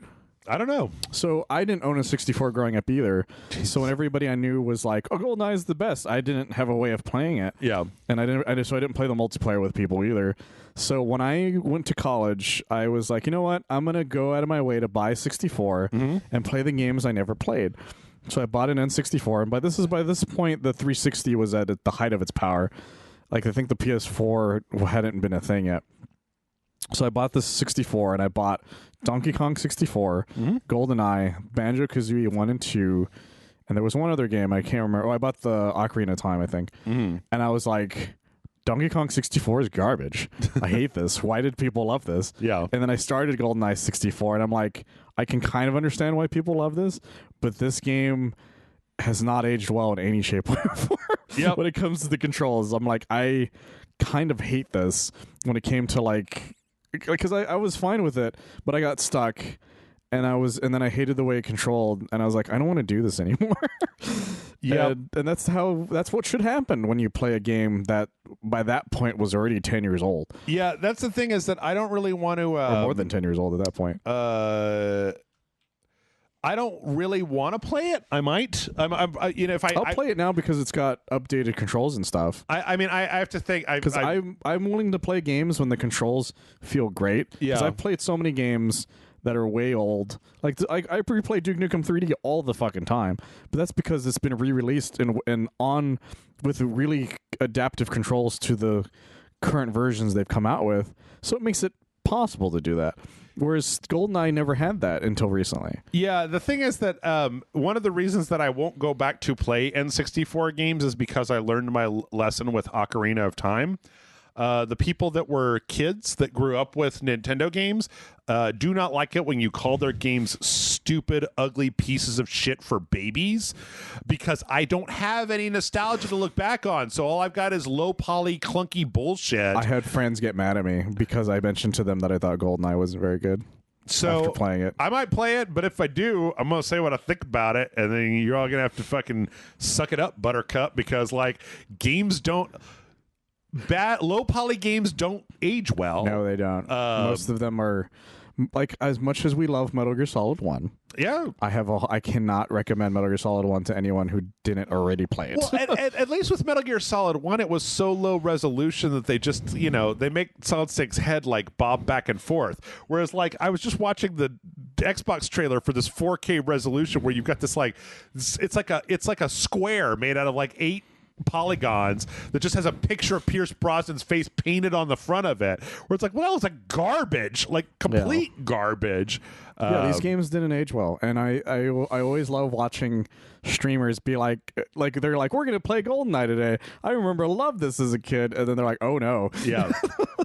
Speaker 1: I don't know.
Speaker 2: So I didn't own a 64 growing up either. So when everybody I knew was like, "Oh, GoldenEye is the best," I didn't have a way of playing it.
Speaker 1: Yeah,
Speaker 2: and I didn't play the multiplayer with people either. So when I went to college, I was like, you know what? I'm gonna go out of my way to buy 64 and play the games I never played. So I bought an N64, and by this point, the 360 was at the height of its power. Like, I think the PS4 hadn't been a thing yet. So I bought this 64, and I bought Donkey Kong 64, GoldenEye, Banjo-Kazooie 1 and 2, and there was one other game I can't remember. Oh, I bought the Ocarina of Time, I think. And I was like, Donkey Kong 64 is garbage. I hate this. Why did people love this?
Speaker 1: Yeah.
Speaker 2: And then I started GoldenEye 64, and I'm like, I can kind of understand why people love this, but this game has not aged well in any shape or form.
Speaker 1: Yep.
Speaker 2: When it comes to the controls, I'm like, I kind of hate this when it came to because I was fine with it, but I got stuck, and then I hated the way it controlled, and I was like, I don't want to do this anymore.
Speaker 1: Yeah,
Speaker 2: and that's what should happen when you play a game that by that point was already 10 years old.
Speaker 1: Yeah, that's the thing, is that I don't really want to
Speaker 2: or more than 10 years old at that point.
Speaker 1: I don't really want to play it. I might. I'll
Speaker 2: play it now because it's got updated controls and stuff.
Speaker 1: I mean, I have to think,
Speaker 2: because I'm willing to play games when the controls feel great.
Speaker 1: Yeah,
Speaker 2: because I've played so many games that are way old. Like I replay Duke Nukem 3D all the fucking time, but that's because it's been re-released and on with really adaptive controls to the current versions they've come out with. So it makes it possible to do that. Whereas GoldenEye never had that until recently.
Speaker 1: Yeah, the thing is that one of the reasons that I won't go back to play N64 games is because I learned my lesson with Ocarina of Time. The people that were kids that grew up with Nintendo games do not like it when you call their games stupid, ugly pieces of shit for babies, because I don't have any nostalgia to look back on. So all I've got is low poly, clunky bullshit.
Speaker 2: I had friends get mad at me because I mentioned to them that I thought GoldenEye wasn't very good.
Speaker 1: So
Speaker 2: after playing it,
Speaker 1: I might play it, but if I do, I'm gonna say what I think about it, and then you're all gonna have to fucking suck it up, Buttercup, because games don't. Low poly games don't age well.
Speaker 2: No, they don't. Most of them are as much as we love Metal Gear Solid 1.
Speaker 1: Yeah,
Speaker 2: I cannot recommend Metal Gear Solid 1 to anyone who didn't already play it.
Speaker 1: Well, at least with Metal Gear Solid 1, it was so low resolution that they just, they make Solid Snake's head bob back and forth. Whereas I was just watching the Xbox trailer for this 4K resolution where you've got this it's like a square made out of 8 polygons that just has a picture of Pierce Brosnan's face painted on the front of it, where it's like, well, it's like garbage, like complete garbage.
Speaker 2: Yeah, these games didn't age well, and I always love watching streamers be like they're like, we're gonna play GoldenEye today. I loved this as a kid, and then they're like, oh no.
Speaker 1: Yeah.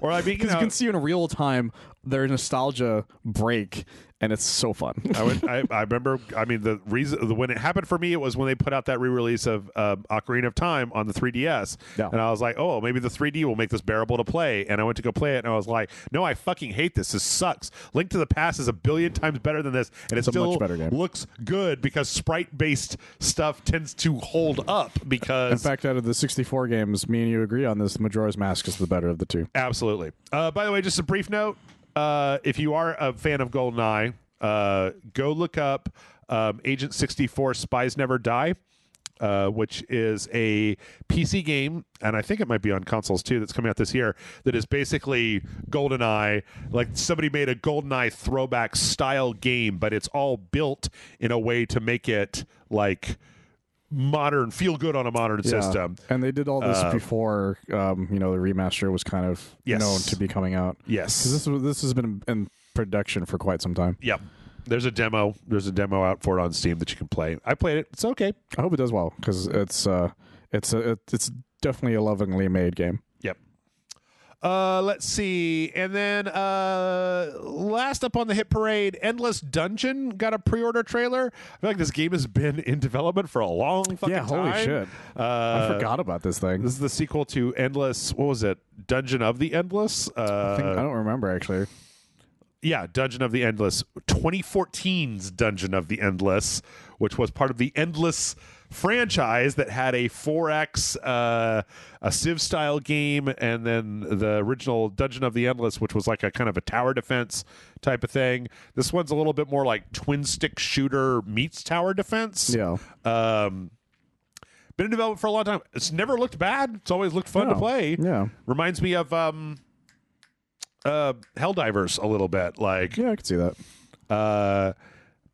Speaker 1: Or I mean,
Speaker 2: you can see in real time their nostalgia break, and it's so fun.
Speaker 1: I remember. I mean, the reason when it happened for me, it was when they put out that re-release of Ocarina of Time on the 3DS, and I was like, oh, maybe the 3D will make this bearable to play. And I went to go play it, and I was like, no, I fucking hate this. This sucks. Link to the Past is a billion times better than this, and it still
Speaker 2: much better game.
Speaker 1: Looks good because sprite-based stuff tends to hold up. Because
Speaker 2: in fact, out of the 64 games, me and you agree on this. Majora's Mask is the better of the two.
Speaker 1: Absolutely. By the way, just a brief note: if you are a fan of GoldenEye, go look up Agent 64 Spies Never Die, which is a PC game, and I think it might be on consoles too, that's coming out this year, that is basically GoldenEye. Like somebody made a GoldenEye throwback style game, but it's all built in a way to make it like modern, feel good on a modern system.
Speaker 2: And they did all this before the remaster was kind of known to be coming out.
Speaker 1: Yes.
Speaker 2: 'Cause this has been in production for quite some time.
Speaker 1: Yep. There's a demo out for it on Steam that you can play. I played it. It's okay.
Speaker 2: I hope it does well, because it's definitely a lovingly made game.
Speaker 1: Yep. Let's see. And then last up on the hit parade, Endless Dungeon got a pre-order trailer. I feel like this game has been in development for a long fucking time.
Speaker 2: Holy shit. I forgot about this thing.
Speaker 1: This is the sequel to Endless, what was it? Dungeon of the Endless?
Speaker 2: I don't remember, actually.
Speaker 1: Yeah, Dungeon of the Endless. 2014's Dungeon of the Endless, which was part of the Endless franchise that had a 4X, a Civ-style game, and then the original Dungeon of the Endless, which was like a kind of a tower defense type of thing. This one's a little bit more like twin-stick shooter meets tower defense.
Speaker 2: Yeah.
Speaker 1: Been in development for a long time. It's never looked bad. It's always looked fun to play.
Speaker 2: Yeah.
Speaker 1: Reminds me of Helldivers a little bit. Like,
Speaker 2: yeah, I could see that.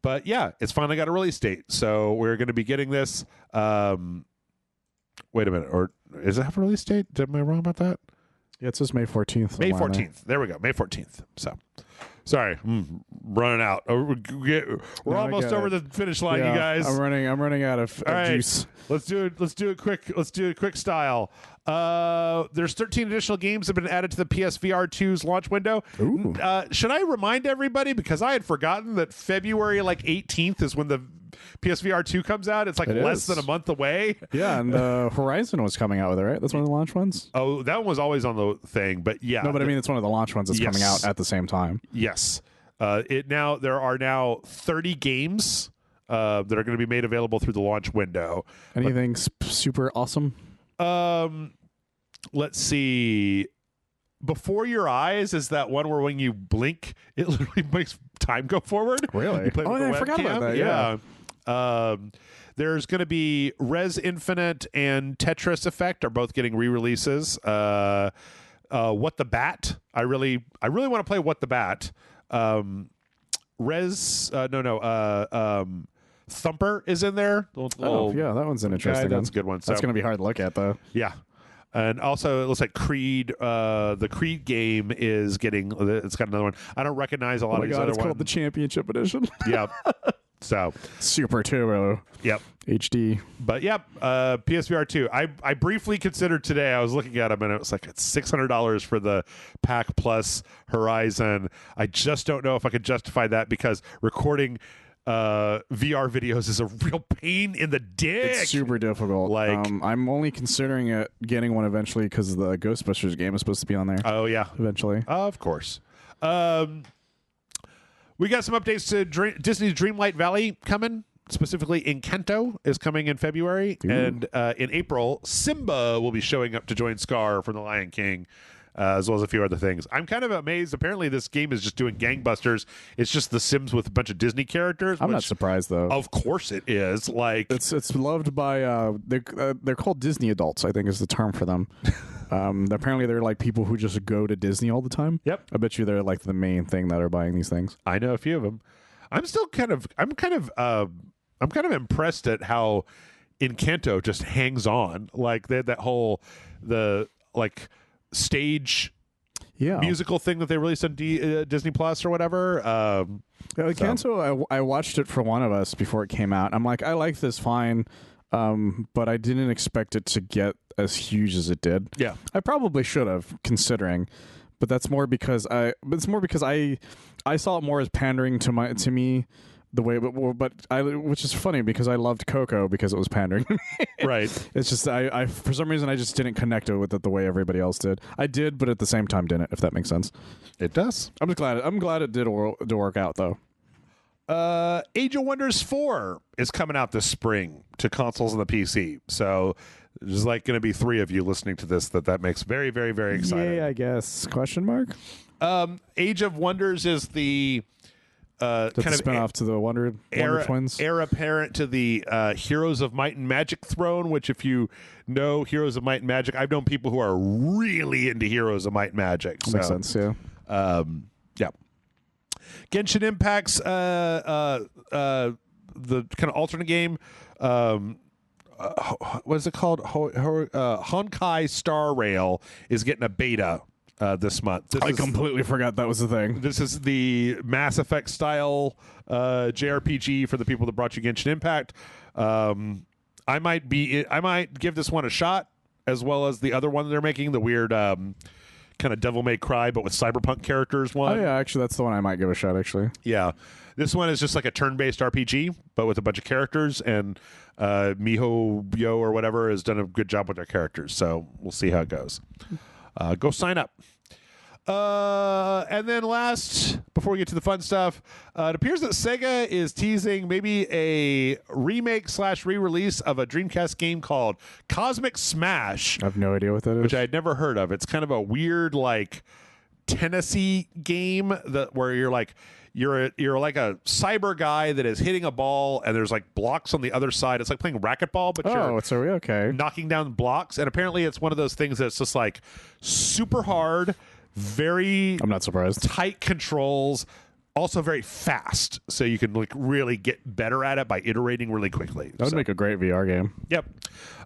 Speaker 1: But yeah, it's finally got a release date, so we're going to be getting this. Wait a minute, or does it have a release date? Am I wrong about that?
Speaker 2: Yeah, it says May 14th.
Speaker 1: May 14th. There we go, May 14th. So, sorry, I'm running out. We're almost over the finish line, you guys.
Speaker 2: I'm running out of juice.
Speaker 1: Let's do it. Let's do it quick. Let's do it quick style. There's 13 additional games that have been added to the PSVR 2's launch window.
Speaker 2: Ooh.
Speaker 1: Should I remind everybody, because I had forgotten that February 18th is when the PSVR 2 comes out. It's like less than a month away.
Speaker 2: Yeah, and Horizon was coming out with it, right? That's one of the launch ones.
Speaker 1: Oh, that one was always on the thing, but yeah.
Speaker 2: No, but I mean, it's one of the launch ones that's coming out at the same time.
Speaker 1: Yes. There are now 30 games that are going to be made available through the launch window.
Speaker 2: Anything super awesome?
Speaker 1: Let's see. Before Your Eyes is that one where when you blink, it literally makes time go forward.
Speaker 2: Really?
Speaker 1: You play with
Speaker 2: I
Speaker 1: the
Speaker 2: forgot about
Speaker 1: webcam.
Speaker 2: that. Yeah.
Speaker 1: There's going to be Res Infinite and Tetris Effect are both getting re-releases. What the Bat? I really want to play What the Bat. Thumper is in there.
Speaker 2: Yeah, that one's an interesting one.
Speaker 1: That's a good one.
Speaker 2: That's going to be hard to look at, though.
Speaker 1: Yeah. And also, it looks like Creed. The Creed game is getting. It's got another one. I don't recognize a lot of these other ones.
Speaker 2: It's called the Championship Edition.
Speaker 1: Yep. So
Speaker 2: Super Turbo.
Speaker 1: Yep.
Speaker 2: HD.
Speaker 1: But yep. PSVR 2. I briefly considered today. I was looking at them, and it was like it's $600 for the Pack Plus Horizon. I just don't know if I could justify that, because recording VR videos is a real pain in the dick.
Speaker 2: It's super difficult.
Speaker 1: Like,
Speaker 2: I'm only considering getting one eventually because the Ghostbusters game is supposed to be on there.
Speaker 1: Oh yeah,
Speaker 2: eventually.
Speaker 1: Of course. We got some updates to Disney's Dreamlight Valley coming. Specifically, Encanto is coming in February, and in April, Simba will be showing up to join Scar from The Lion King. As well as a few other things. I'm kind of amazed. Apparently, this game is just doing gangbusters. It's just The Sims with a bunch of Disney characters.
Speaker 2: I'm not surprised, though.
Speaker 1: Of course it is. Like,
Speaker 2: it's loved by they're called Disney adults, I think is the term for them. Apparently, they're like people who just go to Disney all the time.
Speaker 1: Yep.
Speaker 2: I bet you they're like the main thing that are buying these things.
Speaker 1: I know a few of them. I'm kind of impressed at how Encanto just hangs on. Like they had that whole stage musical thing that they released on Disney Plus or whatever.
Speaker 2: Encanto, I watched it for one of us before it came out. I'm like, I like this fine, but I didn't expect it to get as huge as it did.
Speaker 1: Yeah,
Speaker 2: I probably should have, considering, but that's more because I saw it more as pandering to me. The way, which is funny because I loved Coco because it was pandering to me.
Speaker 1: Right.
Speaker 2: It's just I for some reason I just didn't connect with it the way everybody else did. I did, but at the same time didn't. If that makes sense.
Speaker 1: It does.
Speaker 2: I'm glad it did work out though.
Speaker 1: Age of Wonders 4 is coming out this spring to consoles and the PC. So there's like going to be 3 of you listening to this. That makes very, very, very exciting.
Speaker 2: Yeah, I guess. Question mark.
Speaker 1: Age of Wonders is the kind of
Speaker 2: spin-off to the Wonder Twins.
Speaker 1: Heir apparent to the Heroes of Might and Magic throne, which if you know Heroes of Might and Magic, I've known people who are really into Heroes of Might and Magic. So,
Speaker 2: makes sense, yeah.
Speaker 1: Yeah. Genshin Impact's the kind of alternate game. What is it called? Honkai Star Rail is getting a beta this month.
Speaker 2: I completely forgot that was the thing.
Speaker 1: This is the Mass Effect style JRPG for the people that brought you Genshin Impact. I might give this one a shot, as well as the other one they're making, the weird kind of Devil May Cry but with cyberpunk characters one.
Speaker 2: Oh yeah, actually that's the one I might give a shot. Actually,
Speaker 1: yeah, this one is just like a turn-based RPG but with a bunch of characters, and MiHoYo or whatever has done a good job with their characters. So we'll see how it goes. Go sign up. And then last, before we get to the fun stuff, it appears that Sega is teasing maybe a remake / re-release of a Dreamcast game called Cosmic Smash.
Speaker 2: I have no idea what that is.
Speaker 1: Which I had never heard of. It's kind of a weird, like, Tennessee game where you're like a cyber guy that is hitting a ball and there's like blocks on the other side. It's like playing racquetball, but you're knocking down blocks. And apparently it's one of those things that's just like super hard, very
Speaker 2: I'm not surprised.
Speaker 1: Tight controls, also very fast. So you can like really get better at it by iterating really quickly.
Speaker 2: That would make a great VR game.
Speaker 1: Yep.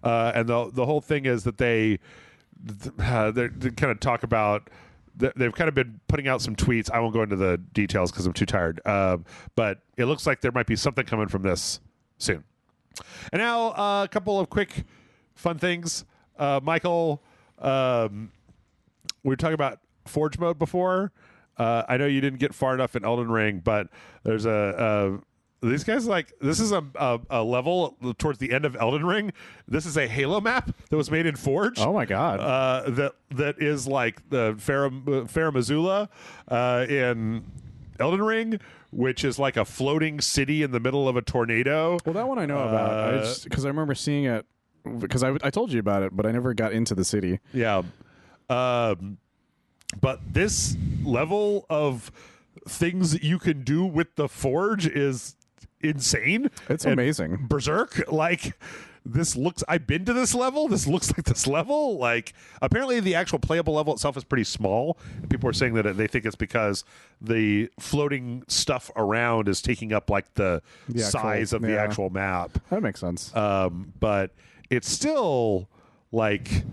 Speaker 1: And the whole thing is that they kind of talk about. They've kind of been putting out some tweets. I won't go into the details because I'm too tired. But it looks like there might be something coming from this soon. And now a couple of quick fun things. Michael, we were talking about Forge mode before. I know you didn't get far enough in Elden Ring, but there's these guys this is a level towards the end of Elden Ring. This is a Halo map that was made in Forge.
Speaker 2: Oh my god!
Speaker 1: That is like the Faramazula in Elden Ring, which is like a floating city in the middle of a tornado.
Speaker 2: Well, that one I know about because I remember seeing it because I told you about it, but I never got into the city.
Speaker 1: Yeah, but this level of things that you can do with the Forge is insane.
Speaker 2: It's amazing.
Speaker 1: Berserk, like this looks. I've been to this level. This looks like this level. Like apparently the actual playable level itself is pretty small. And people are saying that they think it's because the floating stuff around is taking up like the size of the actual map.
Speaker 2: That makes sense.
Speaker 1: But it's still like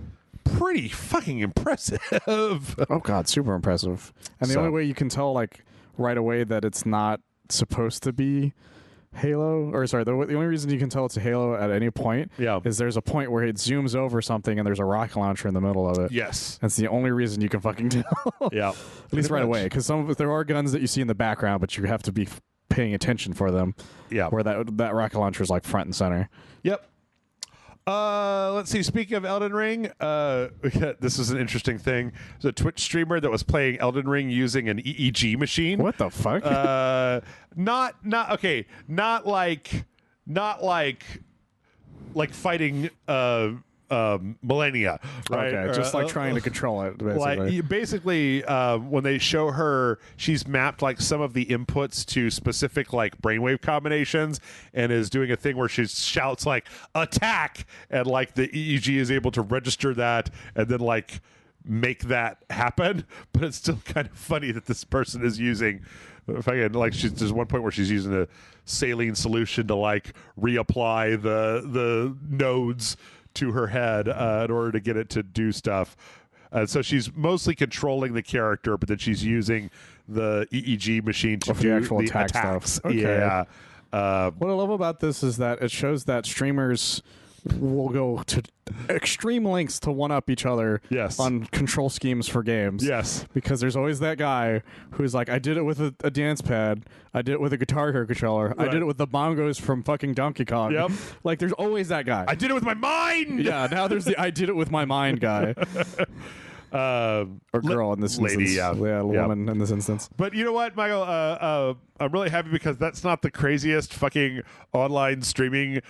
Speaker 1: pretty fucking impressive.
Speaker 2: Oh god, super impressive. And the only way you can tell like right away that it's not supposed to be Halo, or sorry, the only reason you can tell it's a Halo at any point is there's a point where it zooms over something and there's a rocket launcher in the middle of it.
Speaker 1: Yes.
Speaker 2: That's the only reason you can fucking tell.
Speaker 1: Yeah.
Speaker 2: At least right away, because there are guns that you see in the background, but you have to be paying attention for them.
Speaker 1: Yeah.
Speaker 2: Where that rocket launcher is like front and center.
Speaker 1: Yep. Let's see. Speaking of Elden Ring, this is an interesting thing. There's a Twitch streamer that was playing Elden Ring using an EEG machine.
Speaker 2: What the fuck?
Speaker 1: Not like fighting millennia, right?
Speaker 2: Okay, just like trying to control it.
Speaker 1: Basically, when they show her, she's mapped like some of the inputs to specific like brainwave combinations, and is doing a thing where she shouts like "attack," and like the EEG is able to register that, and then like make that happen, but it's still kind of funny that this person is using there's one point where she's using a saline solution to like reapply the nodes to her head in order to get it to do stuff. So she's mostly controlling the character, but then she's using the EEG machine to do
Speaker 2: the actual
Speaker 1: the attacks.
Speaker 2: stuff. Okay.
Speaker 1: Yeah.
Speaker 2: What I love about this is that it shows that streamers will go to extreme lengths to one-up each other on control schemes for games.
Speaker 1: Yes.
Speaker 2: Because there's always that guy who's like, I did it with a dance pad. I did it with a Guitar Hero controller. Right. I did it with the bongos from fucking Donkey Kong.
Speaker 1: Yep.
Speaker 2: Like, there's always that guy.
Speaker 1: I did it with my mind!
Speaker 2: Yeah, now there's the I did it with my mind guy. Or girl in this
Speaker 1: lady,
Speaker 2: instance. Yeah, woman in this instance.
Speaker 1: But you know what, Michael? I'm really happy because that's not the craziest fucking online streaming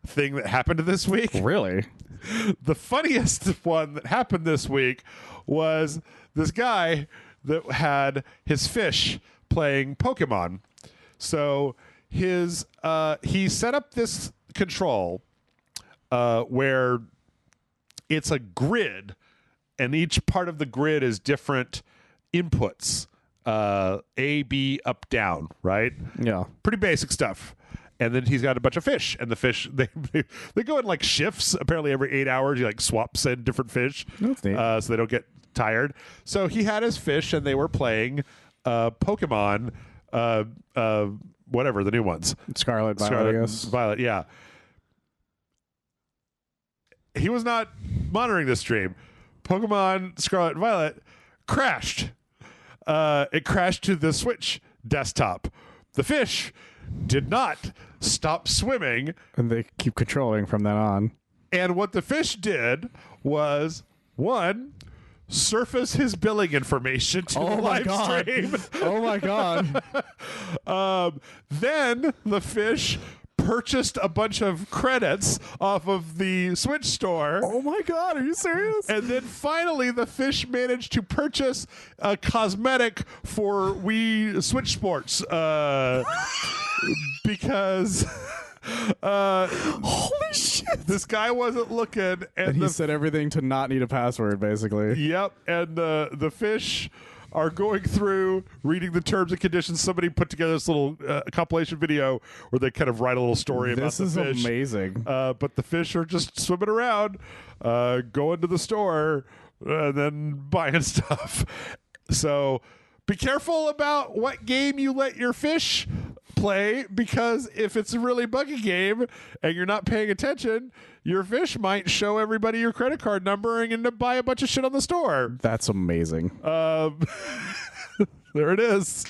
Speaker 1: thing that happened this week.
Speaker 2: Really?
Speaker 1: The funniest one that happened this week was this guy that had his fish playing Pokemon. So he set up this control where it's a grid, and each part of the grid is different inputs. A, B, up, down, right?
Speaker 2: Yeah.
Speaker 1: Pretty basic stuff. And then he's got a bunch of fish, and the fish they go in like shifts. Apparently, every 8 hours, he like swaps in different fish,
Speaker 2: That's neat.
Speaker 1: So they don't get tired. So he had his fish, and they were playing Pokemon, whatever the new ones,
Speaker 2: Scarlet, Violet, I guess.
Speaker 1: Violet, yeah. He was not monitoring the stream. Pokemon Scarlet and Violet crashed. It crashed to the Switch desktop. The fish did not stop swimming,
Speaker 2: and they keep controlling from then on.
Speaker 1: And what the fish did was, one, surface his billing information to the live stream.
Speaker 2: Oh my god.
Speaker 1: Then the fish purchased a bunch of credits off of the Switch store.
Speaker 2: Oh my god, are you serious?
Speaker 1: And then finally the fish managed to purchase a cosmetic for Wii Switch Sports because
Speaker 2: holy shit,
Speaker 1: this guy wasn't looking,
Speaker 2: and he set everything to not need a password, basically.
Speaker 1: Yep. And the fish are going through reading the terms and conditions. Somebody put together this little compilation video where they kind of write a little story about the fish.
Speaker 2: This is amazing.
Speaker 1: But the fish are just swimming around, going to the store, and then buying stuff. So be careful about what game you let your fish play, because if it's a really buggy game and you're not paying attention, your fish might show everybody your credit card number and end up buy a bunch of shit on the store.
Speaker 2: That's amazing.
Speaker 1: There it is.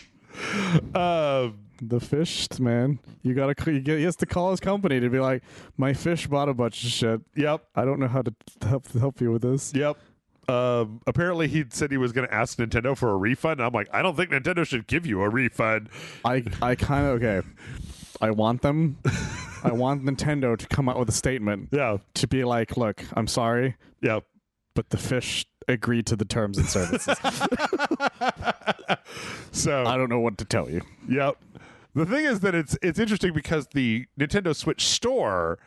Speaker 2: The fish, man. He has to call his company to be like, my fish bought a bunch of shit.
Speaker 1: Yep.
Speaker 2: I don't know how to help you with this.
Speaker 1: Yep. Apparently he said he was going to ask Nintendo for a refund. I'm like, I don't think Nintendo should give you a refund.
Speaker 2: I kind of, okay. I want them. I want Nintendo to come out with a statement.
Speaker 1: Yeah.
Speaker 2: To be like, look, I'm sorry.
Speaker 1: Yeah.
Speaker 2: But the fish agreed to the terms and services.
Speaker 1: So
Speaker 2: I don't know what to tell you.
Speaker 1: Yep. The thing is that it's interesting because the Nintendo Switch store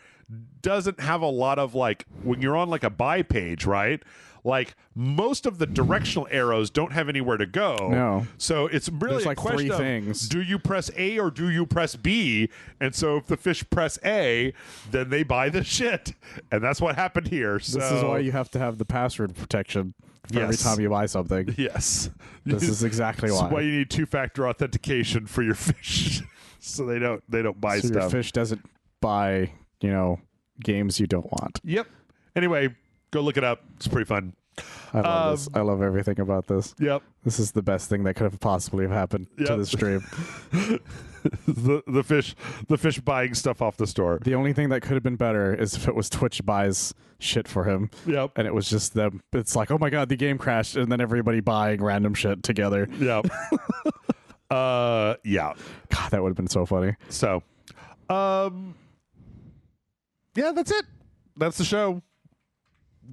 Speaker 1: doesn't have a lot of, like, when you're on like a buy page, right? Like, most of the directional arrows don't have anywhere to go.
Speaker 2: No.
Speaker 1: So it's really
Speaker 2: There's like
Speaker 1: a question
Speaker 2: 3
Speaker 1: of,
Speaker 2: things.
Speaker 1: do you press A or do you press B? And so if the fish press A, then they buy the shit. And that's what happened here. So
Speaker 2: This is why you have to have the password protection for every time you buy something.
Speaker 1: Yes.
Speaker 2: This is exactly why.
Speaker 1: That's why you need 2-factor authentication for your fish. So they don't buy
Speaker 2: so
Speaker 1: stuff.
Speaker 2: Your fish doesn't buy, games you don't want.
Speaker 1: Yep. Anyway, go look it up. It's pretty fun.
Speaker 2: I love this. I love everything about this.
Speaker 1: Yep.
Speaker 2: This is the best thing that could have possibly have happened to the stream.
Speaker 1: the fish buying stuff off the store.
Speaker 2: The only thing that could have been better is if it was Twitch buys shit for him.
Speaker 1: Yep.
Speaker 2: And it was just them. It's like, oh my god, the game crashed, and then everybody buying random shit together.
Speaker 1: Yep. Yeah.
Speaker 2: God, that would have been so funny.
Speaker 1: So, yeah, that's it. That's the show.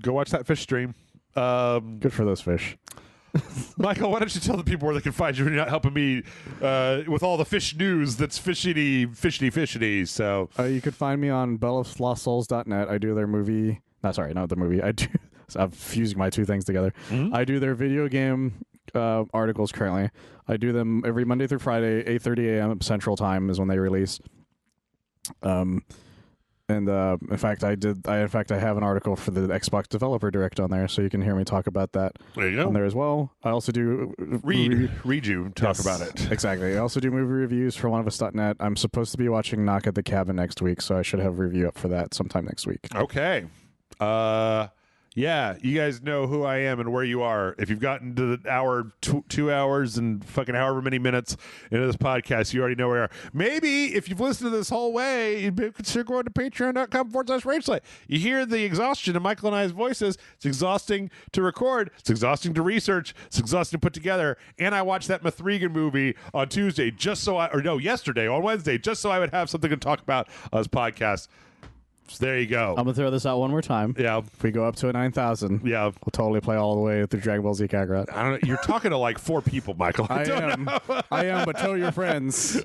Speaker 1: Go watch that fish stream.
Speaker 2: Good for those fish.
Speaker 1: Michael, why don't you tell the people where they can find you when you're not helping me with all the fish news that's fishity. So
Speaker 2: you could find me on belloflostsouls.net. I do their movie. No, sorry, not the movie. So I'm fusing my two things together. I do their video game articles currently. I do them every Monday through Friday, 8:30 a.m. Central Time is when they release. And in fact, I have an article for the Xbox Developer Direct on there, so you can hear me talk about that
Speaker 1: There you go.
Speaker 2: on there as well. I also do
Speaker 1: Read you talk about it.
Speaker 2: Exactly. I also do movie reviews for oneofus.net. I'm supposed to be watching Knock at the Cabin next week, so I should have a review up for that sometime next week.
Speaker 1: Okay. Yeah, you guys know who I am and where you are. If you've gotten to the hour, 2 hours and fucking however many minutes into this podcast, you already know where you are. Maybe if you've listened to this whole way, you'd consider going to patreon.com/RageSelect. You hear the exhaustion in Michael and I's voices. It's exhausting to record. It's exhausting to research. It's exhausting to put together. And I watched that Mithrigan movie on Tuesday yesterday, on Wednesday, just so I would have something to talk about on this podcast. So there you go.
Speaker 2: I'm going to throw this out one more time.
Speaker 1: Yeah.
Speaker 2: If we go up to a 9,000,
Speaker 1: Yeah.
Speaker 2: we'll totally play all the way through Dragon Ball Z Kakarot.
Speaker 1: I don't know. You're talking to like 4 people, Michael.
Speaker 2: I am, but tell your friends.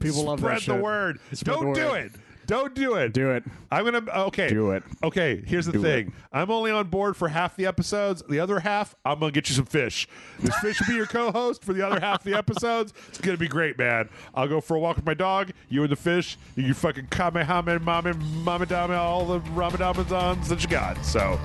Speaker 2: People love that shit.
Speaker 1: Spread the word. Don't do it. Don't do it.
Speaker 2: Do it.
Speaker 1: I'm going to... Okay.
Speaker 2: Do it.
Speaker 1: Okay, here's the thing. I'm only on board for half the episodes. The other half, I'm going to get you some fish. This fish will be your co-host for the other half of the episodes. It's going to be great, man. I'll go for a walk with my dog. You and the fish. You fucking Kamehameha, Mama Dama, all the Ramadamazons that you got. So...